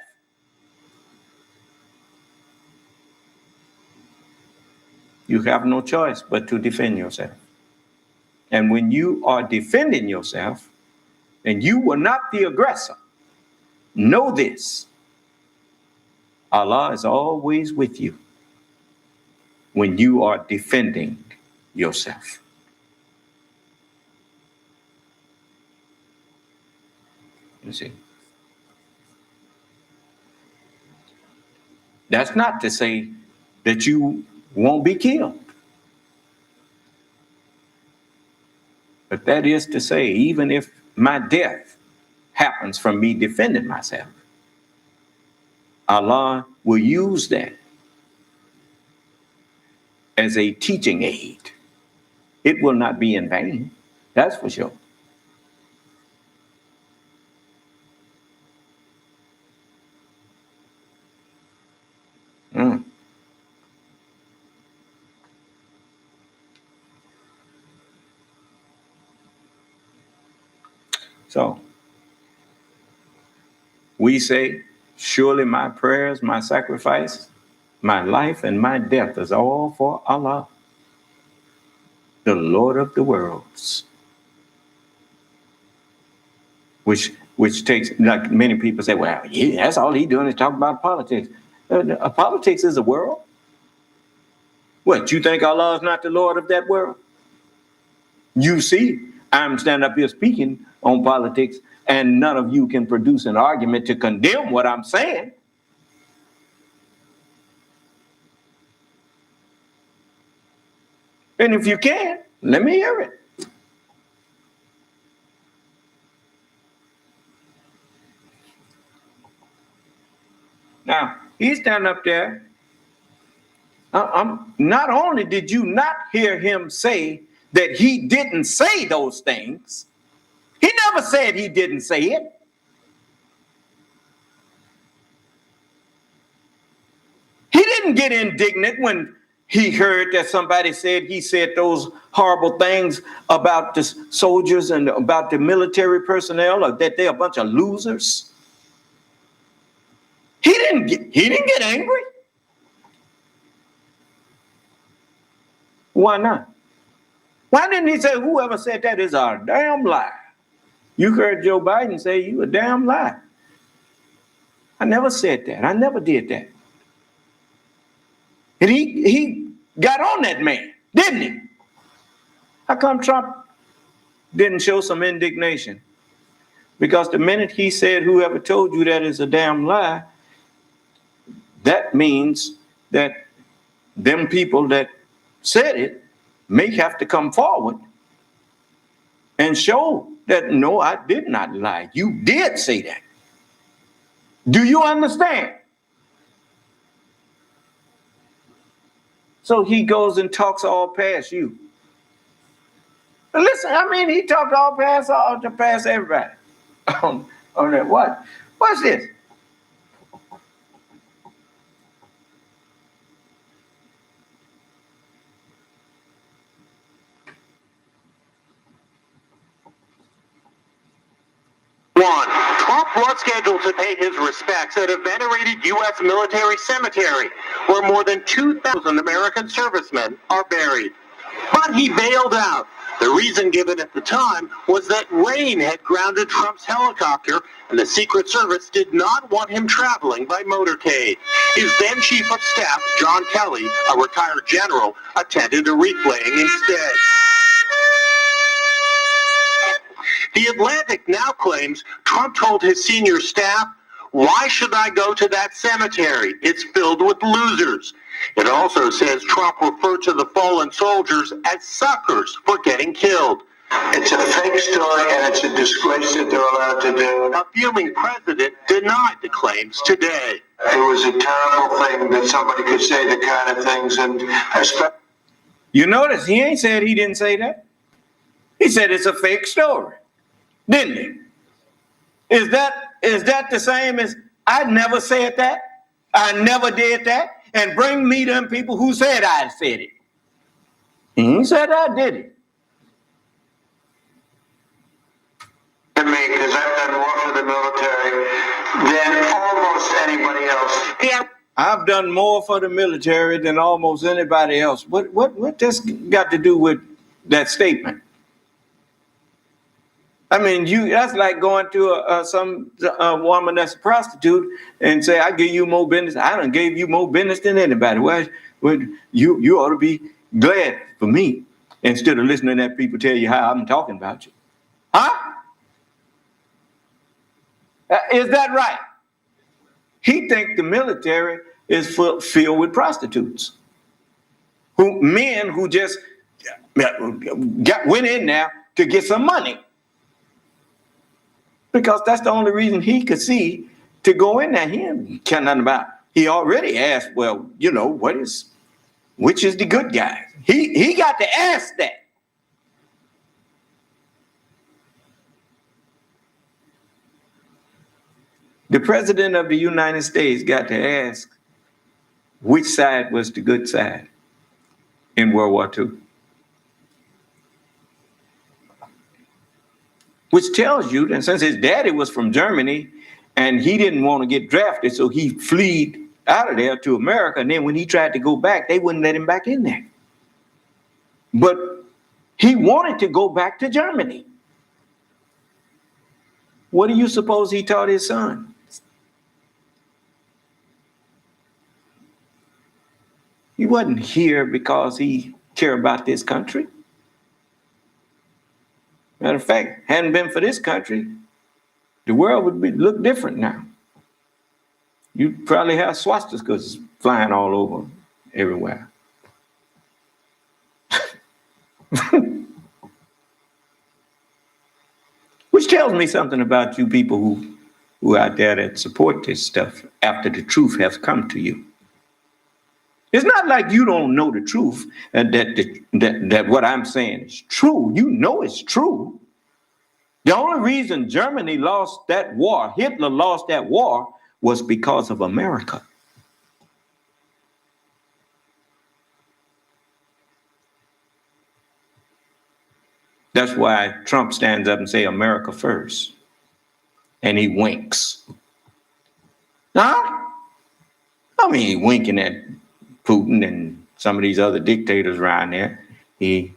You have no choice but to defend yourself. And when you are defending yourself, and you were not the aggressor, know this: Allah is always with you when you are defending yourself. You see, that's not to say that you won't be killed. But that is to say, even if my death happens from me defending myself, Allah will use that as a teaching aid. It will not be in vain, that's for sure. So we say, surely my prayers, my sacrifice, my life, and my death is all for Allah, the Lord of the worlds. Which takes, like many people say, well, yeah, that's all he's doing is talk about politics. Politics is a world. What, you think Allah is not the Lord of that world? You see, I'm standing up here speaking on politics, and none of you can produce an argument to condemn what I'm saying. And if you can, let me hear it. Now, he's standing up there. Not only did you not hear him say that he didn't say those things, he never said he didn't say it. He didn't get indignant when he heard that somebody said he said those horrible things about the soldiers and about the military personnel, or that they're a bunch of losers. He didn't get angry. Why not? Why didn't he say, whoever said that is a damn lie? You heard Joe Biden say, you a damn lie. I never said that. I never did that. And he got on that man, didn't he? How come Trump didn't show some indignation? Because the minute he said, whoever told you that is a damn lie, that means that them people that said it may have to come forward and show that, no, I did not lie. You did say that. Do you understand? So he goes and talks all past you. But listen, I mean, he talked all past everybody on that. What's this? Trump was scheduled to pay his respects at a venerated U.S. military cemetery where more than 2,000 American servicemen are buried. But he bailed out. The reason given at the time was that rain had grounded Trump's helicopter, and the Secret Service did not want him traveling by motorcade. His then Chief of Staff, John Kelly, a retired general, attended a replaying instead. The Atlantic now claims Trump told his senior staff, "Why should I go to that cemetery? It's filled with losers." It also says Trump referred to the fallen soldiers as suckers for getting killed. It's a fake story, and it's a disgrace that they're allowed to do. A fuming president denied the claims today. It was a terrible thing that somebody could say the kind of things, and especially. You notice he ain't said he didn't say that. He said it's a fake story, didn't he? Is that the same as I never said that? I never did that? And bring me them people who said I said it. He said I did it. To me, because I've done more for the military than almost anybody else. Yeah. I've done more for the military than almost anybody else. What this got to do with that statement? I mean, that's like going to some woman that's a prostitute and say, I give you more business. I done gave you more business than anybody. Well, you ought to be glad for me instead of listening to that people tell you how I'm talking about you. Huh? Is that right? He thinks the military is filled with prostitutes. Men who just went in there to get some money. Because that's the only reason he could see to go in there. He didn't care nothing about. He already asked, well, which is the good guy? He got to ask that. The president of the United States got to ask which side was the good side in World War II. Which tells you that since his daddy was from Germany and he didn't want to get drafted, so he fled out of there to America. And then when he tried to go back, they wouldn't let him back in there. But he wanted to go back to Germany. What do you suppose he taught his son? He wasn't here because he cared about this country. Matter of fact, hadn't been for this country, the world would look different now. You'd probably have swastikas flying all over everywhere. Which tells me something about you people who are out there that support this stuff after the truth has come to you. It's not like you don't know the truth and that what I'm saying is true. You know it's true. The only reason Germany lost that war, Hitler lost that war, was because of America. That's why Trump stands up and say America first. And he winks. Huh? I mean, he winking at Putin and some of these other dictators around there. He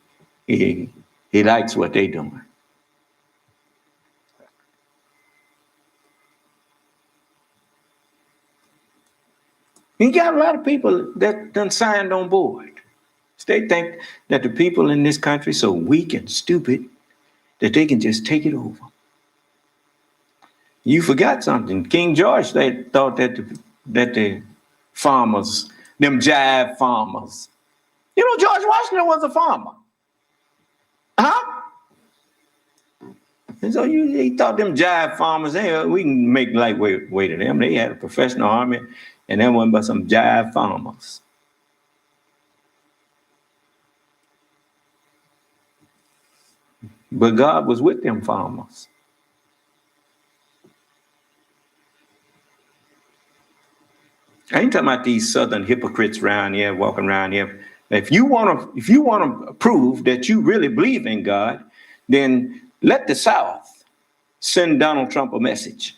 likes what they're doing. He got a lot of people that done signed on board. They think that the people in this country so weak and stupid that they can just take it over. You forgot something. King George, they thought that the farmers, them jive farmers. You know, George Washington was a farmer. Huh? And so he thought them jive farmers, hey, we can make lightweight of them. They had a professional army, and there wasn't but some jive farmers. But God was with them farmers. I ain't talking about these southern hypocrites around here, walking around here. If you want to prove that you really believe in God, then let the South send Donald Trump a message.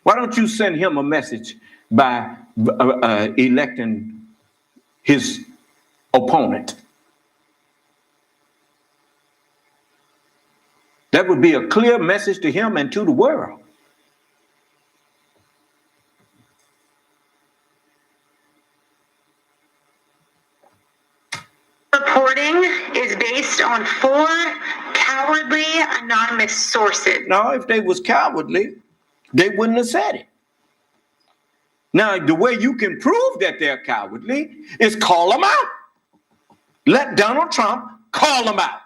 Why don't you send him a message by electing his opponent? That would be a clear message to him and to the world. Reporting is based on 4 cowardly anonymous sources. No, if they was cowardly, they wouldn't have said it. Now, the way you can prove that they're cowardly is call them out. Let Donald Trump call them out.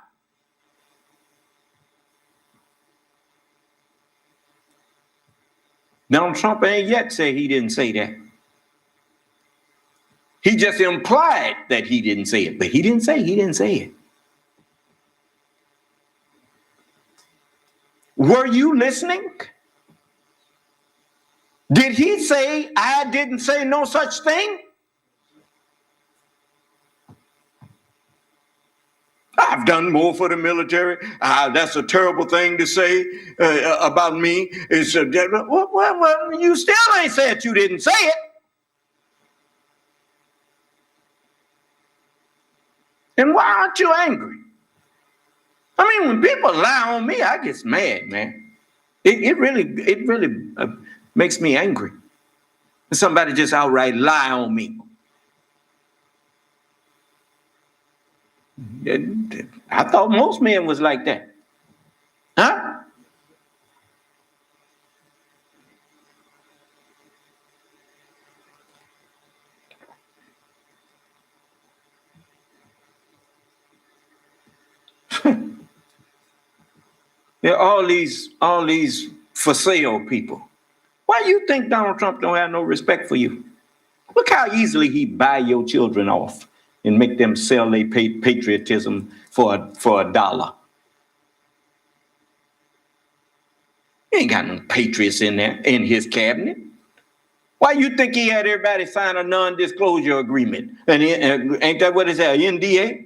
Donald Trump ain't yet said he didn't say that. He just implied that he didn't say it, but he didn't say it. Were you listening? Did he say, I didn't say no such thing? I've done more for the military. That's a terrible thing to say about me. Well, you still ain't said you didn't say it. And why aren't you angry? I mean, when people lie on me, I get mad, man. It really makes me angry. Somebody just outright lie on me. I thought most men was like that. Huh? There are all these for sale people. Why do you think Donald Trump don't have no respect for you? Look how easily he buy your children off and make them sell their patriotism for $1. He ain't got no patriots in there in his cabinet. Why you think he had everybody sign a non-disclosure agreement? And ain't that what it said, NDA?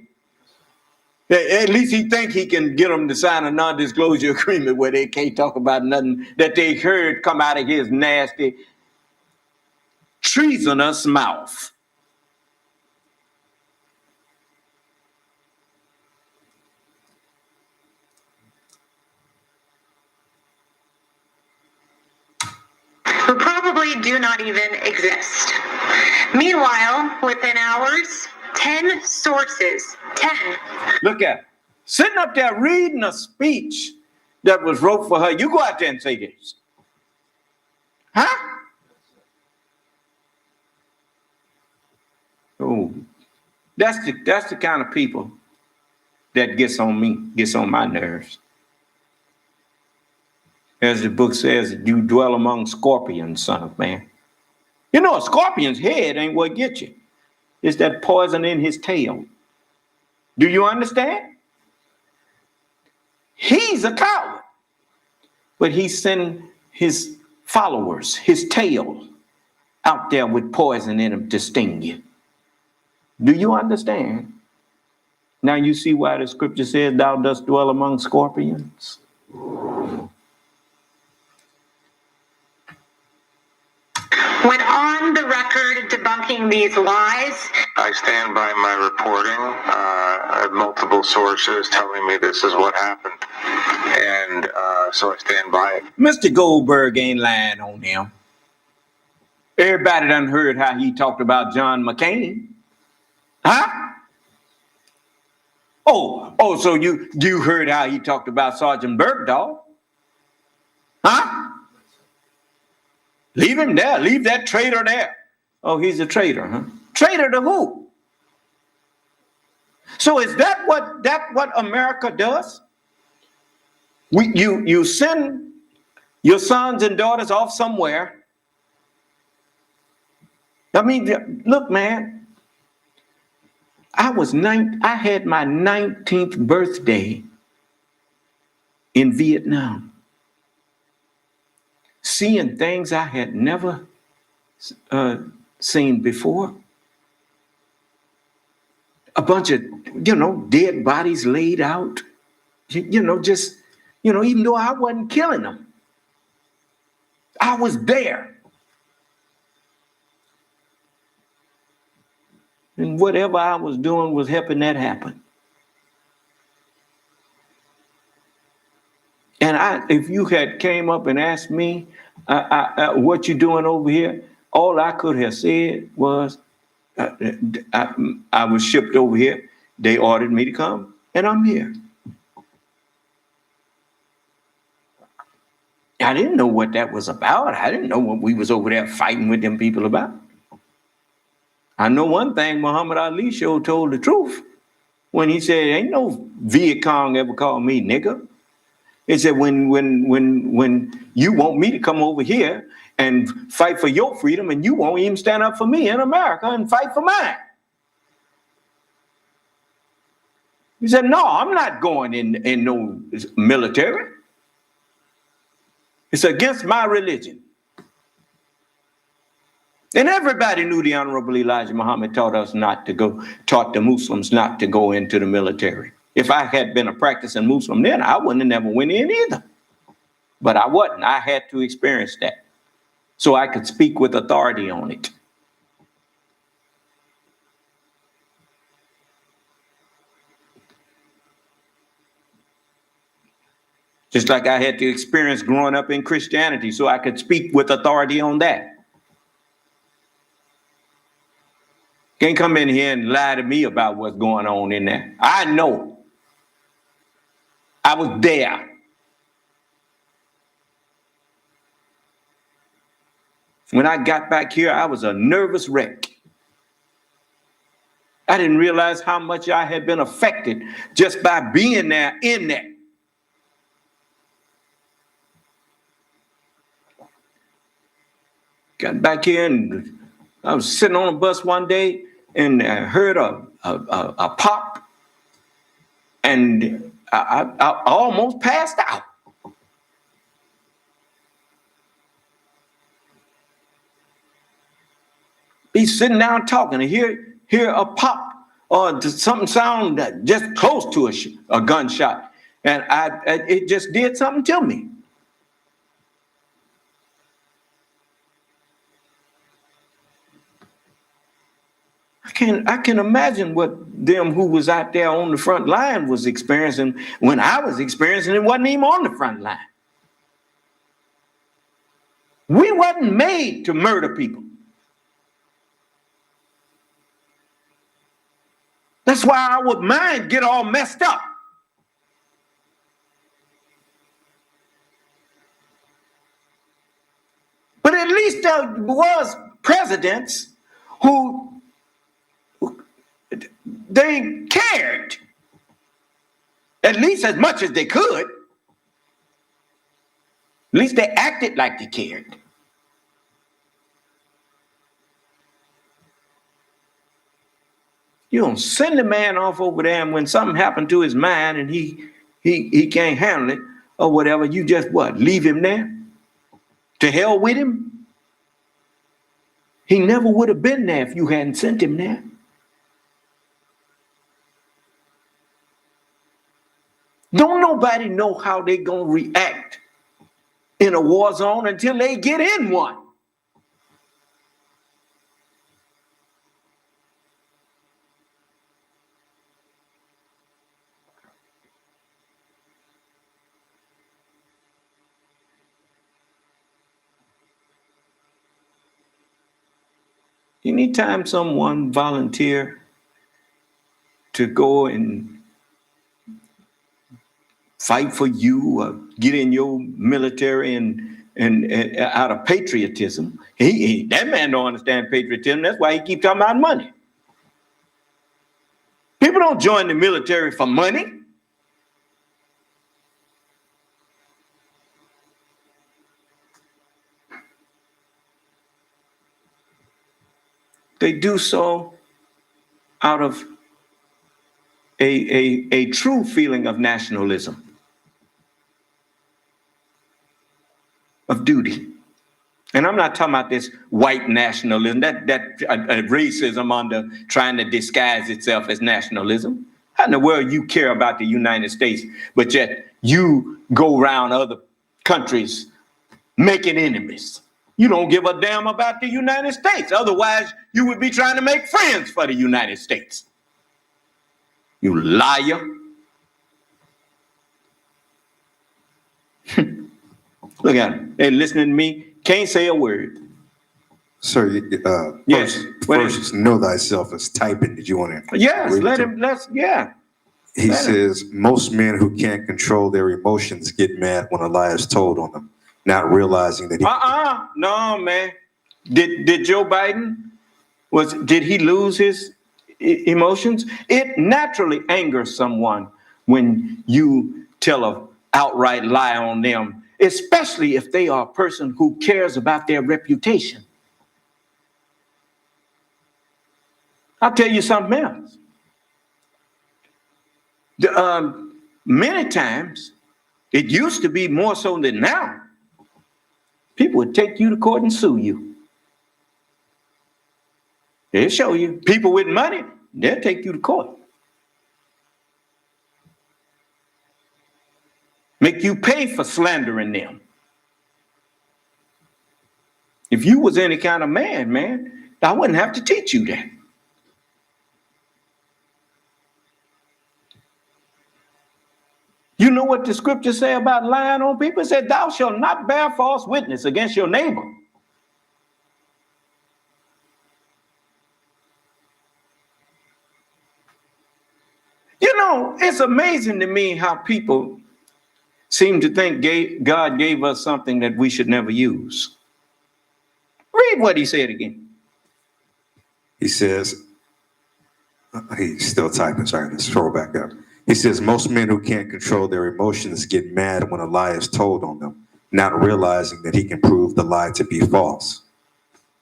At least he think he can get them to sign a non-disclosure agreement where they can't talk about nothing that they heard come out of his nasty, treasonous mouth. Who probably do not even exist. Meanwhile, within hours, 10 sources, 10. Look at her. Sitting up there reading a speech that was wrote for her. You go out there and say this. Huh? Oh, that's the kind of people that gets on me, gets on my nerves. As the book says, you dwell among scorpions, son of man. You know, a scorpion's head ain't what gets you. It's that poison in his tail. Do you understand? He's a coward, but he's sending his followers, his tail, out there with poison in him to sting you. Do you understand? Now you see why the scripture says, thou dost dwell among scorpions. When on the record debunking these lies, I stand by my reporting. I have multiple sources telling me this is what happened. And so I stand by it. Mr. Goldberg ain't lying on him. Everybody done heard how he talked about John McCain. Huh? Oh, so you heard how he talked about Sergeant Bergdahl? Huh? Leave him there. Leave that traitor there. Oh, he's a traitor, huh? Traitor to who? So is that what America does? You send your sons and daughters off somewhere. I mean, look, man. I had my 19th birthday in Vietnam. Seeing things I had never seen before. A bunch of, dead bodies laid out. Even though I wasn't killing them. I was there. And whatever I was doing was helping that happen. And if you had came up and asked me what you doing over here, all I could have said was, I was shipped over here. They ordered me to come, and I'm here. I didn't know what that was about. I didn't know what we was over there fighting with them people about. I know one thing, Muhammad Ali told the truth when he said, ain't no Viet Cong ever called me nigger. He said, when you want me to come over here and fight for your freedom and you won't even stand up for me in America and fight for mine. He said, no, I'm not going in no military. It's against my religion. And everybody knew the Honorable Elijah Muhammad taught the Muslims not to go into the military. If I had been a practicing Muslim then, I wouldn't have never went in either. But I wasn't. I had to experience that so I could speak with authority on it. Just like I had to experience growing up in Christianity so I could speak with authority on that. Can't come in here and lie to me about what's going on in there. I know. I was there. When I got back here, I was a nervous wreck. I didn't realize how much I had been affected just by being there in there. Got back here and I was sitting on a bus one day and I heard a pop and I almost passed out. Be sitting down talking and hear a pop or something sound that just close to a gunshot, and it just did something to me. I can imagine what them who was out there on the front line was experiencing when I was experiencing it. Wasn't even on the front line. We wasn't made to murder people. That's why our mind get all messed up. But at least there was presidents who they cared, at least as much as they could. At least they acted like they cared. You don't send the man off over there, and when something happened to his mind and he can't handle it or whatever, you just what? Leave him there? To hell with him? He never would have been there if you hadn't sent him there. Don't nobody know how they gonna react in a war zone until they get in one. Anytime someone volunteer to go and fight for you or get in your military and out of patriotism, that man don't understand patriotism. That's why he keep talking about money. People don't join the military for money. They do so out of a true feeling of nationalism, of duty. And I'm not talking about this white nationalism, that racism under trying to disguise itself as nationalism. How in the world you care about the United States, but yet you go around other countries making enemies? You don't give a damn about the United States. Otherwise, you would be trying to make friends for the United States. You liar. Look at him. They listening to me. Can't say a word. Sir, yes. First, know thyself as typing. Did you want to? Yes, yeah. He says, most men who can't control their emotions get mad when a lie is told on them. not realizing that he. No, man. Did Joe Biden, did he lose his emotions? It naturally angers someone when you tell an outright lie on them, especially if they are a person who cares about their reputation. I'll tell you something else. Many times, it used to be more so than now, people would take you to court and sue you. They'll show you. People with money, they'll take you to court. Make you pay for slandering them. If you was any kind of man, I wouldn't have to teach you that. You know what the scriptures say about lying on people? It said, thou shalt not bear false witness against your neighbor. You know, it's amazing to me how people seem to think God gave us something that we should never use. Read what he said again. He says, he's still typing, so I can scroll back up. He says, most men who can't control their emotions get mad when a lie is told on them, not realizing that he can prove the lie to be false.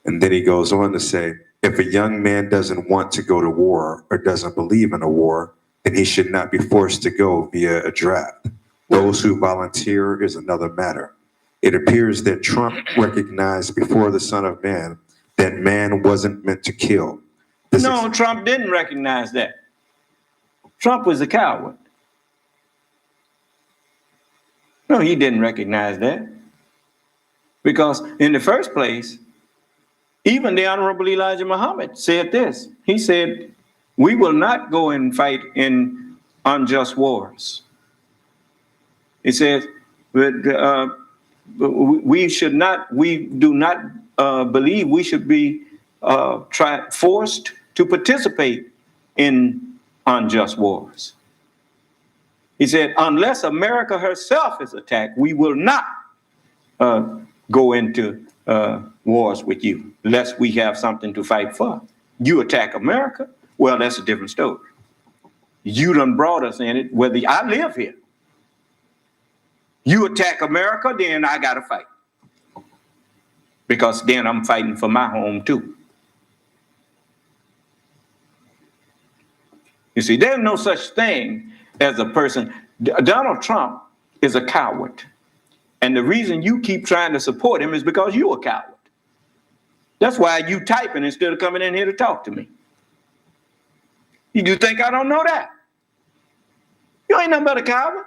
And then he goes on to say, if a young man doesn't want to go to war or doesn't believe in a war, then he should not be forced to go via a draft. Those who volunteer is another matter. It appears that Trump recognized before the Son of Man that man wasn't meant to kill. No, Trump didn't recognize that. Trump was a coward. No, he didn't recognize that. Because in the first place, even the Honorable Elijah Muhammad said this. He said, we will not go and fight in unjust wars. He says, we do not believe we should be forced to participate in unjust wars. He said, unless America herself is attacked, we will not go into wars with you, unless we have something to fight for. You attack America, well, that's a different story. You done brought us in it, whether I live here. You attack America, then I gotta fight. Because then I'm fighting for my home too. You see, there's no such thing as a person. Donald Trump is a coward. And the reason you keep trying to support him is because you're a coward. That's why you typing instead of coming in here to talk to me. You think I don't know that? You ain't nothing but a coward.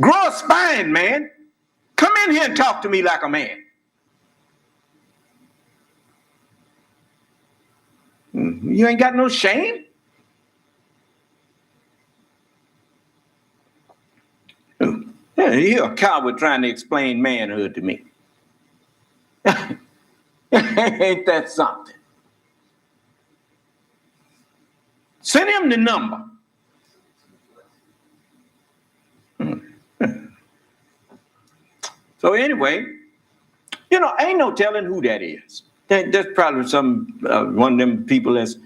Grow a spine, man. Come in here and talk to me like a man. You ain't got no shame? You're a coward trying to explain manhood to me. Ain't that something? Send him the number. So anyway, you know, ain't no telling who that is. That's probably some one of them people that's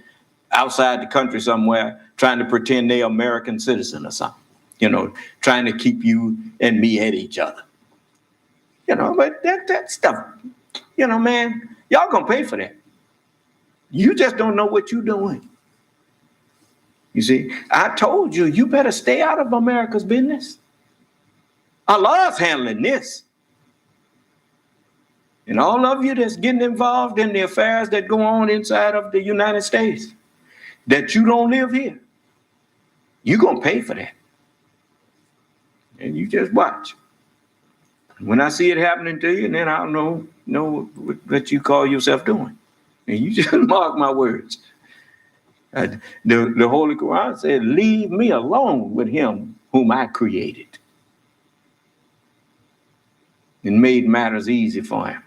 outside the country somewhere trying to pretend they're American citizen or something. You know, trying to keep you and me at each other. You know, but that stuff, you know, man, y'all gonna pay for that. You just don't know what you're doing. You see, I told you, you better stay out of America's business. Allah's handling this. And all of you that's getting involved in the affairs that go on inside of the United States, that you don't live here, you're going to pay for that. And you just watch. When I see it happening to you, then I'll know what you call yourself doing. And you just mark my words. The Holy Quran said, leave me alone with him whom I created. And made matters easy for him.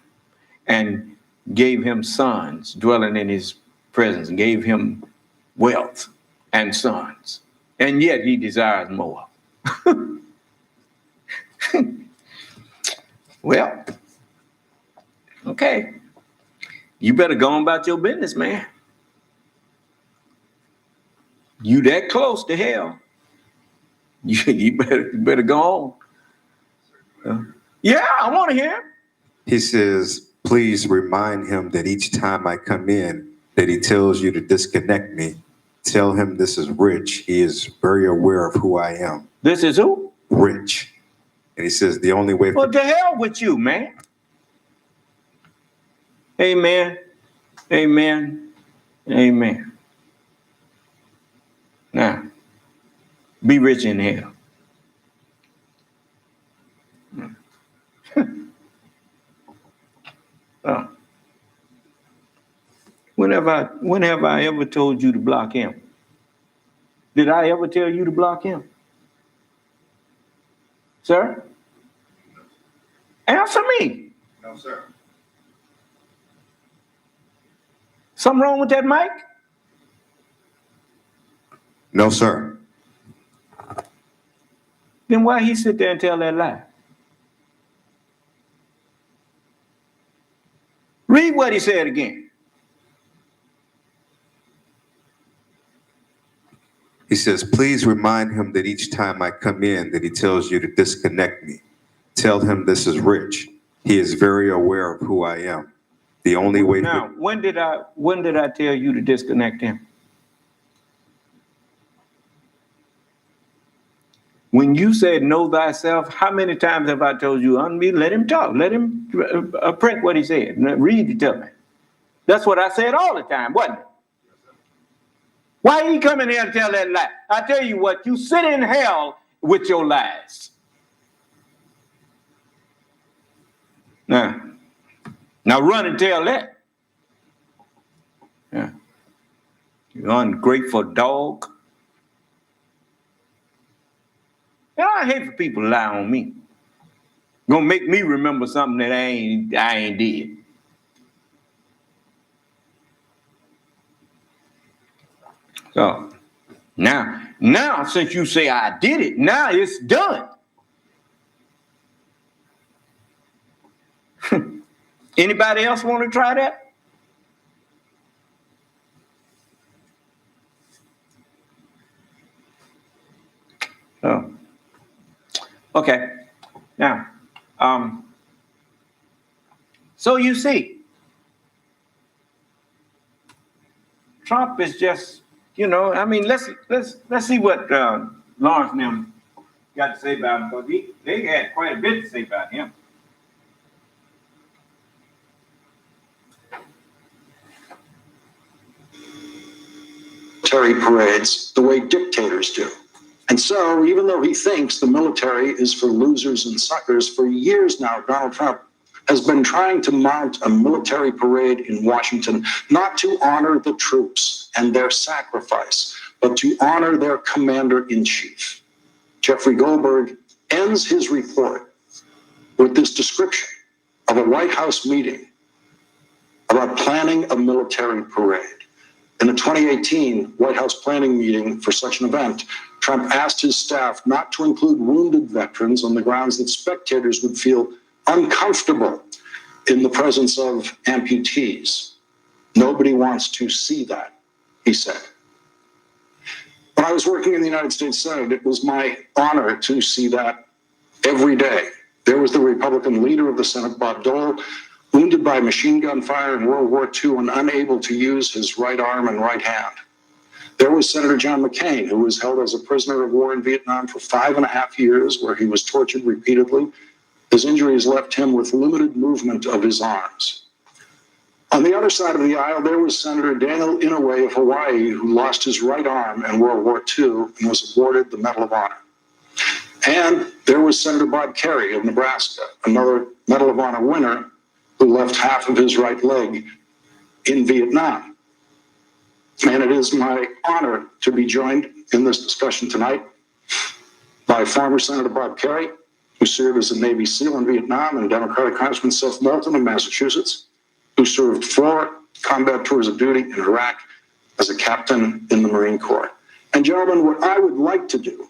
And gave him sons dwelling in his presence, and gave him wealth and sons. And yet he desires more. Well, okay. You better go on about your business, man. You that close to hell. You better go on. Yeah, I want to hear him. He says, please remind him that each time I come in, that he tells you to disconnect me. Tell him this is Rich. He is very aware of who I am. This is who? Rich. And he says the only way. Well, to hell with you, man. Amen. Amen. Amen. Now, be rich in hell. When have I ever told you to block him? Did I ever tell you to block him? Sir? Answer me. No, sir. Something wrong with that mic? No, sir. Then why he sit there and tell that lie? Read what he said again. He says, please remind him that each time I come in, that he tells you to disconnect me. Tell him this is Rich. He is very aware of who I am. The only way. Now, when did I tell you to disconnect him? When you said know thyself, how many times have I told you, unmute, let him talk, let him print what he said, read it to me. That's what I said all the time, wasn't it? Why he come in here and tell that lie? I tell you what, you sit in hell with your lies. Now run and tell that. Yeah. You ungrateful dog. And I hate for people to lie on me. Gonna make me remember something that I ain't did. So now since you say I did it, now it's done. Anybody else want to try that? Oh. Okay. Now, so you see, Trump is just, I mean, let's see what Lawrence and them got to say about him, because they had quite a bit to say about him. Military parades the way dictators do. And so, even though he thinks the military is for losers and suckers, for years now, Donald Trump has been trying to mount a military parade in Washington, not to honor the troops and their sacrifice, but to honor their commander-in-chief. Jeffrey Goldberg ends his report with this description of a White House meeting about planning a military parade. In a 2018 White House planning meeting for such an event, Trump asked his staff not to include wounded veterans on the grounds that spectators would feel uncomfortable in the presence of amputees. Nobody wants to see that, he said. When I was working in the United States Senate, it was my honor to see that every day. There was the Republican leader of the Senate, Bob Dole, wounded by machine gun fire in World War II and unable to use his right arm and right hand. There was Senator John McCain, who was held as a prisoner of war in Vietnam for 5.5 years, where he was tortured repeatedly. His injuries left him with limited movement of his arms. On the other side of the aisle, there was Senator Daniel Inouye of Hawaii, who lost his right arm in World War II and was awarded the Medal of Honor. And there was Senator Bob Kerrey of Nebraska, another Medal of Honor winner, who left half of his right leg in Vietnam. And it is my honor to be joined in this discussion tonight by former Senator Bob Kerrey, who served as a Navy SEAL in Vietnam, and Democratic Congressman Seth Moulton of Massachusetts, who served 4 combat tours of duty in Iraq as a captain in the Marine Corps. And gentlemen, what I would like to do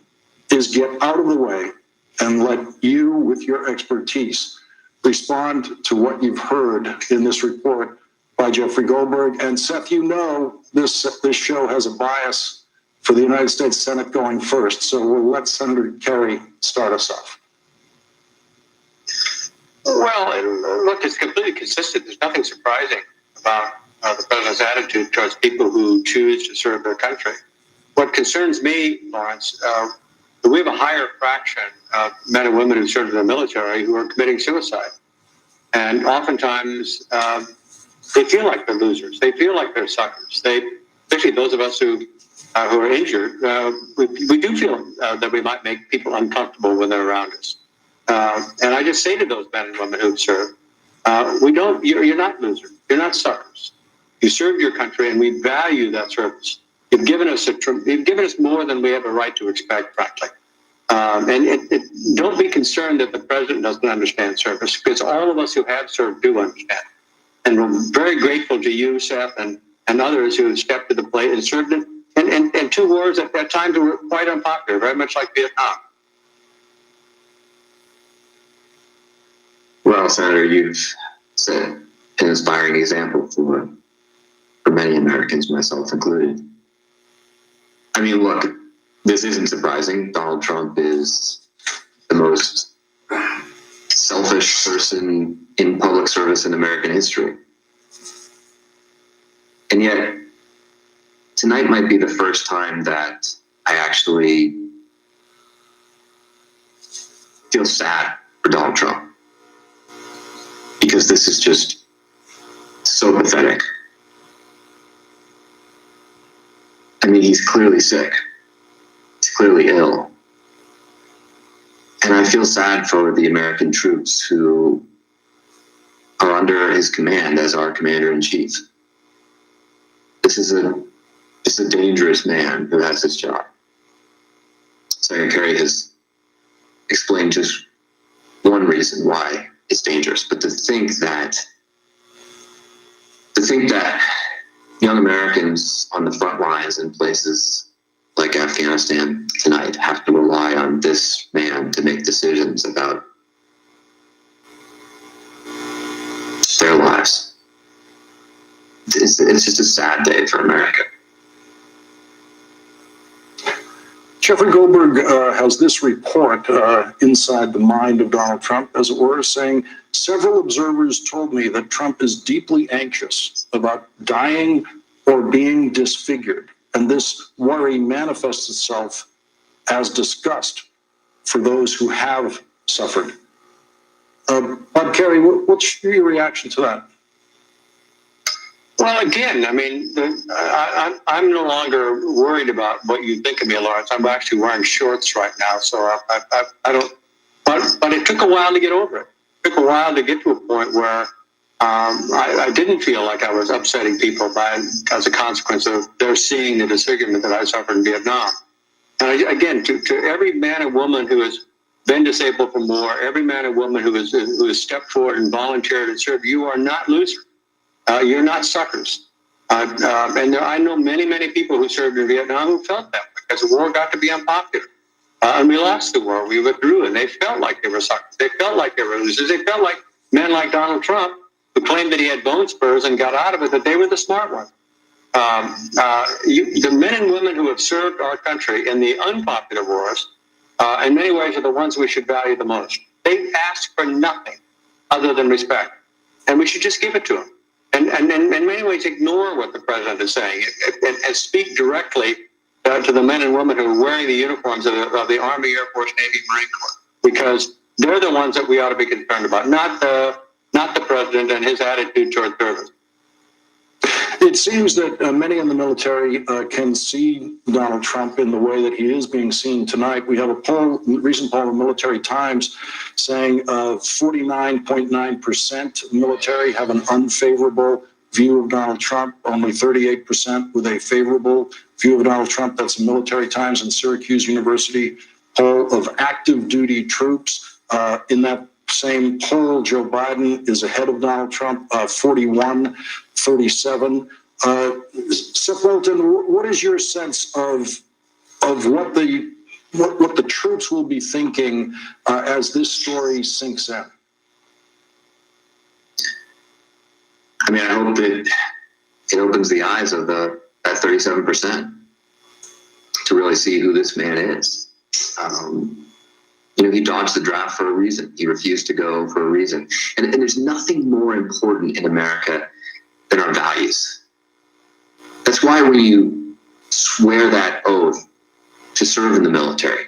is get out of the way and let you, with your expertise, respond to what you've heard in this report by Jeffrey Goldberg. And Seth, you know this show has a bias for the United States Senate going first, so we'll let Senator Kerry start us off. Well, look, it's completely consistent. There's nothing surprising about the president's attitude towards people who choose to serve their country. What concerns me, Lawrence, we have a higher fraction of men and women who serve in the military who are committing suicide. And oftentimes, they feel like they're losers. They feel like they're suckers. Especially those of us who are injured, we do feel that we might make people uncomfortable when they're around us. And I just say to those men and women who serve, you're not losers. You're not suckers. You serve your country, and we value that service. You've given us more than we have a right to expect, frankly. Don't be concerned that the president doesn't understand service, because all of us who have served do understand. And we're very grateful to you, Seth, and others who have stepped to the plate and served in two wars at times that were quite unpopular, very much like Vietnam. Well, Senator, you've set an inspiring example for many Americans, myself included. I mean, look, this isn't surprising. Donald Trump is the most selfish person in public service in American history. And yet, tonight might be the first time that I actually feel sad for Donald Trump. Because this is just so pathetic. I mean, he's clearly sick. He's clearly ill. And I feel sad for the American troops who are under his command as our commander-in-chief. This is a dangerous man who has this job. Secretary Kerry has explained just one reason why it's dangerous, but to think that young Americans on the front lines in places like Afghanistan tonight have to rely on this man to make decisions about their lives. It's just a sad day for America. Jeffrey Goldberg has this report inside the mind of Donald Trump, as it were, saying, several observers told me that Trump is deeply anxious about dying or being disfigured. And this worry manifests itself as disgust for those who have suffered. Bob Kerry, what's your reaction to that? Well, again, I mean, I'm no longer worried about what you think of me, Lawrence. I'm actually wearing shorts right now, so I don't. But it took a while to get over it. It took a while to get to a point where I didn't feel like I was upsetting people as a consequence of their seeing the disfigurement that I suffered in Vietnam. And again, to every man and woman who has been disabled from war, every man and woman who has stepped forward and volunteered and served, you are not losers. You're not suckers. And I know many, many people who served in Vietnam who felt that way because the war got to be unpopular. And we lost the war. We withdrew, and they felt like they were suckers. They felt like they were losers. They felt like men like Donald Trump, who claimed that he had bone spurs and got out of it, that they were the smart ones. The men and women who have served our country in the unpopular wars, in many ways, are the ones we should value the most. They ask for nothing other than respect, and we should just give it to them. And in many ways ignore what the president is saying and speak directly to the men and women who are wearing the uniforms of the Army, Air Force, Navy, Marine Corps, because they're the ones that we ought to be concerned about, not the president and his attitude toward service. It seems that many in the military can see Donald Trump in the way that he is being seen tonight. We have a recent poll in Military Times saying 49.9% military have an unfavorable view of Donald Trump, only 38% with a favorable view of Donald Trump. That's a Military Times and Syracuse University poll of active duty troops. In that same poll, Joe Biden is ahead of Donald Trump, 41-37. Seth Walton, what is your sense of what the what the troops will be thinking as this story sinks in? I mean, I hope that it opens the eyes of that 37% to really see who this man is. He dodged the draft for a reason. He refused to go for a reason. And there's nothing more important in America than our values. That's why when you swear that oath to serve in the military,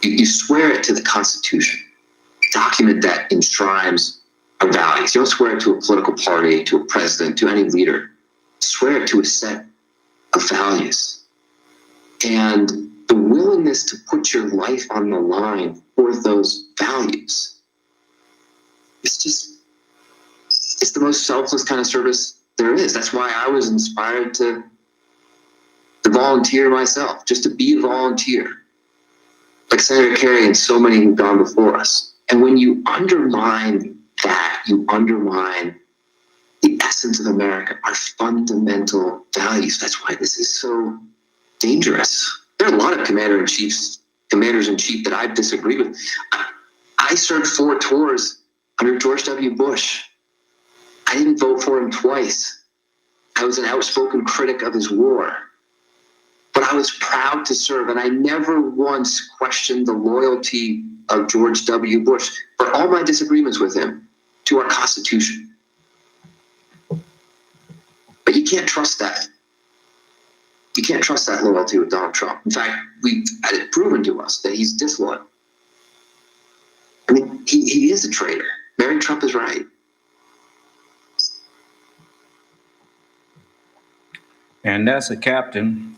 you swear it to the Constitution, a document that enshrines our values. You don't swear it to a political party, to a president, to any leader. Swear it to a set of values. And the willingness to put your life on the line for those values, it's the most selfless kind of service there is. That's why I was inspired to volunteer myself, just to be a volunteer, like Senator Kerry and so many who've gone before us. And when you undermine that, you undermine the essence of America, our fundamental values. That's why this is so dangerous. There are a lot of commanders in chief that I've disagreed with. I served 4 tours under George W. Bush. I didn't vote for him twice. I was an outspoken critic of his war. But I was proud to serve, and I never once questioned the loyalty of George W. Bush, for all my disagreements with him, to our Constitution. But you can't trust that. You can't trust that loyalty with Donald Trump. In fact, we've had it proven to us that he's disloyal. I mean, he is a traitor. Mary Trump is right. And that's a captain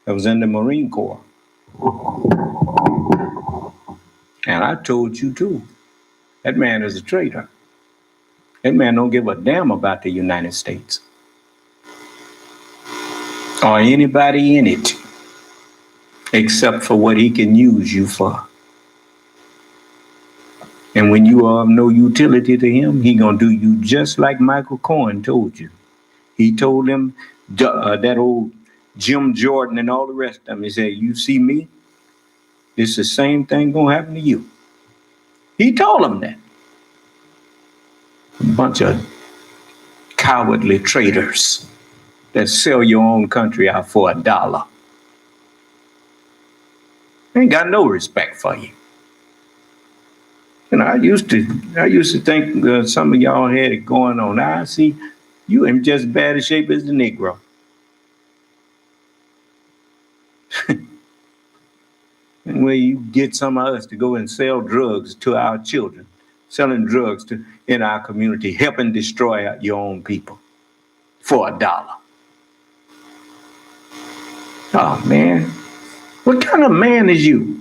that was in the Marine Corps. And I told you too, that man is a traitor. That man don't give a damn about the United States or anybody in it, except for what he can use you for. And when you are of no utility to him, he gonna do you just like Michael Cohen told you. He told him, that old Jim Jordan and all the rest of them, he said, you see me, it's the same thing gonna happen to you. He told them that. A bunch of cowardly traitors that sell your own country out for $1. Ain't got no respect for you. I used to think some of y'all had it going on. Now I see you in just as bad a shape as the Negro. And where you get some of us to go and sell drugs to our children, selling drugs in our community, helping destroy your own people for $1. Oh man, what kind of man is you?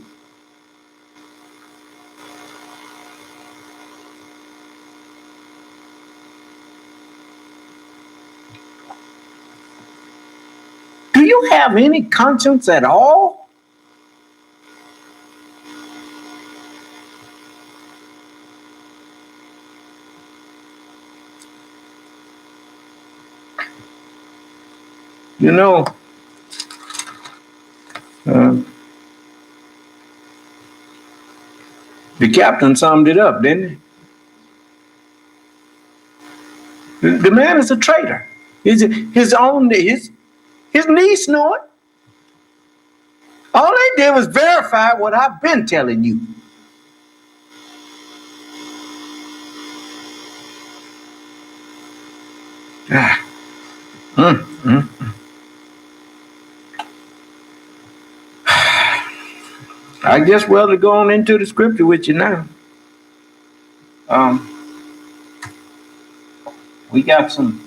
Do you have any conscience at all? You know, the captain summed it up, didn't he? The man is a traitor. His niece knew it. All they did was verify what I've been telling you. I guess to go on into the scripture with you now. We got some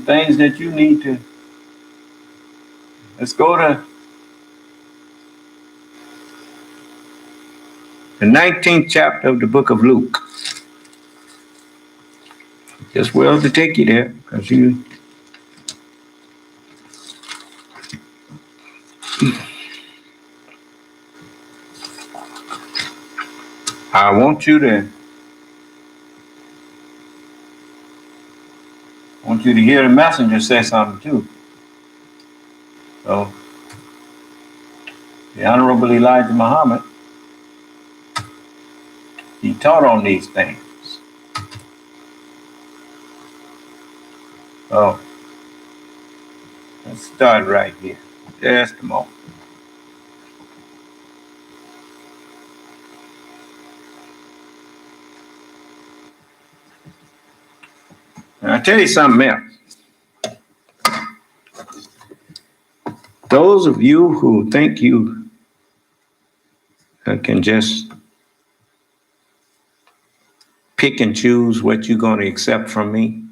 things that you need to. Let's go to the 19th chapter of the book of Luke. Just to take you there, because you. I want you to hear the messenger say something too. So The Honorable Elijah Muhammad, he taught on these things. Oh, let's start right here. Just a moment. And I'll tell you something else. Those of you who think you can just pick and choose what you're going to accept from me,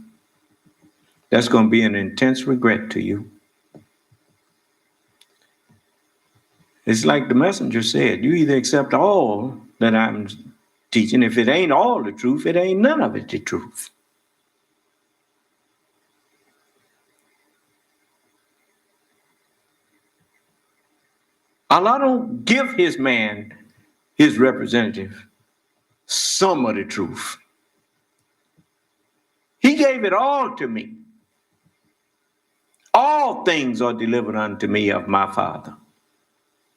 that's going to be an intense regret to you. It's like the messenger said, you either accept all that I'm teaching. If it ain't all the truth, it ain't none of it the truth. Allah don't give his man, his representative, some of the truth. He gave it all to me. All things are delivered unto me of my Father.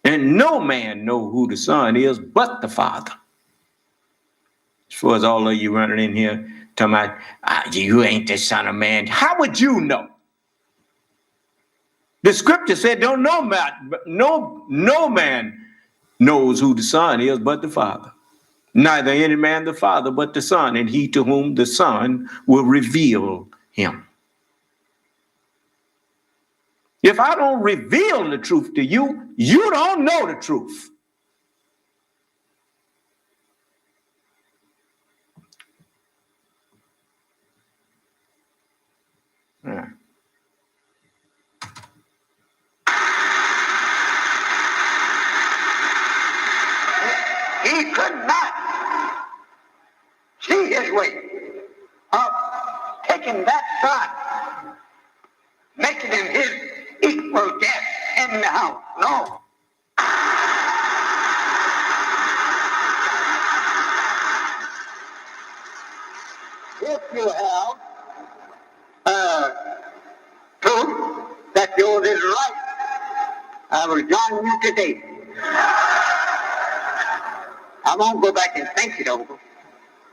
And no man know who the Son is but the Father. As far as all of you running in here talking about, you ain't the Son of Man. How would you know? The scripture said, no man knows who the Son is but the Father. Neither any man the Father but the Son, and he to whom the Son will reveal him. If I don't reveal the truth to you, you don't know the truth. Yeah. He could not see his way of taking that son, making him his equal guest in the house. No. If you have proof that yours is right, I will join you today. I won't go back and think it over.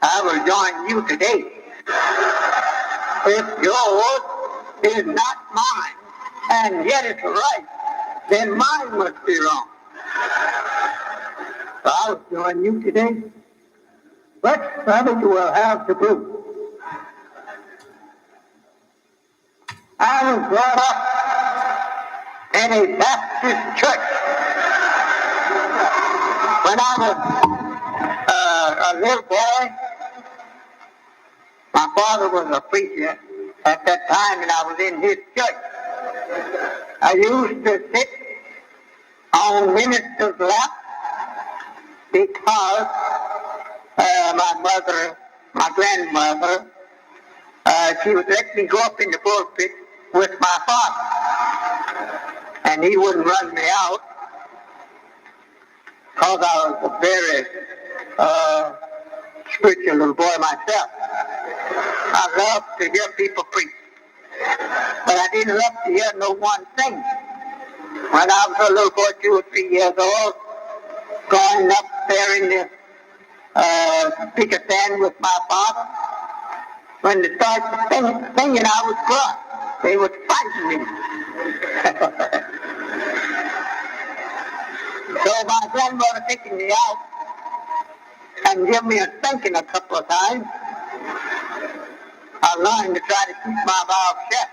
I will join you today. If yours is not mine, and yet it's right, then mine must be wrong. So I will join you today. Whatever you will have to prove. I was brought up in a Baptist church. When I was a little boy, my father was a preacher at that time, and I was in his church. I used to sit on minister's lap because my grandmother, she would let me go up in the pulpit with my father, and he wouldn't run me out because I was a very spiritual little boy myself. I loved to hear people preach, but I didn't love to hear no one thing. When I was a little boy, 2 or 3 years old, going up there in the speaker stand with my father, when they started singing, I would cry. They would fight me. So my grandmother taking me out and give me a spanking a couple of times, I learned to try to keep my mouth shut.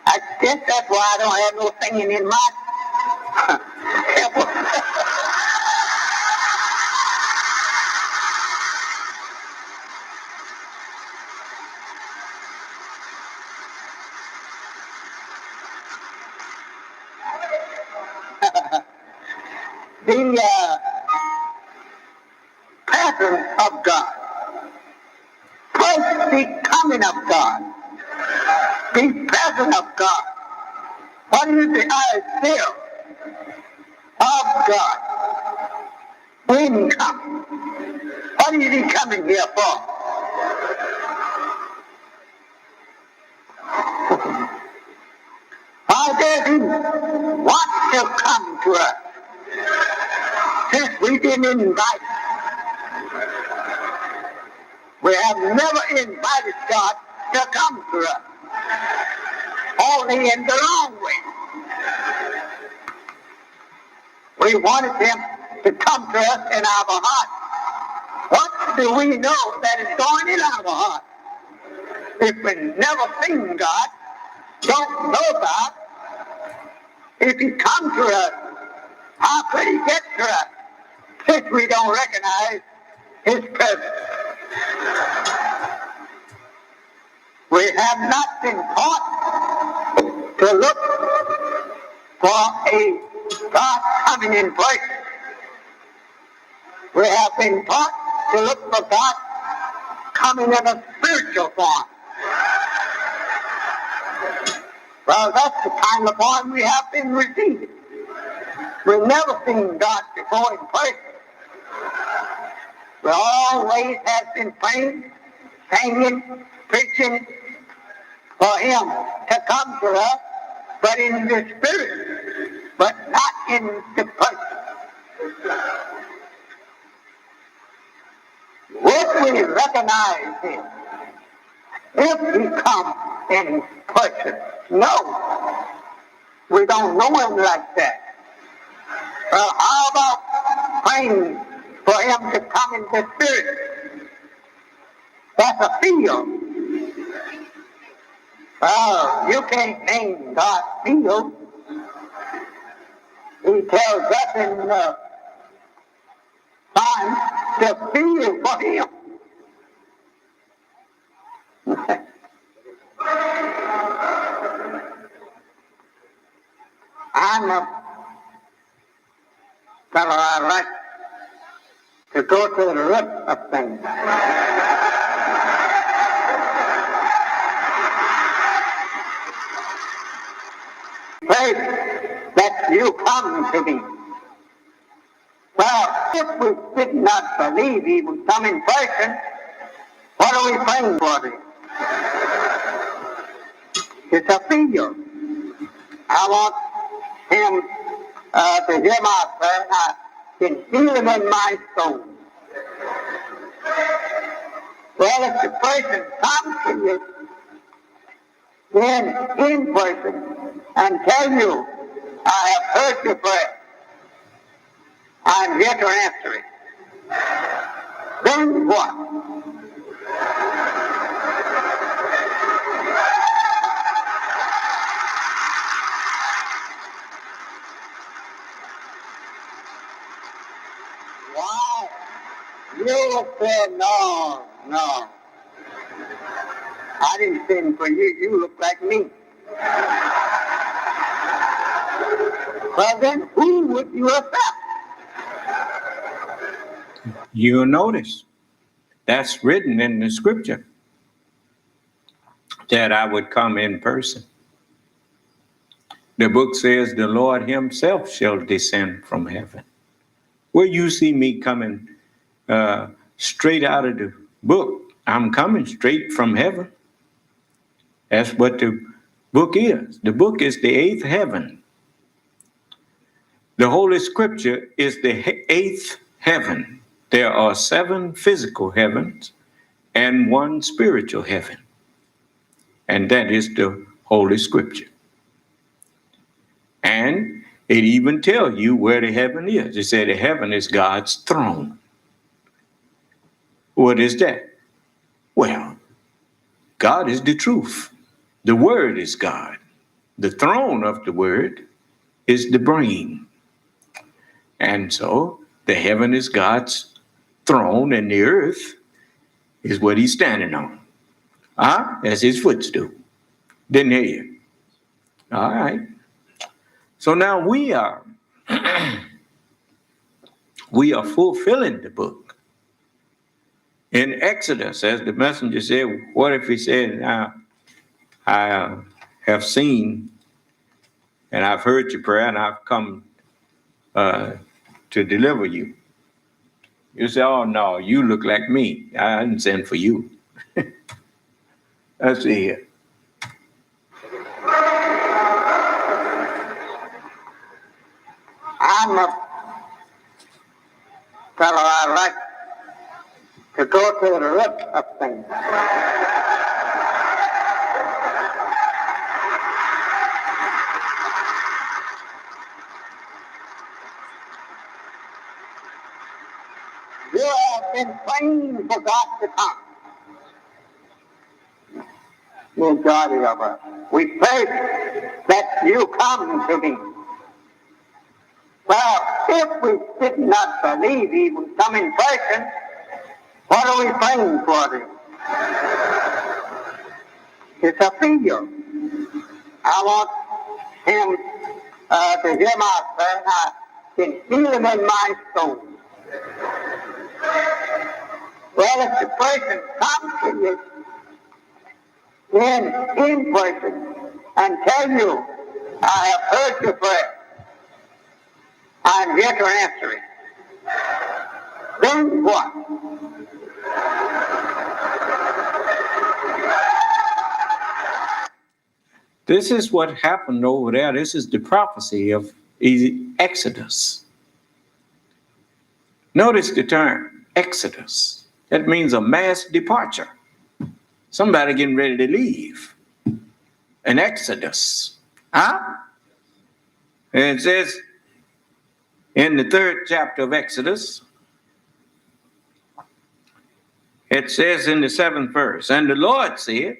I guess that's why I don't have no singing in my temple. The pattern of God, first the coming of God, the presence of God. What is the idea of God? When he comes, what is he coming here for? to us. Since we didn't invite, we have never invited God to come to us, only in the wrong way. We wanted him to come to us in our heart. What do we know that is going in our heart? If we never seen God, don't know God, if he come to us, how could he get to us since we don't recognize his presence? We have not been taught to look for a God coming in person. We have been taught to look for God coming in a spiritual form. Well, that's the kind of form we have been receiving. We've never seen God before in person. We always have been praying, singing, preaching for him to come to us, but in the spirit, but not in the person. Would we recognize him if he comes in person? No, we don't know him like that. Well, how about praying for him to come in the spirit? That's a field. Well, you can't name God's field. He tells us in the Psalms to feel for him. I'm a fellow, I like to go to the root of things. Pray that you come to me. Well, if we did not believe he would come in person, what are we praying for then? It's a field. I want him to hear my prayer. I can feel him in my soul. Well, if the person comes to you, then in person, and tell you, I have heard your prayer. I'm here to answer it. Then what? Why? You said no. I didn't sin for you. You look like me. Well, then who would you accept? You'll notice that's written in the scripture that I would come in person. The book says the Lord himself shall descend from heaven. Well, you see me coming straight out of the book. I'm coming straight from heaven. That's what the book is. The book is the eighth heaven. The Holy Scripture is the eighth heaven. There are 7 physical heavens and 1 spiritual heaven. And that is the Holy Scripture. And it even tells you where the heaven is. It said the heaven is God's throne. What is that? Well, God is the truth. The Word is God. The throne of the Word is the brain. And so the heaven is God's throne and the earth is what he's standing on. That's his footstool. Didn't hear you. All right. So now we are fulfilling the book. In Exodus, as the messenger said, what if he said, now I have seen and I've heard your prayer and I've come to deliver you. You say, oh no, you look like me. I didn't send for you. Let's see here. I'm a fellow I like to go to the root of things. You have been praying for God to come. The majority of us. We pray that you come to me. Well, if we did not believe he would come in person, what are we praying for then? It's a figure. I want him to hear my prayer. I can feel him in my soul. Well, if the person comes to you in person and tell you, I have heard your prayer, I'm here to answer it, then what? This is what happened over there. This is the prophecy of Exodus. Notice the term, Exodus. That means a mass departure. Somebody getting ready to leave. An exodus. Huh? And it says in the 3rd chapter of Exodus, it says in the 7th verse, and the Lord said,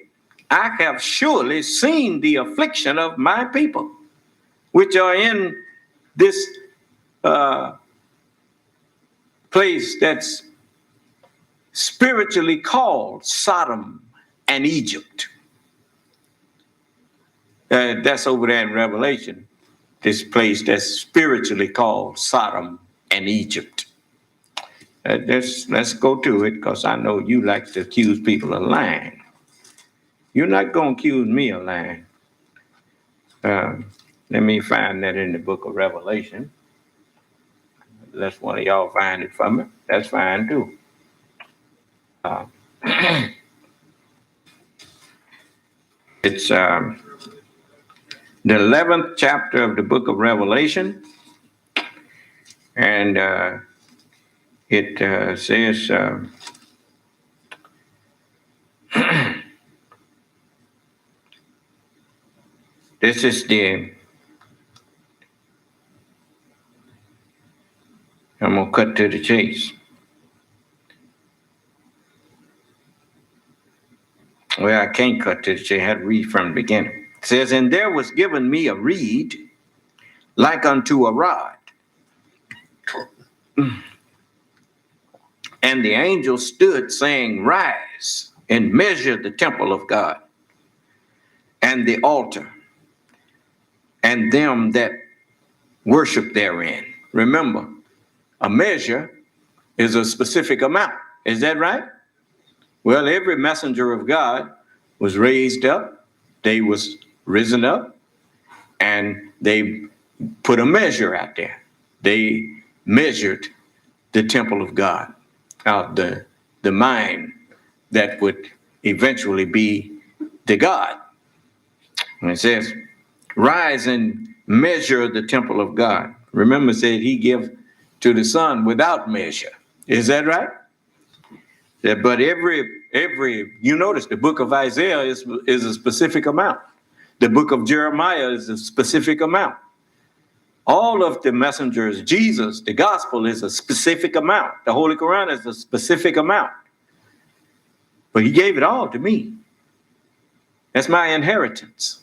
I have surely seen the affliction of my people, which are in this place that's spiritually called Sodom and Egypt. That's over there in Revelation, this place that's spiritually called Sodom and Egypt. Let's go to it, because I know you like to accuse people of lying. You're not going to accuse me of lying. Let me find that in the book of Revelation. Unless one of y'all find it for me, that's fine too. It's the 11th chapter of the book of Revelation, and it says, this is I'm going to cut to the chase. Well, I can't cut to the chase. I had to read from the beginning. It says, and there was given me a reed like unto a rod. And the angel stood saying, rise and measure the temple of God and the altar and them that worship therein. Remember, a measure is a specific amount. Is that right? Well, every messenger of God was raised up. They was risen up, and they put a measure out there. They measured the temple of God, the mind that would eventually be the God. And it says, rise and measure the temple of God. Remember, it said he give to the Son without measure. Is that right? Yeah, but every you notice the book of Isaiah is a specific amount. The book of Jeremiah is a specific amount. All of the messengers, Jesus, the gospel is a specific amount. The Holy Quran is a specific amount. But he gave it all to me. That's my inheritance.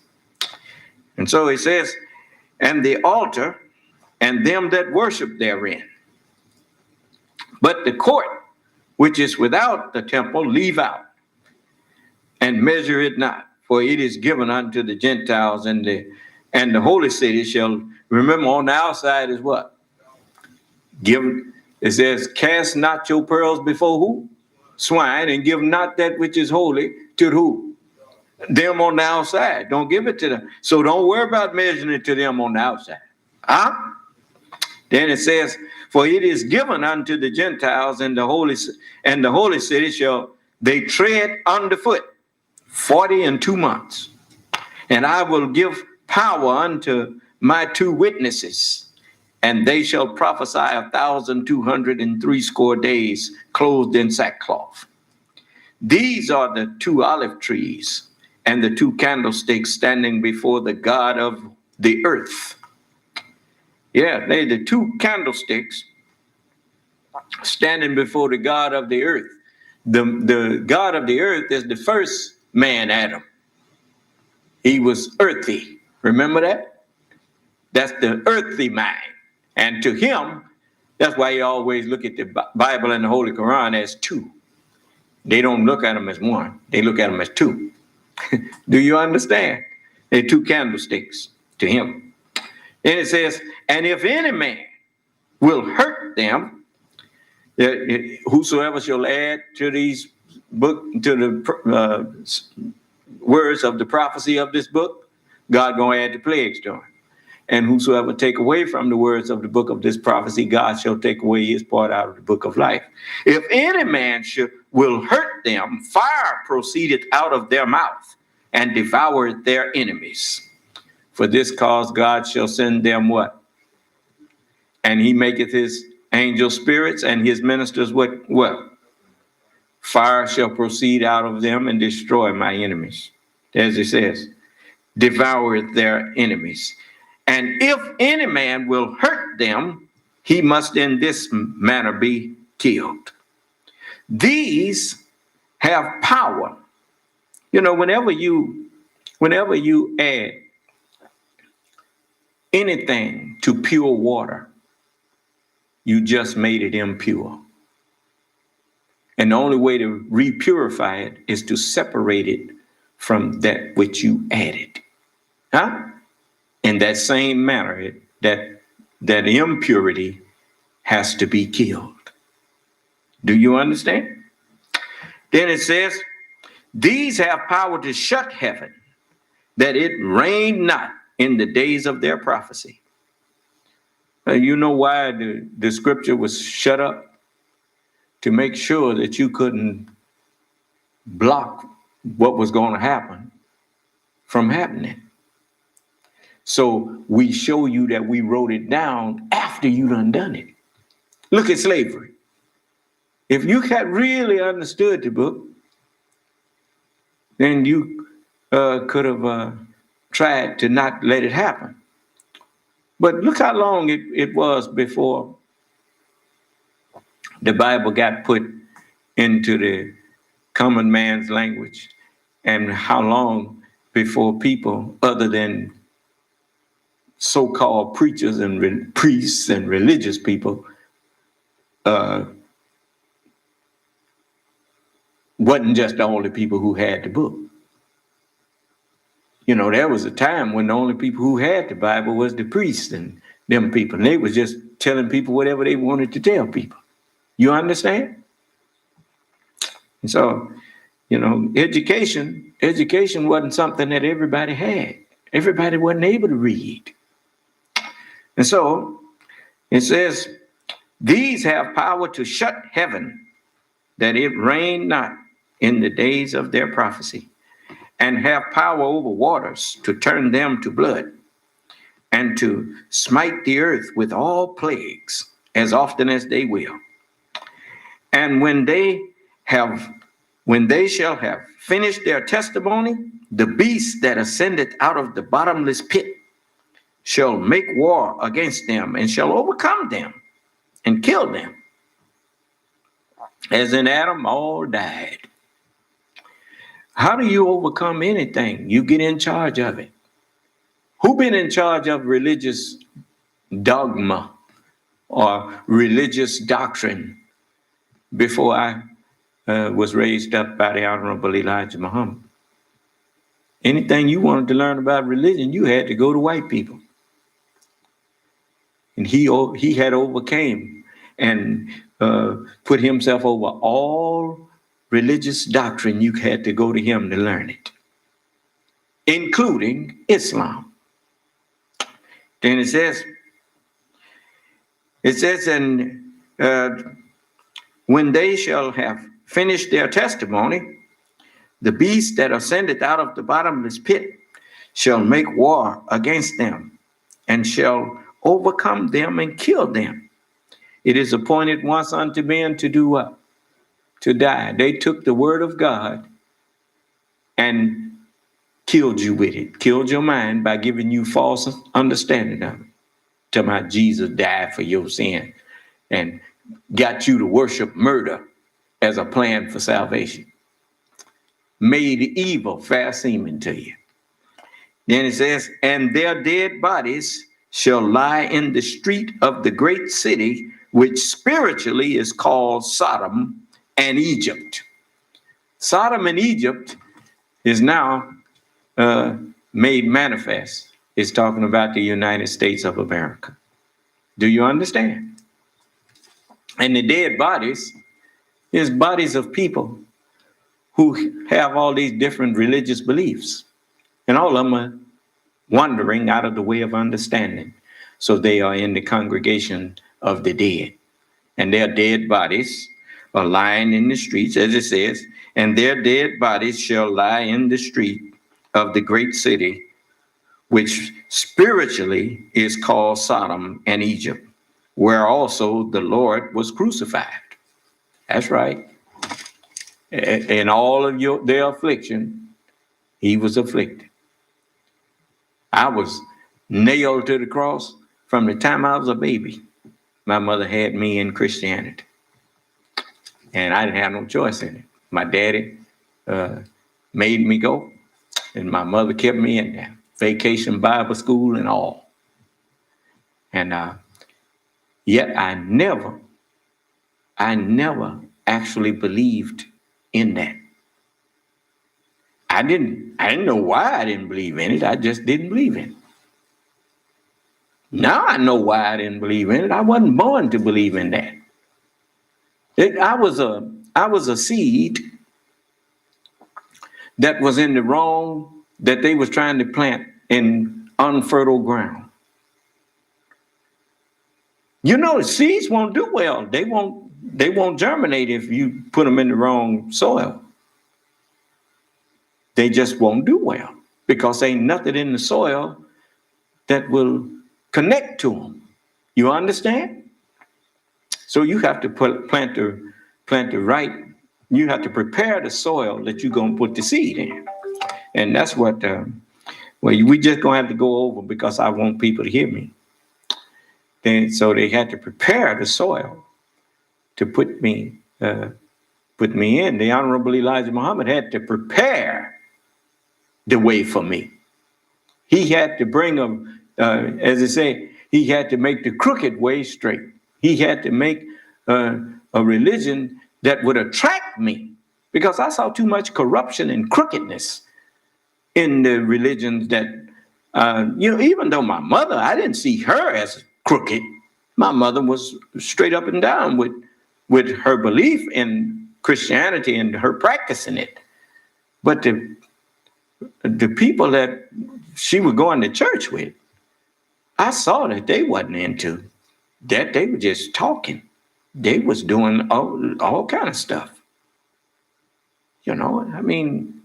And so he says, and the altar and them that worship therein. But the court, which is without the temple, leave out, and measure it not, for it is given unto the Gentiles, and the holy city shall, remember, on the outside is what? It says, cast not your pearls before who? Swine, and give not that which is holy to who? Them on the outside. Don't give it to them. So don't worry about measuring it to them on the outside. Huh? Then it says, for it is given unto the Gentiles, and the holy city shall they tread underfoot 42 months. And I will give power unto my 2 witnesses and they shall prophesy 1,260 days, clothed in sackcloth. These are the 2 olive trees and the 2 candlesticks standing before the God of the earth. Yeah, they the 2 candlesticks standing before the God of the earth. The God of the earth is the first man, Adam. He was earthy. Remember that? That's the earthly mind. And to him, that's why you always look at the Bible and the Holy Quran as 2. They don't look at them as 1. They look at them as 2. Do you understand? They're 2 candlesticks to him. And it says, and if any man will hurt them, whosoever shall add to these book, to the words of the prophecy of this book, God gonna add the plagues to him. And whosoever take away from the words of the book of this prophecy, God shall take away his part out of the book of life. If any man will hurt them, fire proceedeth out of their mouth and devoured their enemies. For this cause God shall send them what? And he maketh his angel spirits and his ministers what? Fire shall proceed out of them and destroy my enemies. As it says, devour their enemies. And if any man will hurt them, he must in this manner be killed. These have power. You know, whenever you add anything to pure water, you just made it impure. And the only way to repurify it is to separate it from that which you added. In that same manner, that impurity has to be killed. Do you understand? Then it says, these have power to shut heaven, that it rain not in the days of their prophecy. You know why the scripture was shut up? To make sure that you couldn't block what was going to happen from happening. So we show you that we wrote it down after you done it. Look at slavery. If you had really understood the book, then you could have tried to not let it happen. But look how long it was before the Bible got put into the common man's language, and how long before people other than so-called preachers and priests and religious people wasn't just the only people who had the book. You know, there was a time when the only people who had the Bible was the priests and them people. And they was just telling people whatever they wanted to tell people. You understand? And so, you know, education wasn't something that everybody had. Everybody wasn't able to read. And so it says, these have power to shut heaven, that it rain not in the days of their prophecy, and have power over waters to turn them to blood, and to smite the earth with all plagues as often as they will. And when they shall have finished their testimony, the beast that ascendeth out of the bottomless pit shall make war against them and shall overcome them and kill them. As in Adam, all died. How do you overcome anything? You get in charge of it. Who been in charge of religious dogma or religious doctrine before I was raised up by the Honorable Elijah Muhammad? Anything you wanted to learn about religion, you had to go to white people. And he had overcame and put himself over all religious doctrine. You had to go to him to learn it, including Islam. Then it says, and when they shall have finished their testimony, the beast that ascendeth out of the bottomless pit shall make war against them and shall overcome them and kill them. It is appointed once unto men to do what? To die. They took the word of God and killed you with it, killed your mind by giving you false understanding of it. Tell me how Jesus died for your sin and got you to worship murder as a plan for salvation. Made evil fair seeming to you. Then it says, and their dead bodies shall lie in the street of the great city, which spiritually is called Sodom and Egypt. Sodom and Egypt is now made manifest. It's talking about the United States of America. Do you understand? And the dead bodies is bodies of people who have all these different religious beliefs. And all of them are wandering out of the way of understanding. So they are in the congregation of the dead. And their dead bodies are lying in the streets, as it says, and their dead bodies shall lie in the street of the great city, which spiritually is called Sodom and Egypt, where also the Lord was crucified. That's right. In all of their affliction, he was afflicted. I was nailed to the cross from the time I was a baby. My mother had me in Christianity, and I didn't have no choice in it. My daddy made me go, and my mother kept me in there. Vacation Bible school and all. And yet I never actually believed in that. I didn't know why I didn't believe in it. I just didn't believe in it. Now I know why I didn't believe in it. I wasn't born to believe in that. I was a seed that was in the wrong, that they was trying to plant in unfertile ground. You know, seeds won't do well. They won't germinate if you put them in the wrong soil. They just won't do well because ain't nothing in the soil that will connect to them. You understand? So you have to plant the right. You have to prepare the soil that you're gonna put the seed in, and that's what. We just gonna have to go over because I want people to hear me. Then so they had to prepare the soil to put me in. The Honorable Elijah Muhammad had to prepare the way for me. He had to bring them, as they say, he had to make the crooked way straight. He had to make a religion that would attract me because I saw too much corruption and crookedness in the religions that, even though my mother, I didn't see her as crooked. My mother was straight up and down with her belief in Christianity and her practicing it. But the people that she was going to church with, I saw that they wasn't into that. They were just talking. They was doing all kind of stuff. You know, I mean,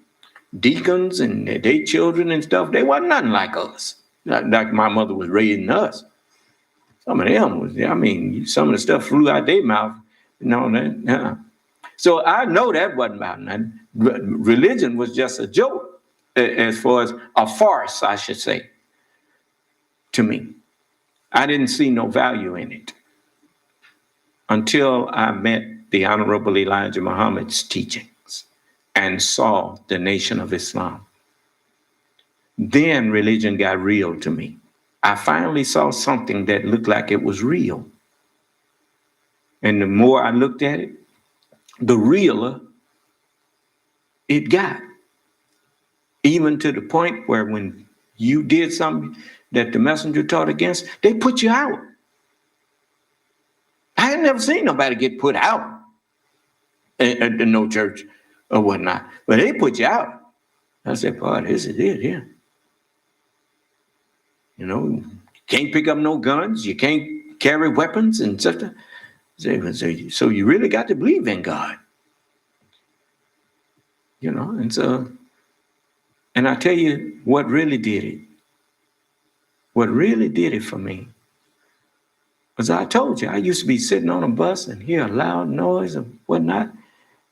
deacons and their children and stuff, they wasn't nothing like us. Like my mother was raising us. Some of them was, some of the stuff flew out their mouth. So I know that wasn't about nothing. Religion was just a joke, as far as a farce, I should say, to me. I didn't see no value in it until I met the Honorable Elijah Muhammad's teachings and saw the Nation of Islam. Then religion got real to me. I finally saw something that looked like it was real. And the more I looked at it, the realer it got. Even to the point where when you did something that the messenger taught against, they put you out. I had never seen nobody get put out at no church or whatnot, but they put you out. I said, boy, this is it here. You know, you can't pick up no guns, you can't carry weapons and such. So you really got to believe in God. You know, and I tell you what really did it. What really did it for me As I told you, I used to be sitting on a bus and hear a loud noise and whatnot,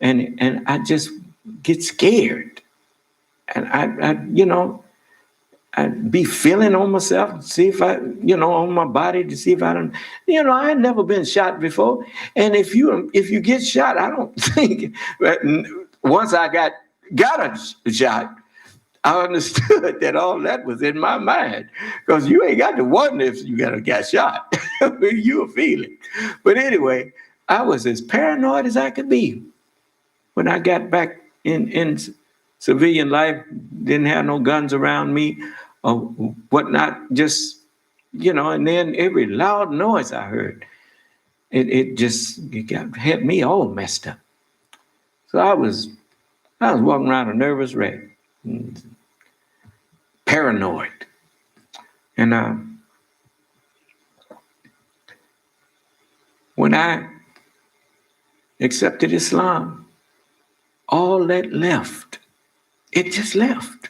and I just get scared. And I'd be feeling on myself to see if on my body to see if I don't, I had never been shot before. And if you get shot, I don't think once I got a shot, I understood that all that was in my mind, because you ain't got to wonder if you got shot. You'll feel it. But anyway, I was as paranoid as I could be when I got back in civilian life. Didn't have no guns around me or whatnot. Just and then every loud noise I heard, it had me all messed up. So I was walking around a nervous wreck. Paranoid. And when I accepted Islam, all that left. It just left.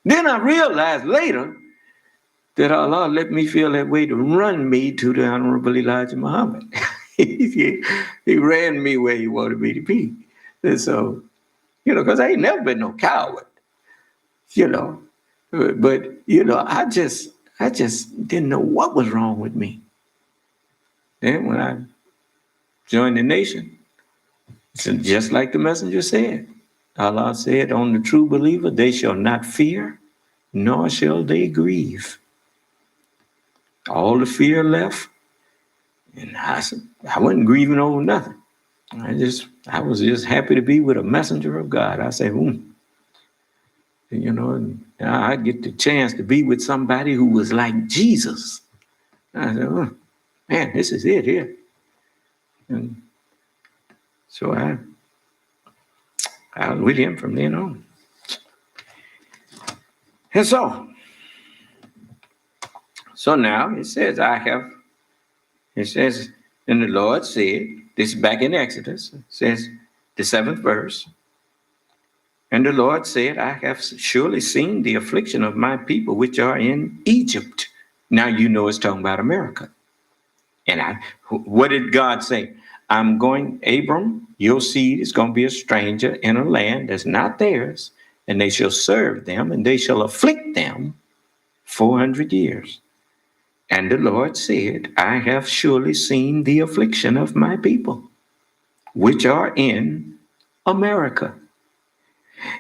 Then I realized later that Allah let me feel that way to run me to the Honorable Elijah Muhammad. He ran me where he wanted me to be. And so, because I ain't never been no coward. But I just didn't know what was wrong with me. Then when I joined the nation, so just like the messenger said, Allah said, on the true believer, they shall not fear, nor shall they grieve. All the fear left, and I wasn't grieving over nothing. I was just happy to be with a messenger of God. I said, and I get the chance to be with somebody who was like Jesus. I said, man, this is it here. And so I was with him from then on. And so now it says, and the Lord said, this is back in Exodus, it says the 7th verse, and the Lord said, I have surely seen the affliction of my people which are in Egypt. Now it's talking about America. And what did God say? Abram, your seed is going to be a stranger in a land that's not theirs, and they shall serve them, and they shall afflict them 400 years. And the Lord said, I have surely seen the affliction of my people, which are in America,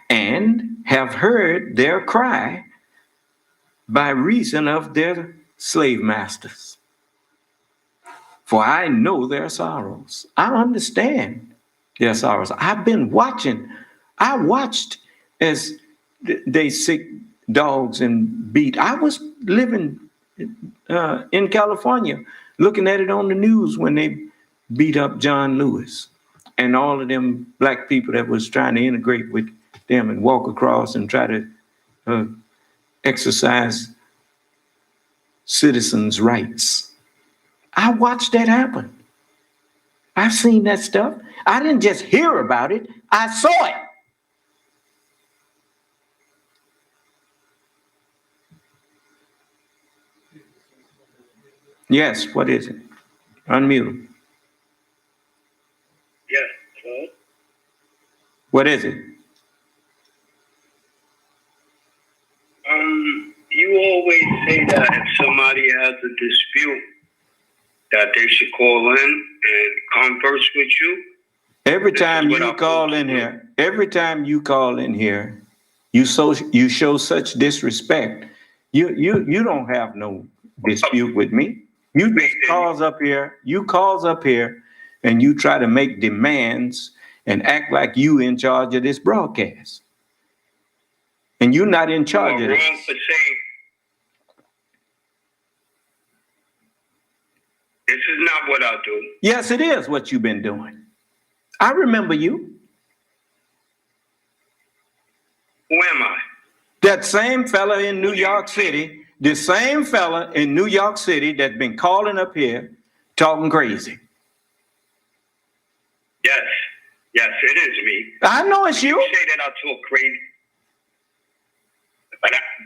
and have heard their cry by reason of their slave masters. For I know their sorrows. I understand their sorrows. I've been watching. I watched as they sick dogs and beat. I was living in California, looking at it on the news when they beat up John Lewis and all of them black people that was trying to integrate with them and walk across and try to exercise citizens' rights. I watched that happen. I've seen that stuff. I didn't just hear about it. I saw it. Yes, what is it? Unmute. Yes, hello? What is it? You always say that if somebody has a dispute, that they should call in and converse with you. Every time you call in here, you show such disrespect. You don't have no dispute with me. You just calls up here and you try to make demands and act like you in charge of this broadcast. And you're not in charge of this. This is not what I do. Yes, it is what you've been doing. I remember you. Who am I? That same fella in New York City, the same fella in New York City that's been calling up here talking crazy. Yes, it is me. I know it's you. You say that I talk crazy.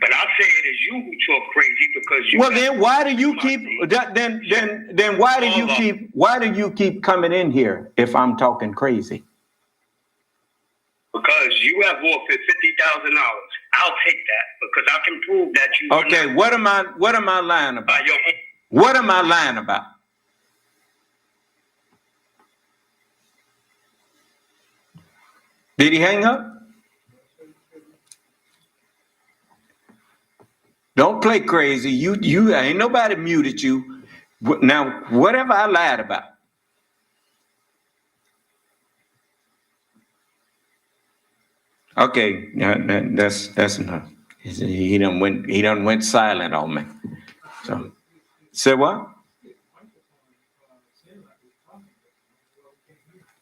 But I'll say it is you who talk crazy because you. Well, then why do you keep? Then why do you keep coming in here if I'm talking crazy? Because you have offered $50,000. I'll take that because I can prove that you. Okay, what am I lying about? What am I lying about? Did he hang up? Don't play crazy. You ain't nobody muted you. Now, whatever I lied about. Okay, that's enough. He done went silent on me. So, say what?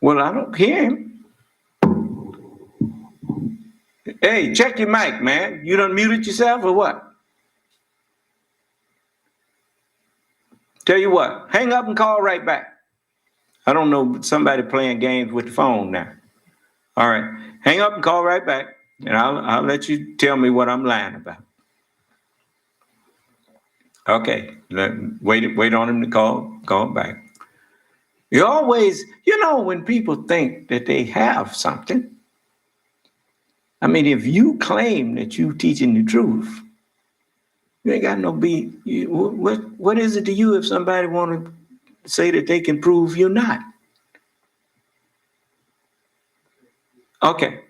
Well, I don't hear him. Hey, check your mic, man. You done muted yourself or what? Tell you what, hang up and call right back. I don't know, somebody playing games with the phone now. All right, hang up and call right back, and I'll let you tell me what I'm lying about. Okay, wait on him to call back. You always, when people think that they have something, I mean, if you claim that you teaching the truth, you ain't got no beat. What is it to you if somebody want to say that they can prove you're not? Okay,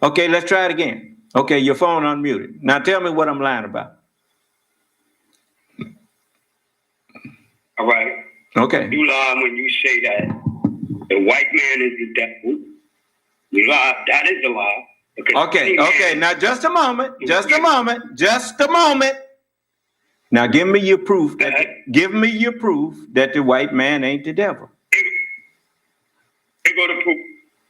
let's try it again. Okay, your phone unmuted. Now tell me what I'm lying about. All right. Okay. You lie when you say that the white man is the devil. You lie. That is a lie. Okay. Now just a moment. Now give me your proof. Give me your proof that the white man ain't the devil. Here go the proof.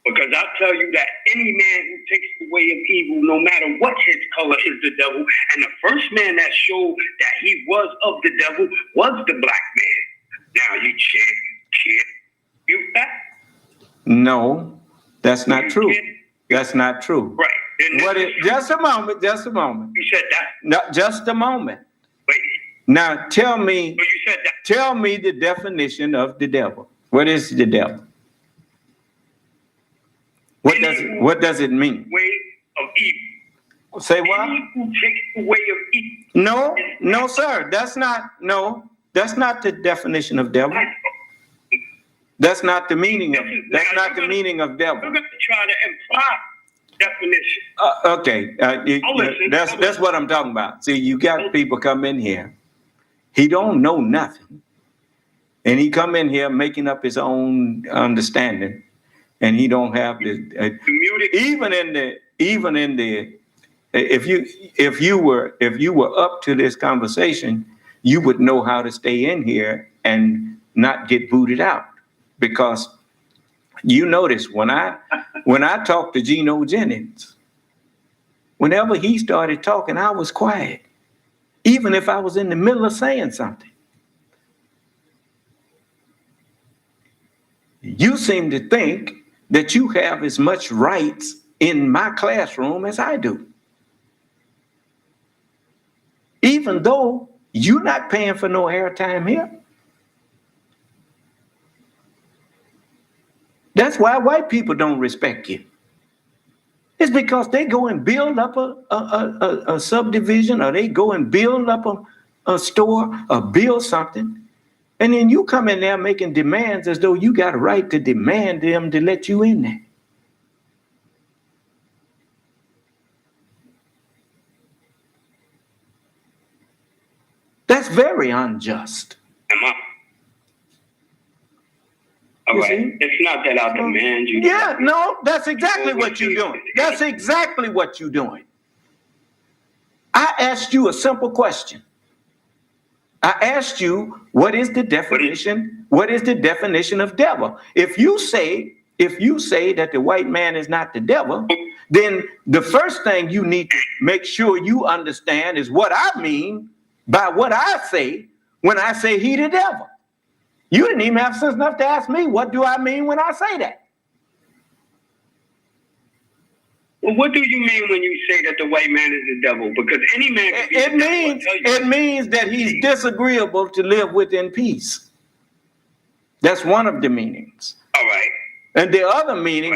Because I'll tell you that any man who takes the way of evil, no matter what his color, is the devil. And the first man that showed that he was of the devil was the black man. Now you can't you that? No, that's not true. That's not true. Right. Just a moment. You said that. No, just a moment. Wait. Now tell me. So you said that. Tell me the definition of the devil. What is the devil? What does it mean? Way of evil. Say what? Any who takes the way of evil. No, sir. That's not the definition of devil. That's not the meaning of it. That's not the meaning of devil. You're going to try to imply definition. That's what I'm talking about. See, you got people come in here. He don't know nothing. And he come in here making up his own understanding. And he don't have the even in the if you were up to this conversation, you would know how to stay in here and not get booted out. Because you notice when I talked to Geno Jennings, whenever he started talking, I was quiet, even if I was in the middle of saying something. You seem to think that you have as much rights in my classroom as I do. Even though you're not paying for no airtime here. That's why white people don't respect you. It's because they go and build up a subdivision, or they go and build up a store or build something. And then you come in there making demands as though you got a right to demand them to let you in there. That's very unjust. All right. It's not that I demand you. Yeah, no, that's exactly what you're doing. That's exactly what you're doing. I asked you a simple question. I asked you, what is the definition? What is the definition of devil? If you say that the white man is not the devil, then the first thing you need to make sure you understand is what I mean by what I say when I say he the devil. You didn't even have sense enough to ask me, what do I mean when I say that? Well, what do you mean when you say that the white man is the devil? Because any man can be it means that he's disagreeable to live within peace. That's one of the meanings. All right. And the other meaning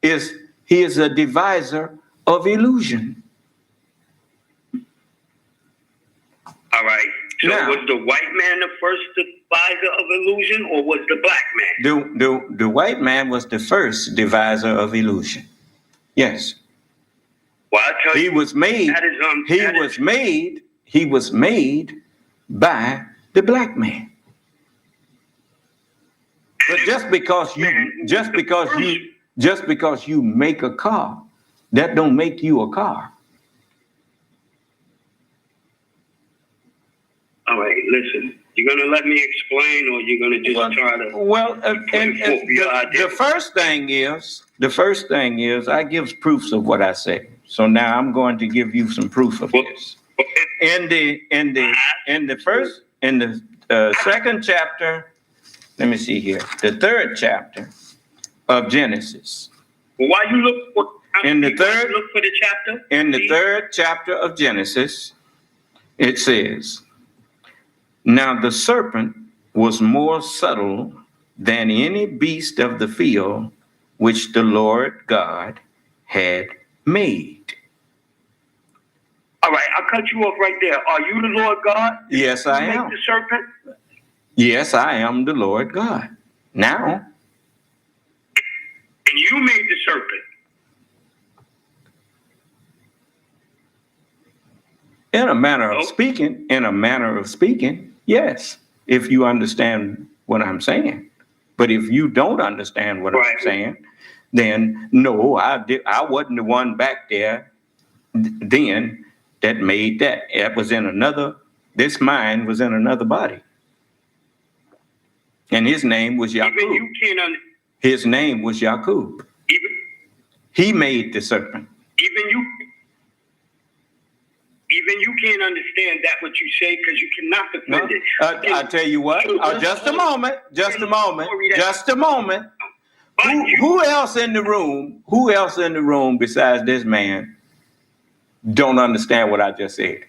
is he is a deviser of illusion. All right. So now, was the white man the first deviser of illusion, or was the black man? The white man was the first deviser of illusion. Yes. Well, I tell he you, was made. He was made by the black man. But just because you make a car, that don't make you a car. All right, listen. You're gonna let me explain, or you're gonna just try to? Well, the first thing is, I give proofs of what I say. So now I'm going to give you some proof of this. In the second chapter, let me see here, the third chapter of Genesis. Well, why you look for? In the third, look for the chapter. In the third chapter of Genesis, it says, "Now the serpent was more subtle than any beast of the field which the Lord God had made." All right, I'll cut you off right there. Are you the Lord God? Yes, I am. The serpent? Yes, I am the Lord God. Now. And you made the serpent. In a manner of speaking, yes, if you understand what I'm saying. But if you don't understand what I'm saying, then no, I wasn't the one back there then that made that. It was in this mind was in another body. And his name was Yaqub. Even you can't his name was Yaqub. He made the serpent. Even you can't understand that what you say, because you cannot defend it. I tell you what, just a moment. Who else in the room besides this man don't understand what I just said?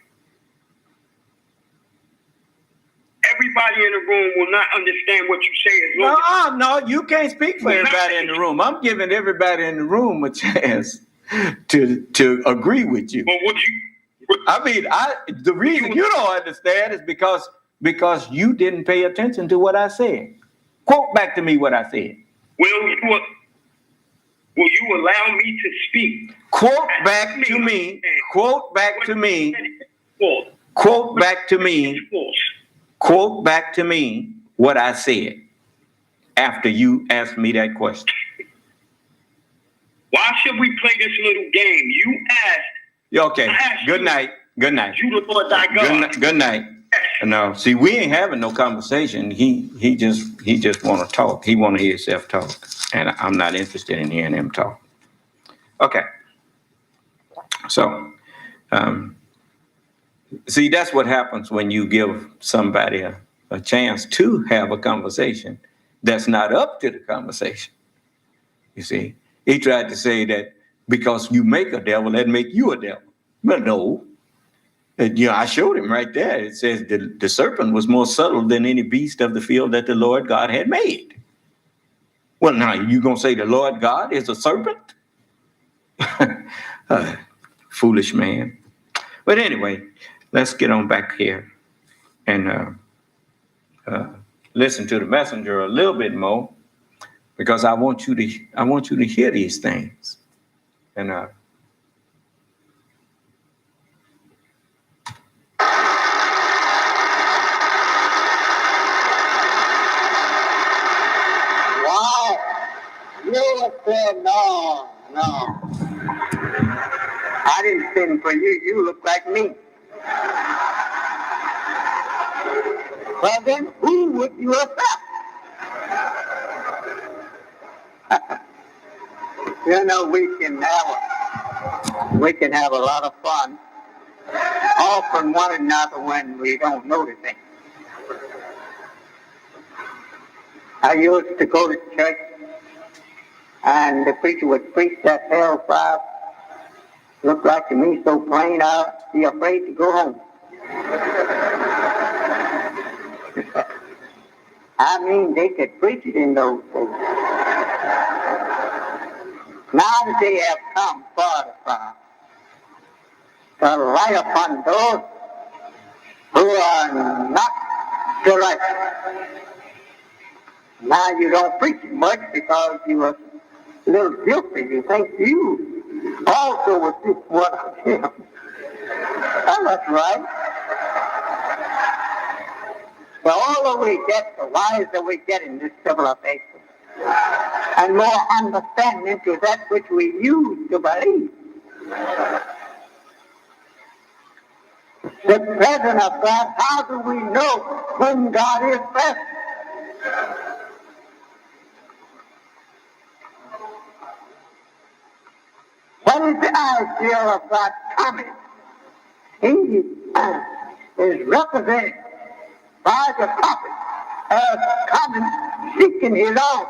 Everybody in the room will not understand what you say. No, you can't speak for everybody in the room. I'm giving everybody in the room a chance to agree with you. Well, the reason you don't understand is because you didn't pay attention to what I said. Quote back to me what I said. Will you allow me to speak? Quote back to me. Quote back to me. Quote back to me. Quote back to me what I said after you asked me that question. Why should we play this little game? You asked. Okay. Good night. Good night. You the Lord thy God. Good night. No, see, we ain't having no conversation. He just want to talk. He want to hear himself talk, and I'm not interested in hearing him talk. Okay. So, see, that's what happens when you give somebody a chance to have a conversation that's not up to the conversation. You see, he tried to say that because you make a devil, that make you a devil. But no. I showed him right there. It says the serpent was more subtle than any beast of the field that the Lord God had made. Well, now you going to say the Lord God is a serpent? Foolish man. But anyway, let's get on back here and listen to the messenger a little bit more, because I want you to hear these things. And wow. You said no. I didn't send for you. You look like me. Well, then, who would you affect? we can have a lot of fun offering one another when we don't know the thing. I used to go to church and the preacher would preach that hellfire. Looked like to me so plain I'd be afraid to go home. I mean, they could preach it in those days. Now that they have come far to light upon those who are not correct. Now you don't preach it much because you are a little guilty. You think you also was just one of them. Oh, that's right. The older we get, the wiser we get in this civilization, and more understanding to that which we used to believe. The presence of God, how do we know when God is present? What is the idea of God coming? He is represented by the prophet as coming, seeking his own.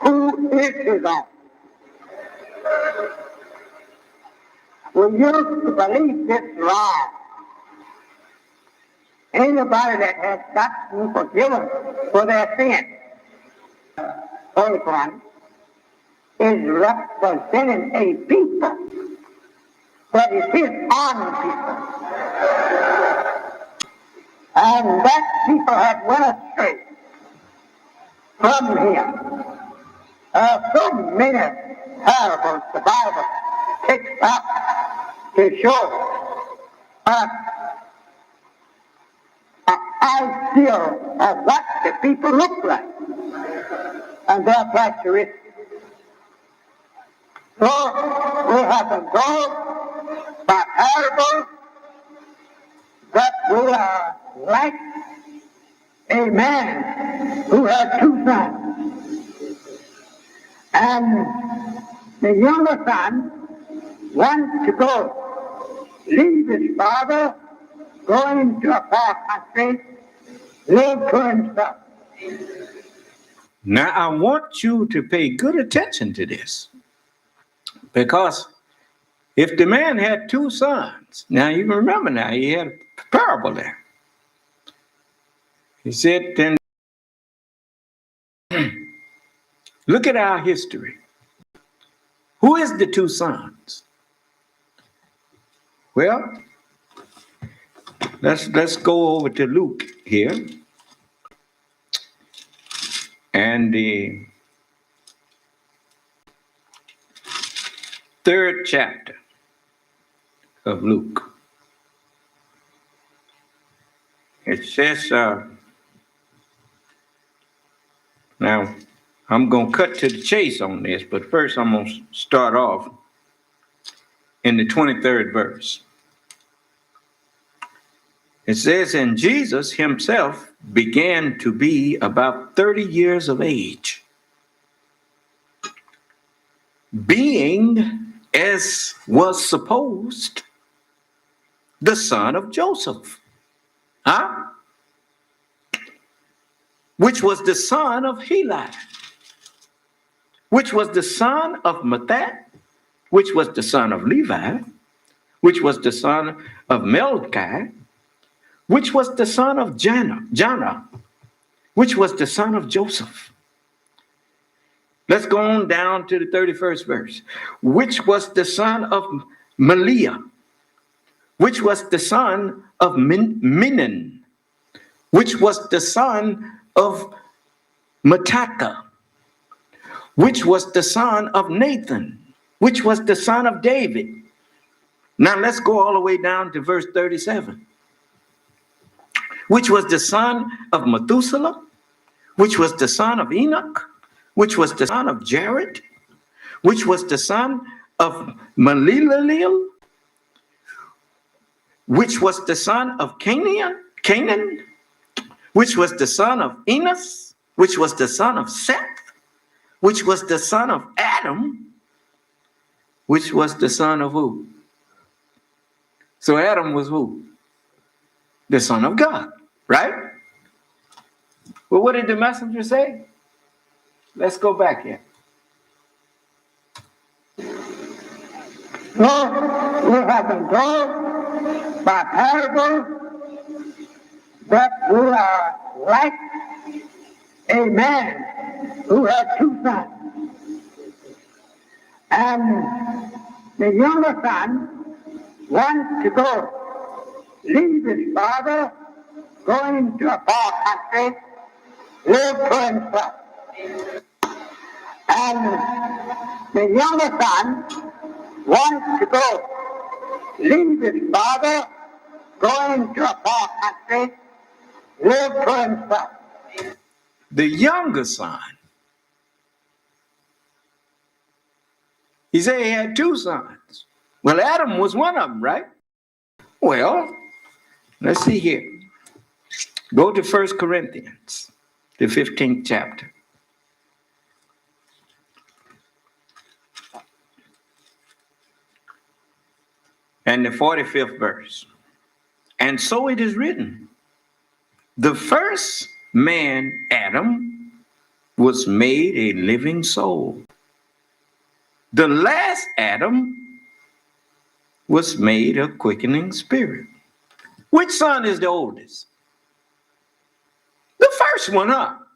Who is his own? We used to believe this wrong. Anybody that has gotten forgiven for their sins, Holy One, is representing a people that is his own people. And that people had went astray from him. So many parables the Bible picks up to show us an idea of what the people look like and their characteristics. So we have to go by parables that we are like a man who had two sons. And the younger son wants to go, leave his father, go into a far country, live for himself. Now, I want you to pay good attention to this, because if the man had two sons, now you can remember now, he had a parable there. He said, then look at our history. Who is the two sons? Well, let's go over to Luke here. And the 3rd chapter of Luke. It says, now I'm going to cut to the chase on this, but first I'm going to start off in the 23rd verse. It says, and Jesus himself began to be about 30 years of age, being, as was supposed, the son of Joseph, which was the son of Heli, which was the son of Mathat, which was the son of Levi, which was the son of Melchi, which was the son of Jonah, which was the son of Joseph. Let's go on down to the 31st verse. Which was the son of Maliah, which was the son of Menon, which was the son of Mattatha, which was the son of Nathan, which was the son of David. Now let's go all the way down to verse 37. Which was the son of Methuselah, which was the son of Enoch, which was the son of Jared, which was the son of Mahalalel, which was the son of Canaan, which was the son of Enos, which was the son of Seth, which was the son of Adam, which was the son of who? So Adam was who? The son of God, right? Well, what did the messenger say? Let's go back here. Lord, we have been told by parable that we are like a man who had two sons. And the younger son wants to go, leave his father, going to a far country, live for himself. And the younger son wants to go, leave his father, going to a far country, live for himself. The younger son. He said he had two sons. Well, Adam was one of them, right? Well, let's see here. Go to 1 Corinthians, the 15th chapter. And the 45th verse. And so it is written, the first man, Adam, was made a living soul. The last Adam was made a quickening spirit. Which son is the oldest? The first one up.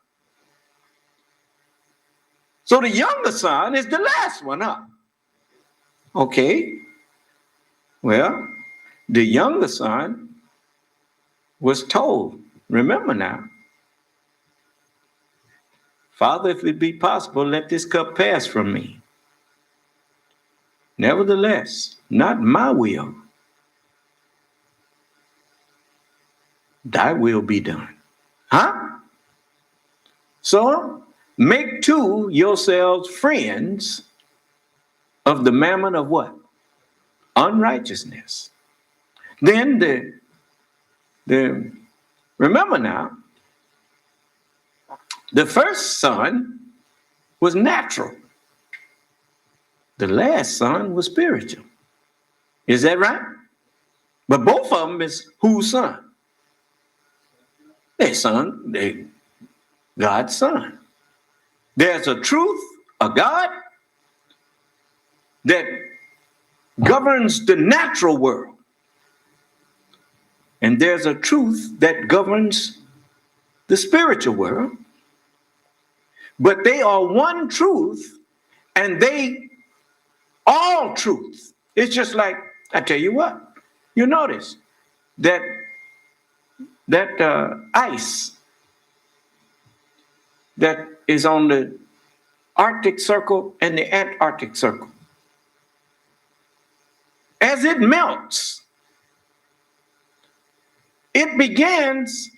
So the younger son is the last one up. Okay. Well, the younger son was told, remember now, Father, if it be possible, let this cup pass from me. Nevertheless, not my will, thy will be done. Huh? So make to yourselves friends of the mammon of what? Unrighteousness. Then the remember now, the first son was natural. The last son was spiritual. Is that right? But both of them is whose son? Their son, God's son. There's a truth, a God that governs the natural world. And there's a truth that governs the spiritual world. But they are one truth, and they all truth. It's just like, I tell you what, you notice that ice that is on the Arctic Circle and the Antarctic Circle. As it melts, it begins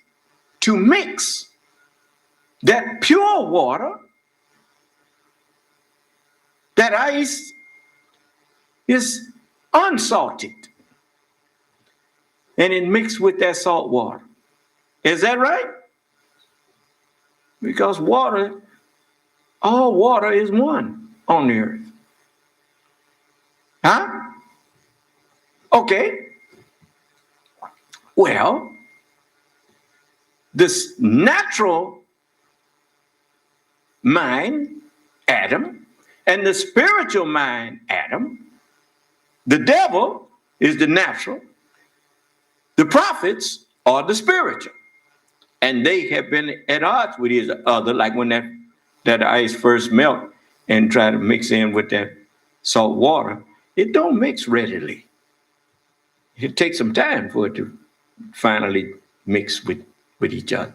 to mix that pure water, that ice is unsalted, and it mixed with that salt water. Is that right? Because water, all water is one on the earth. Huh? Okay. Well, this natural mind, Adam, and the spiritual mind, Adam, the devil is the natural, the prophets are the spiritual. And they have been at odds with each other, like when that ice first melt and try to mix in with that salt water, it don't mix readily. It takes some time for it to finally mix with each other.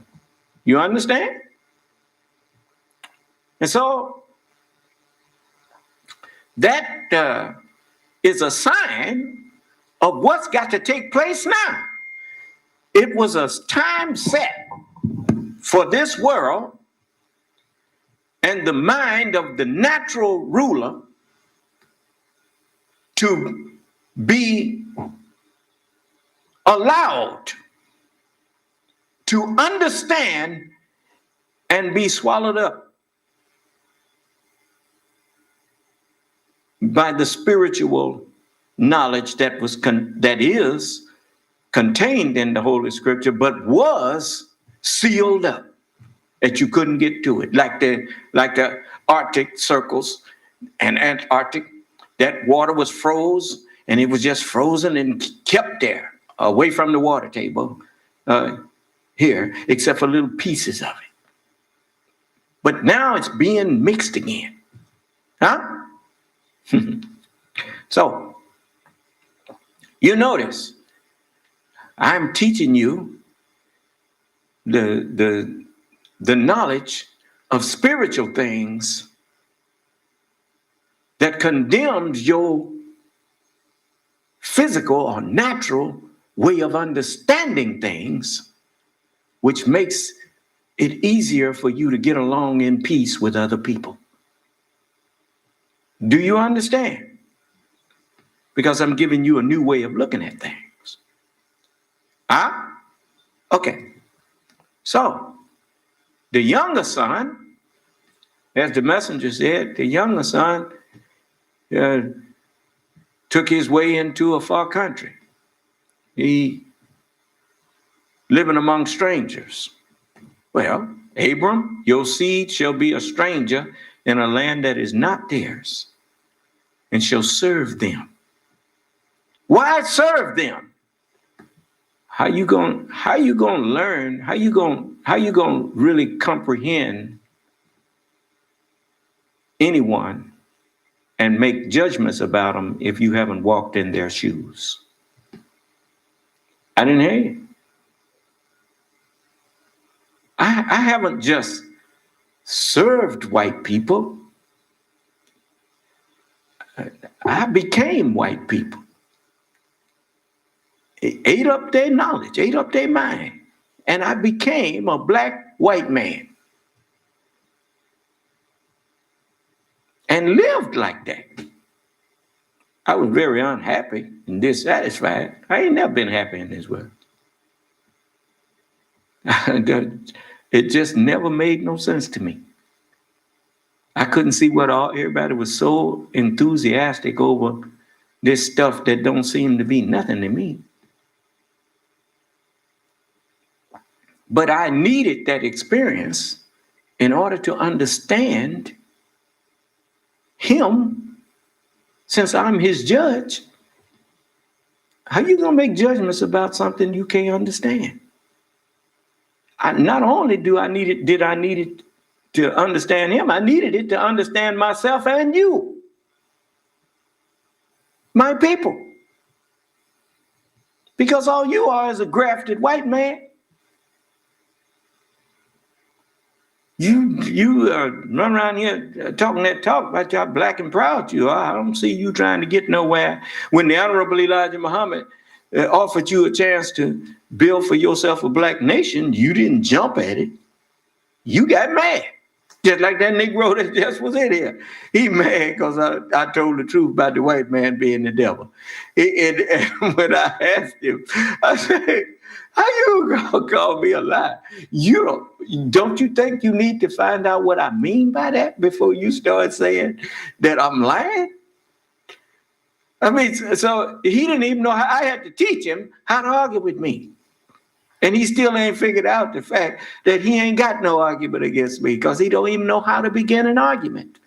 You understand? And so that is a sign of what's got to take place now. It was a time set for this world and the mind of the natural ruler to be allowed to understand and be swallowed up by the spiritual knowledge that is contained in the Holy Scripture, but was sealed up. that you couldn't get to it, like the Arctic circles and Antarctic. That water was froze, and it was just frozen and kept there, away from the water table here, except for little pieces of it. But now it's being mixed again. Huh? So, you notice, I'm teaching you the knowledge of spiritual things that condemns your physical or natural way of understanding things, which makes it easier for you to get along in peace with other people. Do you understand? Because I'm giving you a new way of looking at things. Huh? Okay. So, the younger son, as the messenger said, the younger son took his way into a far country. He living among strangers. Well, Abram, your seed shall be a stranger in a land that is not theirs, and shall serve them. Why serve them? How you gonna learn? How you gonna really comprehend anyone and make judgments about them if you haven't walked in their shoes? I didn't hear you. I haven't just served white people. I became white people. Ate up their knowledge, ate up their mind. And I became a black white man. And lived like that. I was very unhappy and dissatisfied. I ain't never been happy in this world. It just never made no sense to me. I couldn't see what everybody was so enthusiastic over this stuff that don't seem to be nothing to me. But I needed that experience in order to understand him, since I'm his judge. How you gonna make judgments about something you can't understand? Not only did I need it to understand him, I needed it to understand myself and you, my people. Because all you are is a grafted white man. You run around here talking that talk about how black and proud you are. I don't see you trying to get nowhere. When the Honorable Elijah Muhammad offered you a chance to build for yourself a black nation, you didn't jump at it. You got mad. Just like that Negro that just was in here. He mad because I told the truth about the white man being the devil. And when I asked him, I said, how you gonna call me a lie? Don't you think you need to find out what I mean by that before you start saying that I'm lying? I mean, so he didn't even know how. I had to teach him how to argue with me. And he still ain't figured out the fact that he ain't got no argument against me because he don't even know how to begin an argument.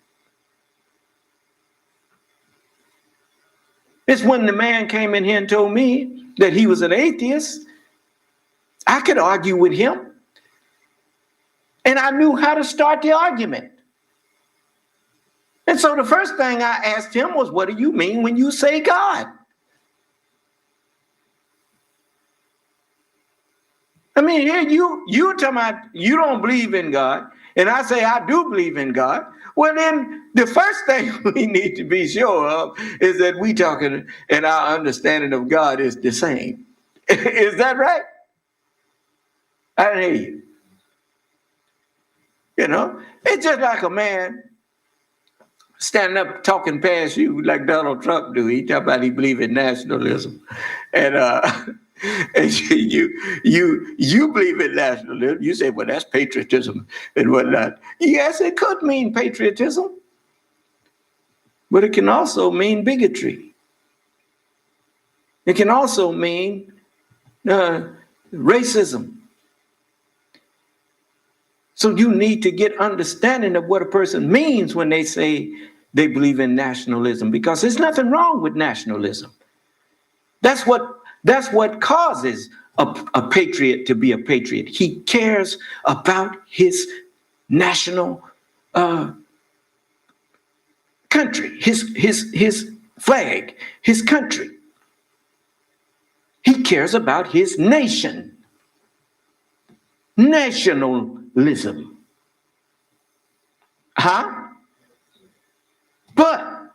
It's when the man came in here and told me that he was an atheist, I could argue with him. And I knew how to start the argument. And so the first thing I asked him was, what do you mean when you say God? I mean, here you talking about you don't believe in God, and I say I do believe in God. Well, then the first thing we need to be sure of is that we talking and our understanding of God is the same. Is that right? I didn't hear you. You know, it's just like a man standing up talking past you like Donald Trump do. He talk about he believe in nationalism, and you believe in nationalism. You say, well, that's patriotism and whatnot. Yes, it could mean patriotism, but it can also mean bigotry. It can also mean racism. So you need to get understanding of what a person means when they say they believe in nationalism, because there's nothing wrong with nationalism. That's what causes a patriot to be a patriot. He cares about his national country, his flag, his country. He cares about his nation. Nationalism. But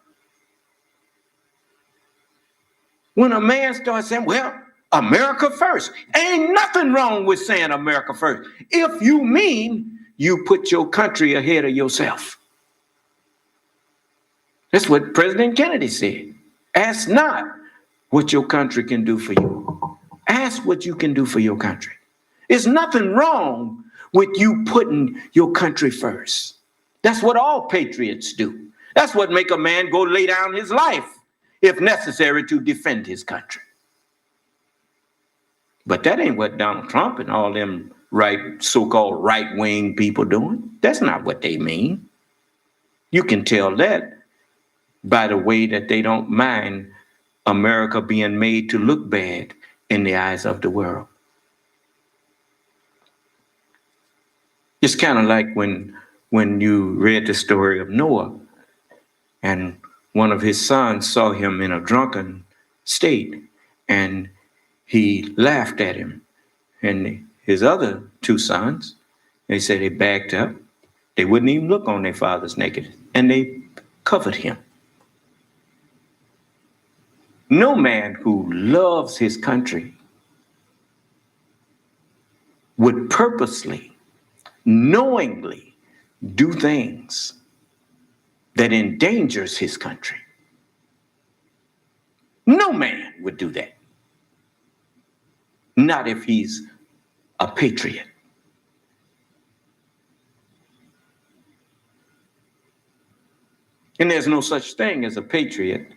when a man starts saying, well, America first, ain't nothing wrong with saying America first, if you mean you put your country ahead of yourself. That's what President Kennedy said. Ask not what your country can do for you. Ask what you can do for your country. There's nothing wrong with you putting your country first. That's what all patriots do. That's what make a man go lay down his life, if necessary, to defend his country. But that ain't what Donald Trump and all them so-called right-wing people doing. That's not what they mean. You can tell that by the way that they don't mind America being made to look bad in the eyes of the world. It's kind of like when you read the story of Noah and one of his sons saw him in a drunken state and he laughed at him. And his other two sons, they said they backed up. They wouldn't even look on their father's nakedness, and they covered him. No man who loves his country would purposely, knowingly do things that endangers his country. No man would do that. Not if he's a patriot. And there's no such thing as a patriot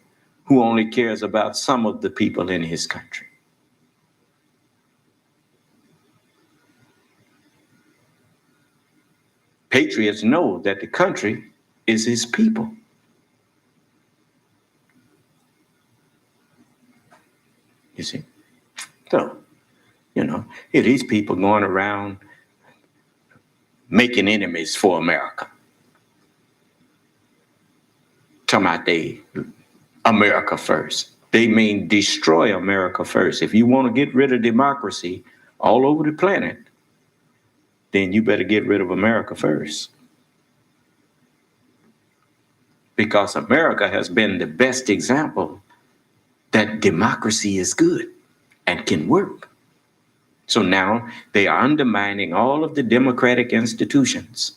who only cares about some of the people in his country. Patriots know that the country is his people. You see? So, these people going around making enemies for America. Talking about they America first. They mean destroy America first. If you want to get rid of democracy all over the planet, then you better get rid of America first. Because America has been the best example that democracy is good and can work. So now they are undermining all of the democratic institutions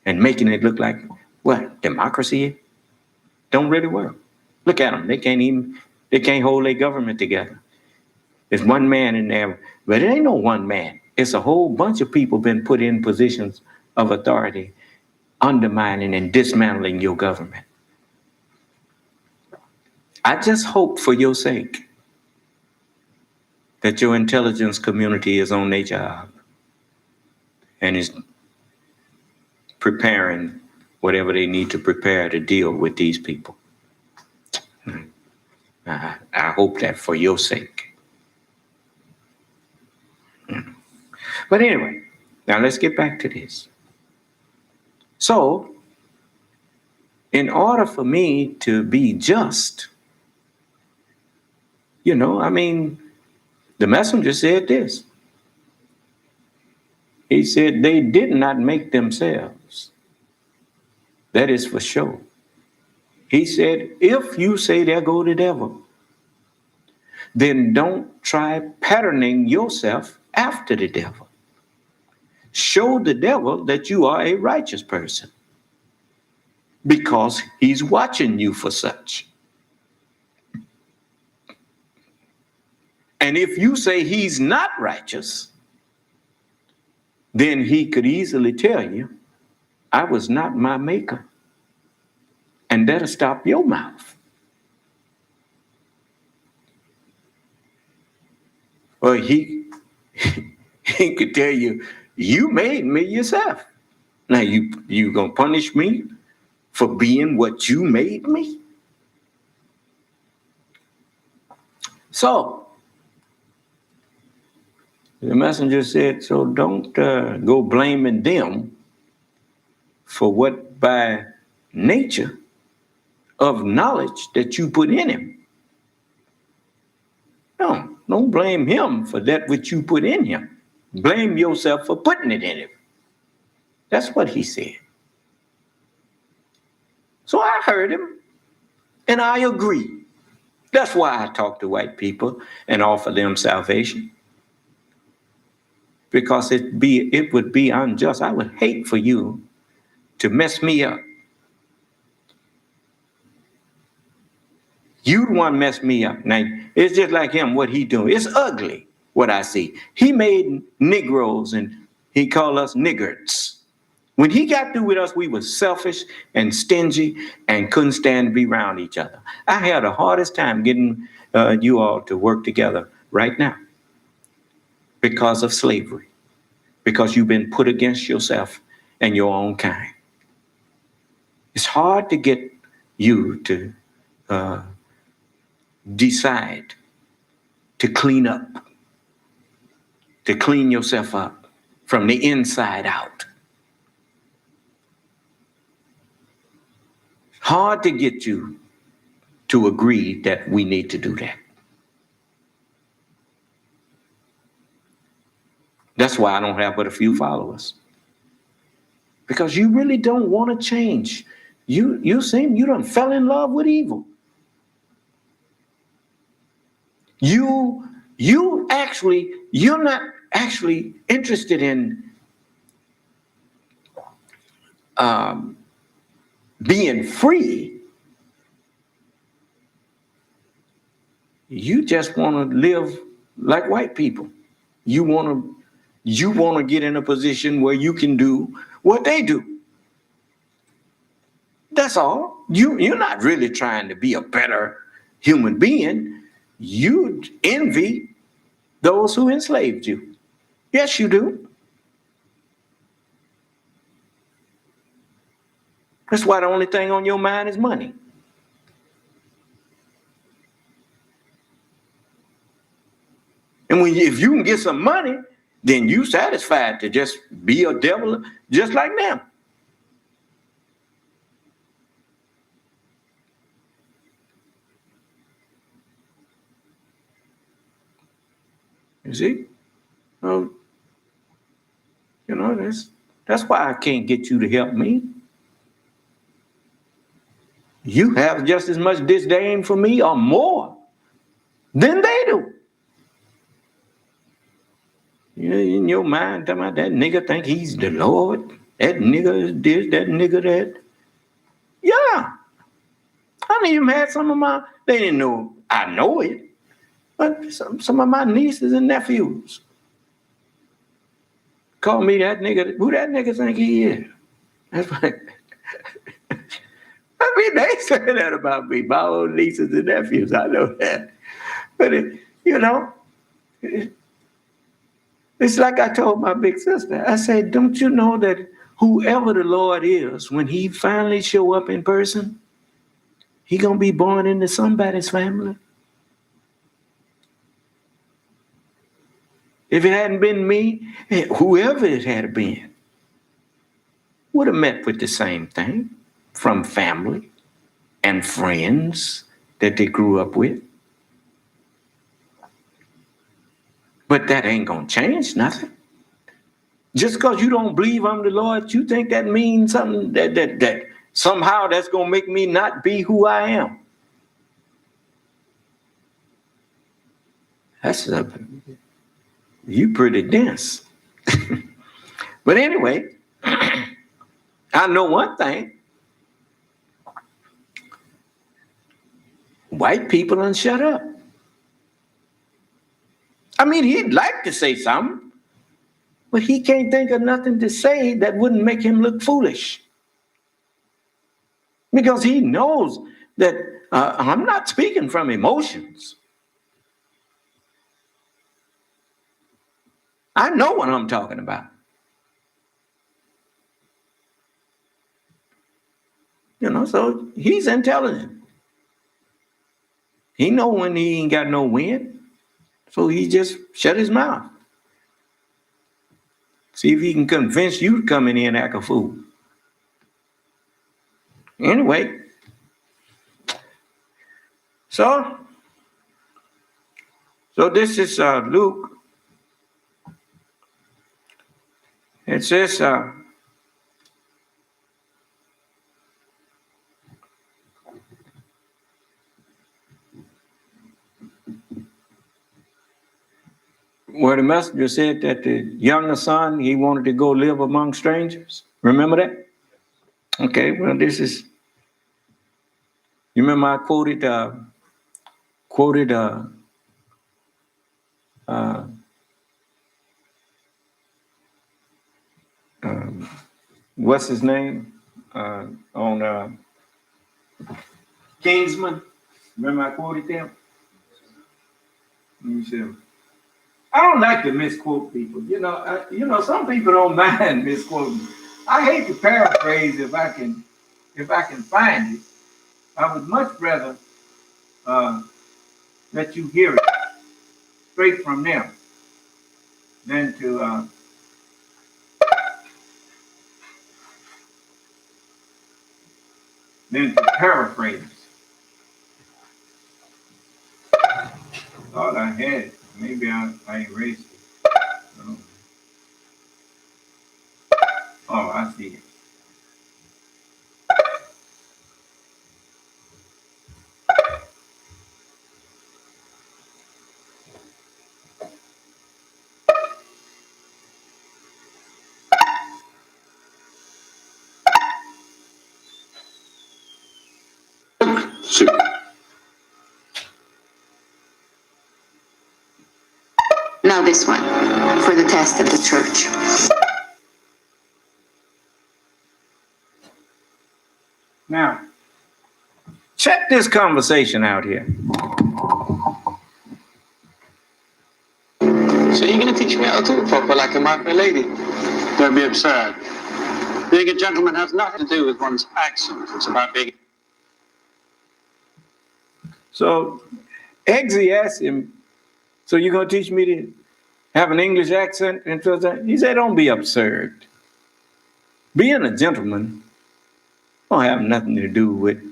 and making it look like, what, democracy don't really work. Look at them. They can't hold their government together. There's one man in there, but it ain't no one man. It's a whole bunch of people been put in positions of authority, undermining and dismantling your government. I just hope for your sake that your intelligence community is on their job and is preparing whatever they need to prepare to deal with these people. I hope that for your sake. But anyway, now let's get back to this. So, in order for me to be just, the messenger said this. He said, they did not make themselves. That is for sure. He said, if you say there go the devil, then don't try patterning yourself after the devil. Show the devil that you are a righteous person because he's watching you for such. And if you say he's not righteous, then he could easily tell you, I was not my maker. And that'll stop your mouth. Or he could tell you, You made me yourself. Now you gonna punish me for being what you made me? So the messenger said, so don't go blaming them for what by nature of knowledge that you put in him. No, don't blame him for that which you put in him. Blame yourself for putting it in him. That's what he said. So I heard him, and I agree. That's why I talk to white people and offer them salvation. Because it would be unjust. I would hate for you to mess me up. You'd want to mess me up. Now, it's just like him, what he doing. It's ugly, what I see. He made Negroes, and he called us niggards. When he got through with us, we were selfish and stingy and couldn't stand to be around each other. I had the hardest time getting you all to work together right now because of slavery, because you've been put against yourself and your own kind. It's hard to get you to decide to clean up, to clean yourself up from the inside out. Hard to get you to agree that we need to do that. That's why I don't have but a few followers. Because you really don't want to change. You seem you done fell in love with evil. You're not actually interested in being free. You just want to live like white people. You want to get in a position where you can do what they do. That's all. You're not really trying to be a better human being. You envy those who enslaved you. Yes, you do. That's why the only thing on your mind is money. And if you can get some money, then you satisfied to just be a devil just like them. You see? Well, that's why I can't get you to help me. You have just as much disdain for me or more than they do. In your mind, talking about that nigga think he's the Lord. That nigga is this, that nigga that. Yeah. I didn't even have they didn't know I know it, but some of my nieces and nephews call me that nigga. Who that nigga think he is? That's right. I mean, they say that about me, my own nieces and nephews. I know that. But, it's like I told my big sister. I said, don't you know that whoever the Lord is, when he finally show up in person, he going to be born into somebody's family? If it hadn't been me, whoever it had been would have met with the same thing from family and friends that they grew up with. But that ain't going to change nothing. Just because you don't believe I'm the Lord, you think that means something that somehow that's going to make me not be who I am. You pretty dense. But anyway, I know one thing. White people done shut up. I mean, he'd like to say something, but he can't think of nothing to say that wouldn't make him look foolish. Because he knows that I'm not speaking from emotions. I know what I'm talking about. So he's intelligent. He know when he ain't got no wind, so he just shut his mouth. See if he can convince you to come in here and act a fool. Anyway, so this is Luke. It says, where the messenger said that the younger son, he wanted to go live among strangers. Remember that? Okay, well, this is, you remember I quoted what's his name? On Kingsman. Remember I quoted them? Let me see. I don't like to misquote people. Some people don't mind misquoting. I hate to paraphrase if I can find it. I would much rather let you hear it straight from them than to paraphrase. Thought I had it. Maybe I erased it. Oh, I see it. Now this one, for the test of the church. Now, check this conversation out here. So you're going to teach me how to talk proper like a my fair lady? Don't be absurd. Being a gentleman has nothing to do with one's accent. It's about being... So, Eggsy asked him, so you're going to teach me to have an English accent? And so he said, don't be absurd. Being a gentleman don't have nothing to do with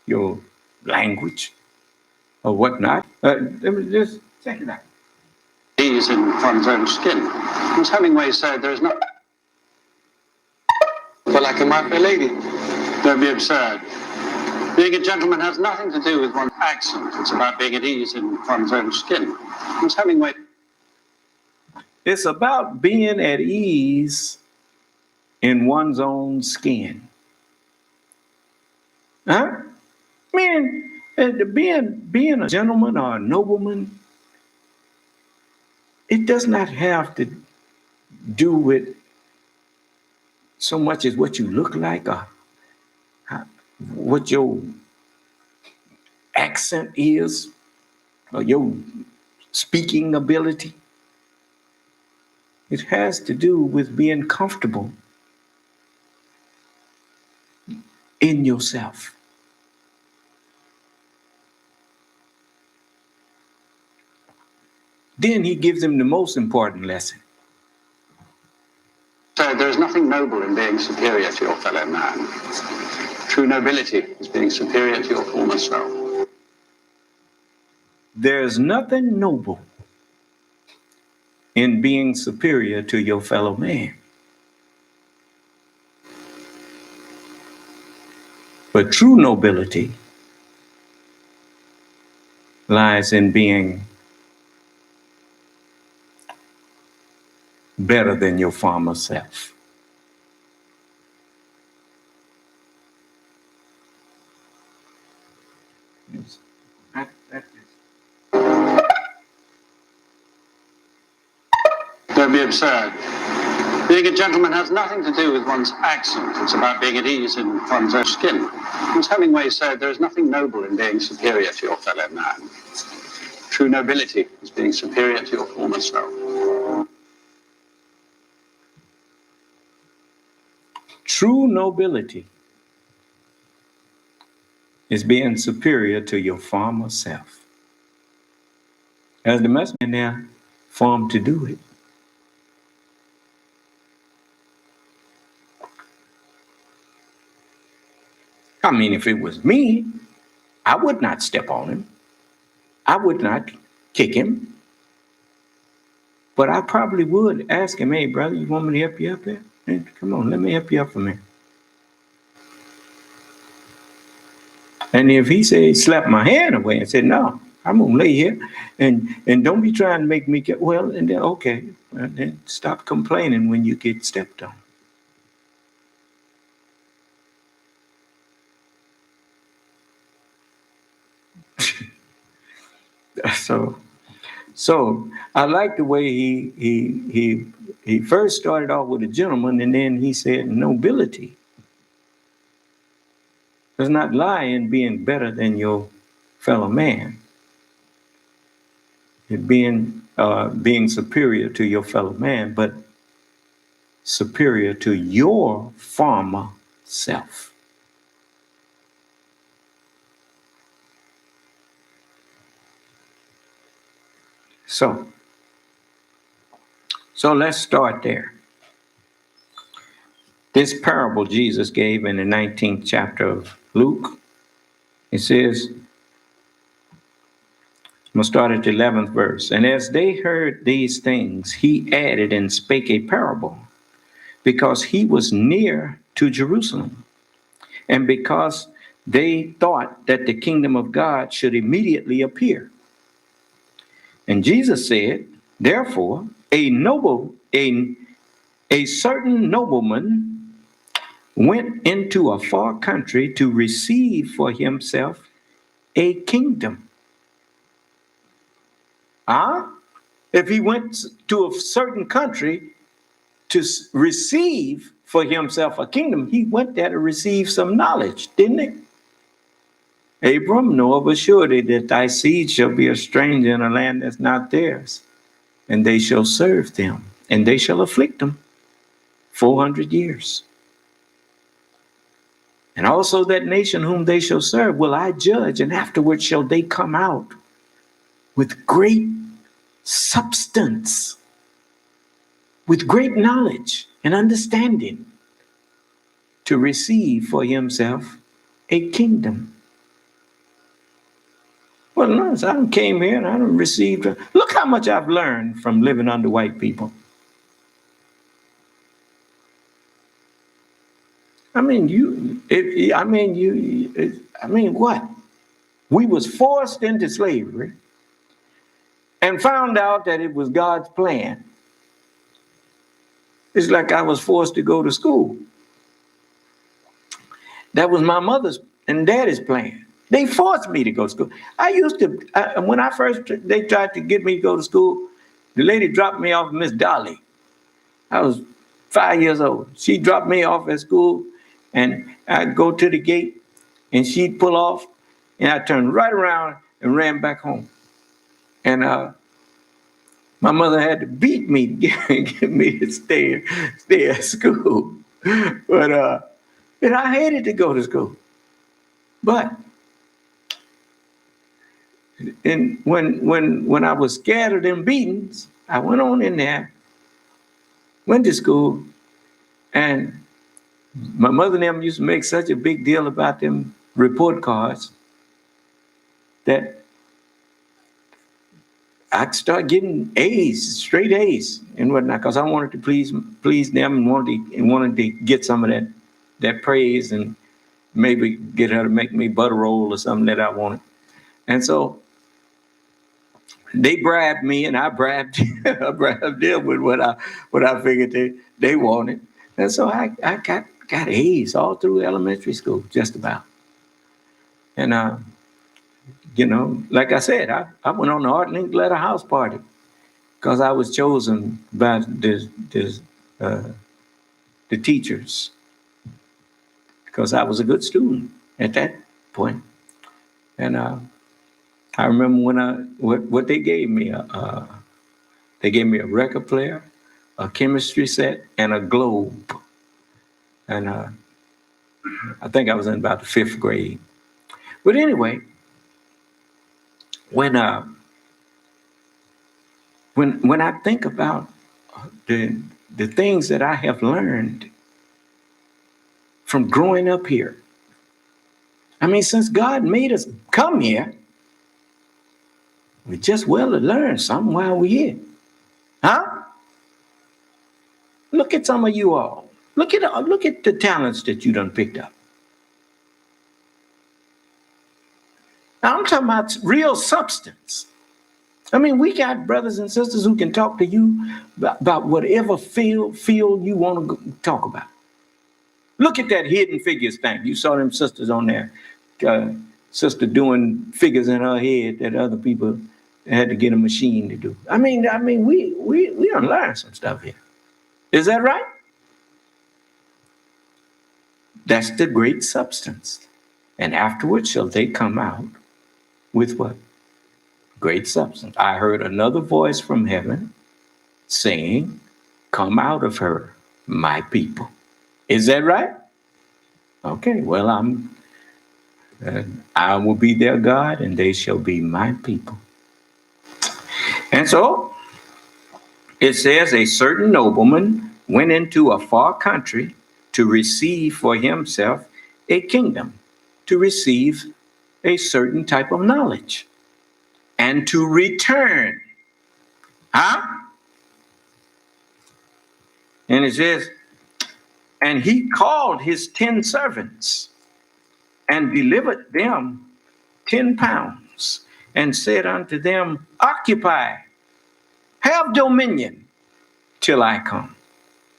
your language or whatnot. Let me just check it out. Ease in one's own skin. As Hemingway said, there's no... But like a my fair lady. Don't be absurd. Being a gentleman has nothing to do with one's accent. It's about being at ease in one's own skin. As Hemingway... It's about being at ease in one's own skin. Huh? Meaning, being a gentleman or a nobleman, it does not have to do with so much as what you look like or what your accent is or your speaking ability. It has to do with being comfortable in yourself. Then he gives him the most important lesson. So there's nothing noble in being superior to your fellow man. True nobility is being superior to your former self. There's nothing noble in being superior to your fellow man. But true nobility lies in being better than your former self. Don't be absurd. Being a gentleman has nothing to do with one's accent. It's about being at ease in one's own skin. As Hemingway said, there is nothing noble in being superior to your fellow man. True nobility is being superior to your former self. True nobility is being superior to your former self. As the messenger now formed to do it. I mean, if it was me, I would not step on him. I would not kick him. But I probably would ask him, hey, brother, you want me to help you up here? Hey, come on, let me help you up for me. And if he said, slap my hand away and said, no, I'm going to lay here and don't be trying to make me get, well, and then, okay, and then stop complaining when you get stepped on. So I like the way he first started off with a gentleman, and then he said nobility does not lie in being better than your fellow man. It being superior to your fellow man, but superior to your former self. So let's start there. This parable Jesus gave in the 19th chapter of Luke, it says, I'm going to start at the 11th verse. And as they heard these things, he added and spake a parable, because he was near to Jerusalem, and because they thought that the kingdom of God should immediately appear. And Jesus said, therefore, a certain nobleman went into a far country to receive for himself a kingdom. If he went to a certain country to receive for himself a kingdom, he went there to receive some knowledge, didn't he? Abram, know of a surety that thy seed shall be a stranger in a land that's not theirs, and they shall serve them, and they shall afflict them 400 years. And also that nation whom they shall serve will I judge, and afterward shall they come out with great substance, with great knowledge and understanding, to receive for himself a kingdom. Well, notice I came here and I received. Look how much I've learned from living under white people. I mean, what? We was forced into slavery and found out that it was God's plan. It's like I was forced to go to school. That was my mother's and daddy's plan. They forced me to go to school. When they tried to get me to go to school, the lady dropped me off with Miss Dolly. I was 5 years old. She dropped me off at school, and I'd go to the gate, and she'd pull off, and I turned right around and ran back home. And my mother had to beat me to get me to stay at school. But and I hated to go to school. But and when I was scared of them beatings, I went on in there, went to school, and my mother and them used to make such a big deal about them report cards that I started getting A's, straight A's and whatnot, because I wanted to please them and wanted to get some of that praise and maybe get her to make me butter roll or something that I wanted. And so they bribed me, and I bribed them with what I figured they wanted. And so I got A's all through elementary school, just about. And like I said, I went on the Art Link Letter House party because I was chosen by the teachers because I was a good student at that point. And I remember what they gave me. They gave me a record player, a chemistry set, and a globe. And I think I was in about the 5th grade. But anyway, when I think about the things that I have learned from growing up here, I mean, since God made us come here, we just well to learn something while we're here. Huh? Look at some of you all. Look at the talents that you done picked up. Now I'm talking about real substance. I mean, we got brothers and sisters who can talk to you about whatever field you want to talk about. Look at that hidden figures thing. You saw them sisters on there. Sister doing figures in her head that other people had to get a machine to do. I mean, we done learned some stuff here. Is that right? That's the great substance. And afterwards shall they come out with what? Great substance. I heard another voice from heaven saying, come out of her, my people. Is that right? Okay, well, I will be their God and they shall be my people. And so it says a certain nobleman went into a far country to receive for himself a kingdom, to receive a certain type of knowledge, and to return. Huh? And it says, and he called his 10 servants and delivered them 10 pounds and said unto them, occupy, have dominion till I come.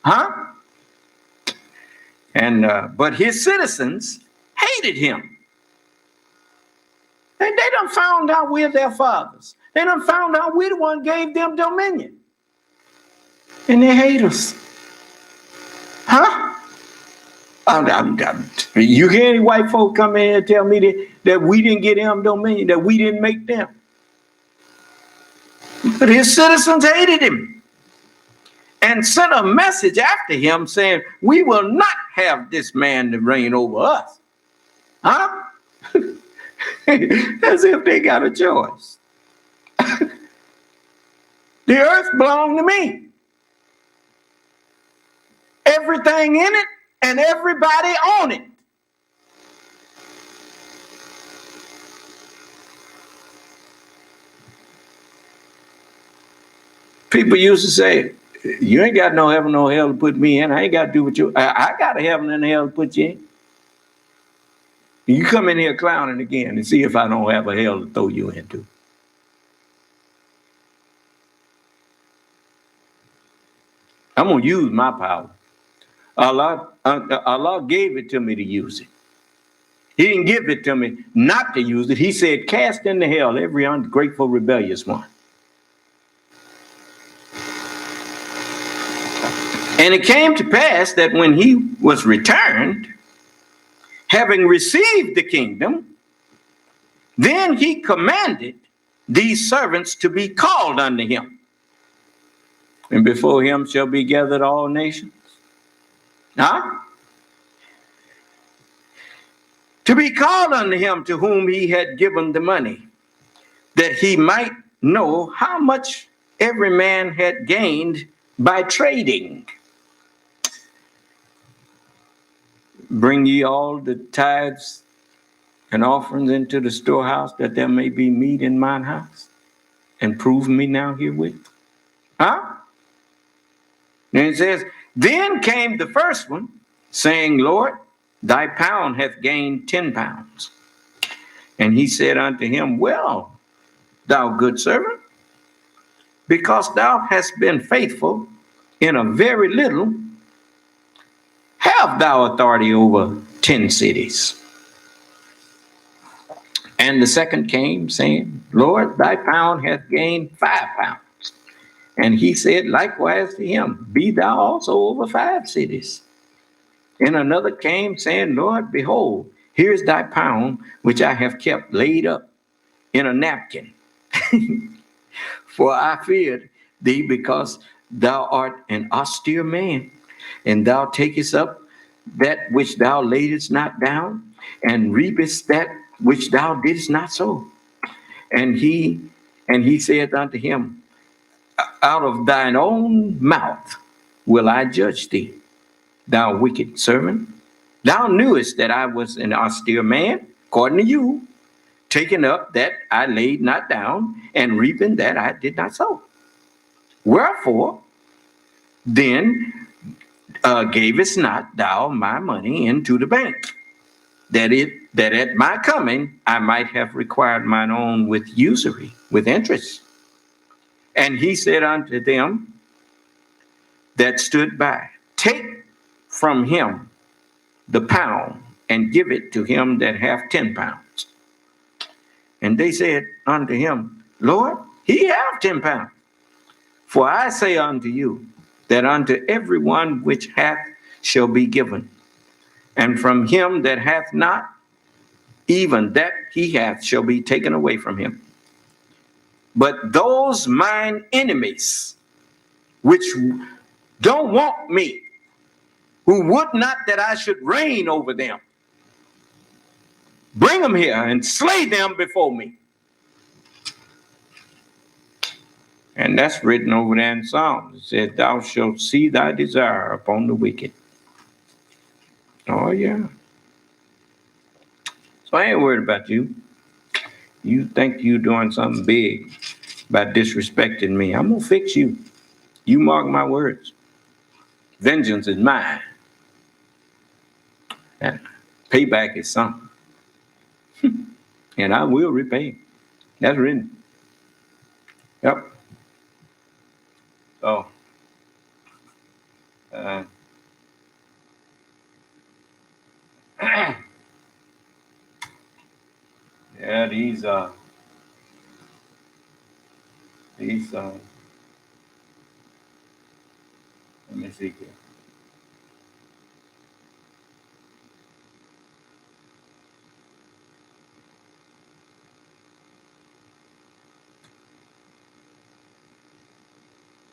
Huh? And but his citizens hated him. And they done found out we're their fathers. They done found out we the one gave them dominion. And they hate us. Huh? You hear any white folk come in and tell me that we didn't get them dominion, that we didn't make them. But his citizens hated him and sent a message after him saying, we will not have this man to reign over us. Huh? As if they got a choice. The earth belonged to me. Everything in it and everybody on it. People used to say, you ain't got no heaven or hell to put me in. I ain't got to do what you. I got a heaven and hell to put you in. You come in here clowning again and see if I don't have a hell to throw you into. I'm going to use my power. Allah gave it to me to use it. He didn't give it to me not to use it. He said, cast into hell every ungrateful, rebellious one. And it came to pass that when he was returned, having received the kingdom, then he commanded these servants to be called unto him. And before him shall be gathered all nations. Huh? To be called unto him to whom he had given the money, that he might know how much every man had gained by trading. Bring ye all the tithes and offerings into the storehouse, that there may be meat in mine house, and prove me now herewith. Huh? And it says, then came the first one, saying, Lord, thy pound hath gained 10 pounds. And he said unto him, well, thou good servant, because thou hast been faithful in a very little, have thou authority over 10 cities. And the second came, saying, Lord, thy pound hath gained 5 pounds. And he said likewise to him, be thou also over 5 cities. And another came, saying, Lord, behold, here is thy pound, which I have kept laid up in a napkin. For I feared thee, because thou art an austere man, and thou takest up that which thou laidest not down, and reapest that which thou didst not sow. And he said unto him, out of thine own mouth will I judge thee, thou wicked servant. Thou knewest that I was an austere man, according to you, taking up that I laid not down, and reaping that I did not sow. Wherefore, then gavest not thou my money into the bank, that at my coming I might have required mine own with usury, with interest. And he said unto them that stood by, take from him the pound, and give it to him that hath 10 pounds. And they said unto him, Lord, he hath 10 pounds. For I say unto you, that unto every one which hath shall be given, and from him that hath not, even that he hath shall be taken away from him. But those mine enemies, which don't want me, who would not that I should reign over them, bring them here and slay them before me. And that's written over there in Psalms. It said, thou shalt see thy desire upon the wicked. Oh, yeah. So I ain't worried about you. You think you're doing something big by disrespecting me. I'm going to fix you. You mark my words. Vengeance is mine. And payback is something. And I will repay. That's written. Yep. So, yeah, these let me see here.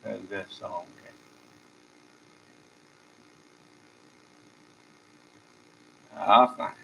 There's that song. I'll find it.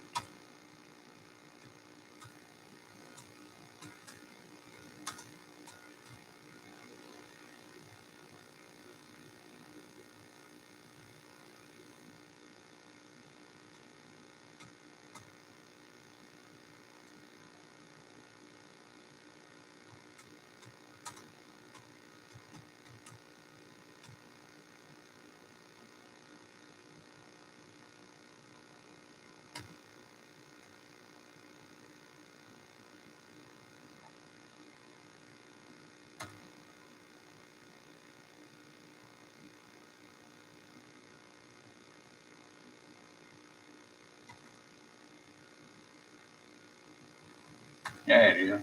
Yeah, it is.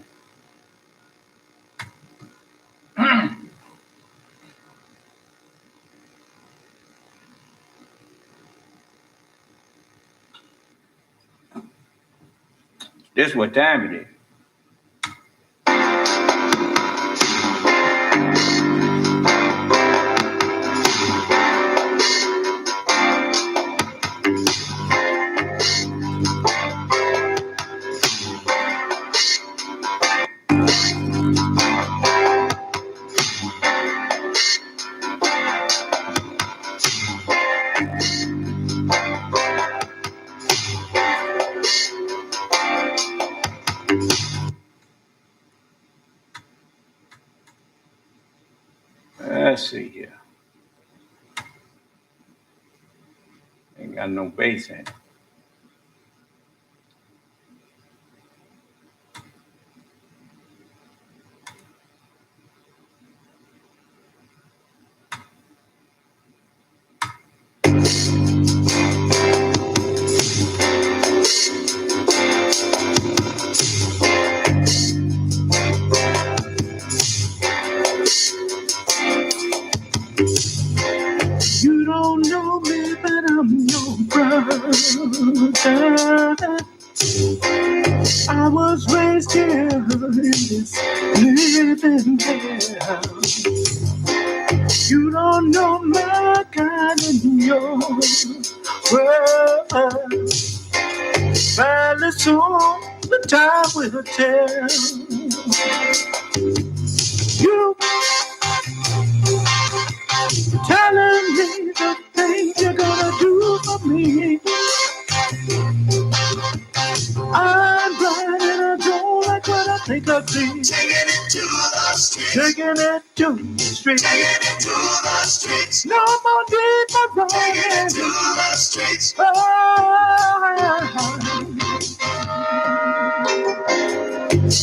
This what time it is. Let's see here. Ain't got no bass in it. You don't know me, but I'm your brother. I was raised here in this living hell. You don't know my kind in your world. Valley soul The time will tell. You telling me the things you're gonna do for me. I'm blind and I don't like what I think I see. Taking it to the streets. Taking it to the streets. Taking it to the streets. No more need for running. Taking it to the streets. Oh,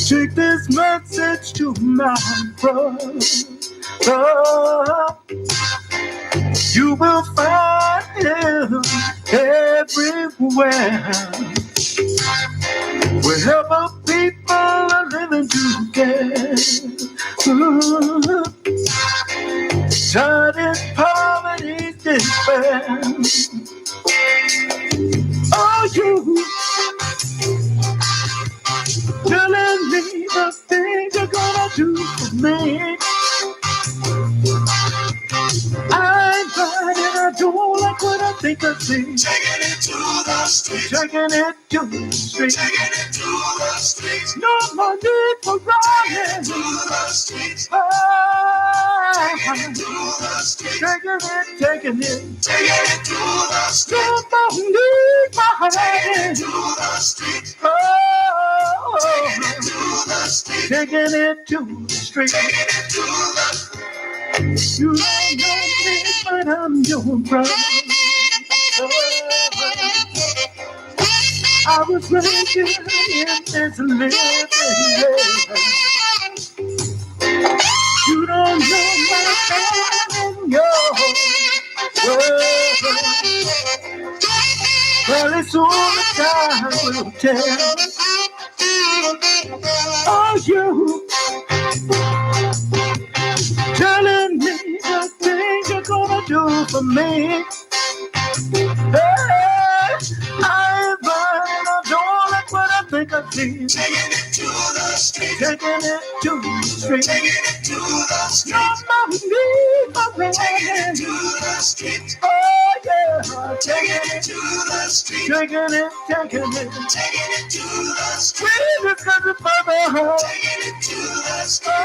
take this message to my brother. You will find him everywhere. Wherever people are living together. Tired in poverty, despair. Oh, you telling me the things you're gonna do for me. I'm blind and I don't like what I think I see. Taking it to the streets. Taking it to the streets. Taking it to the streets. No more need for running. To the streets. Oh, taking it to the streets. Taking it. Taking it to the streets. No more need for running. Taking it to the streets. Oh, taking it to the streets. Taking it to the streets. Taking it to the streets. You don't know me, but I'm your brother. I was raised in this living hell. You don't know my hand in your world. Well, it's all the time will tell. Oh, you telling me the things you're gonna do for me. Hey, I'm blind, I don't like what I think I see. Taking it to the street. Taking it to the street. Taking it to the street. No more need for running. Taking it to the street. Oh yeah. Taking it to the street. Taking it. Taking it. Taking it to the street. Taking it to the street.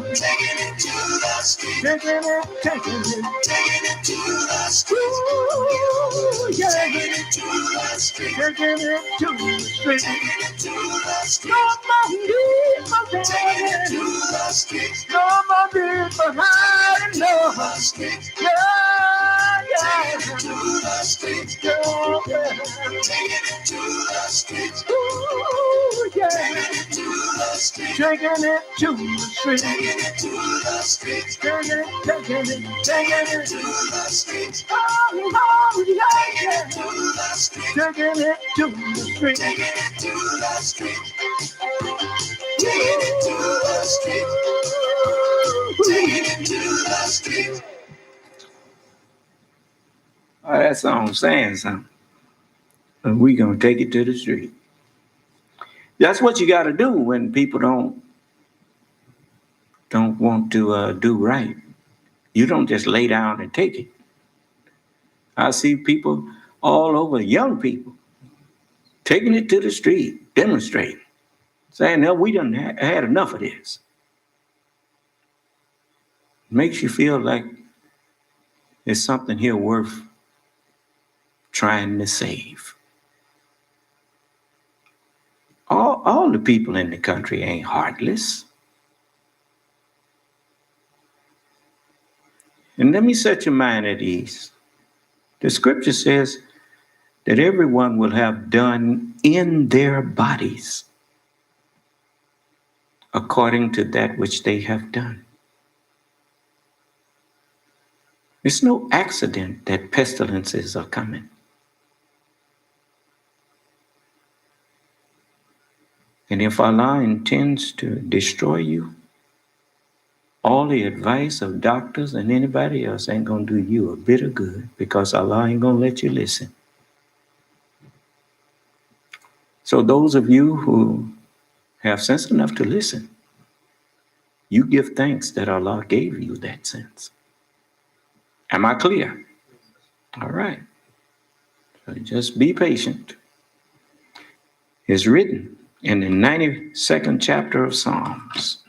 Taking it to the street. Taking it. Taking it. Taking it to the street. Ooh, yeah. Taking it to the street. Taking it to the street. Taking it to the street. No more need for running. Taking it to the street. No more need for hiding. No. Yeah, yeah. Taking it to the street. Yeah, yeah. Taking it to the street. Ooh, yeah. Taking it to the street. Taking it to the street. Taking it to the street. Taking it. Taking it. Taking it to the street. Oh, yeah, yeah. Taking it to the street. Taking it to the street. Taking it to the street. Taking it to the street. Oh, that song saying something. And we gonna take it to the street. That's what you got to do when people don't want to do right. You don't just lay down and take it. I see people all over, young people, taking it to the street, demonstrating, saying, "No, we done had enough of this." Makes you feel like there's something here worth trying to save. All the people in the country ain't heartless. And let me set your mind at ease. The scripture says that everyone will have done in their bodies according to that which they have done. It's no accident that pestilences are coming. And if Allah intends to destroy you, all the advice of doctors and anybody else ain't going to do you a bit of good, because Allah ain't going to let you listen. So those of you who have sense enough to listen, you give thanks that Allah gave you that sense. Am I clear? All right. So just be patient. is written in the 92nd chapter of Psalms.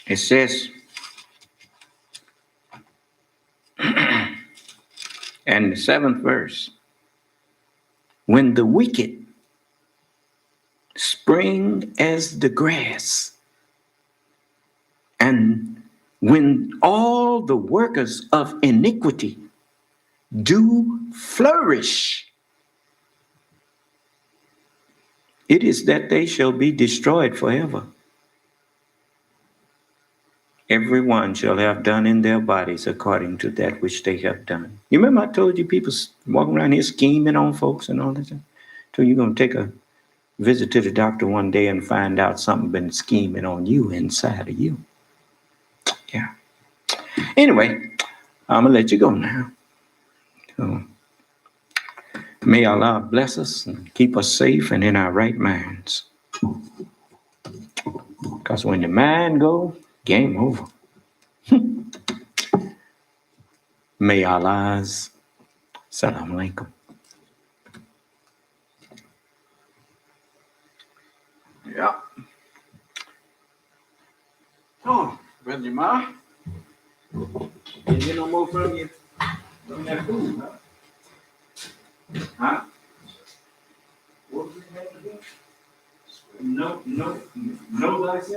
It says, and the 7th verse, when the wicked spring as the grass, and when all the workers of iniquity do flourish, it is that they shall be destroyed forever. Everyone shall have done in their bodies according to that which they have done. You remember I told you people walking around here scheming on folks and all that stuff? So you're going to take a visit to the doctor one day and find out something been scheming on you inside of you. Yeah. Anyway, I'm going to let you go now. So, may Allah bless us and keep us safe and in our right minds. Because when the mind go, game over. May Allah's salam alaikum. Yeah. Oh, Brother Jamal. Didn't get no more from you from that food, huh? Huh? What was it? No, like that.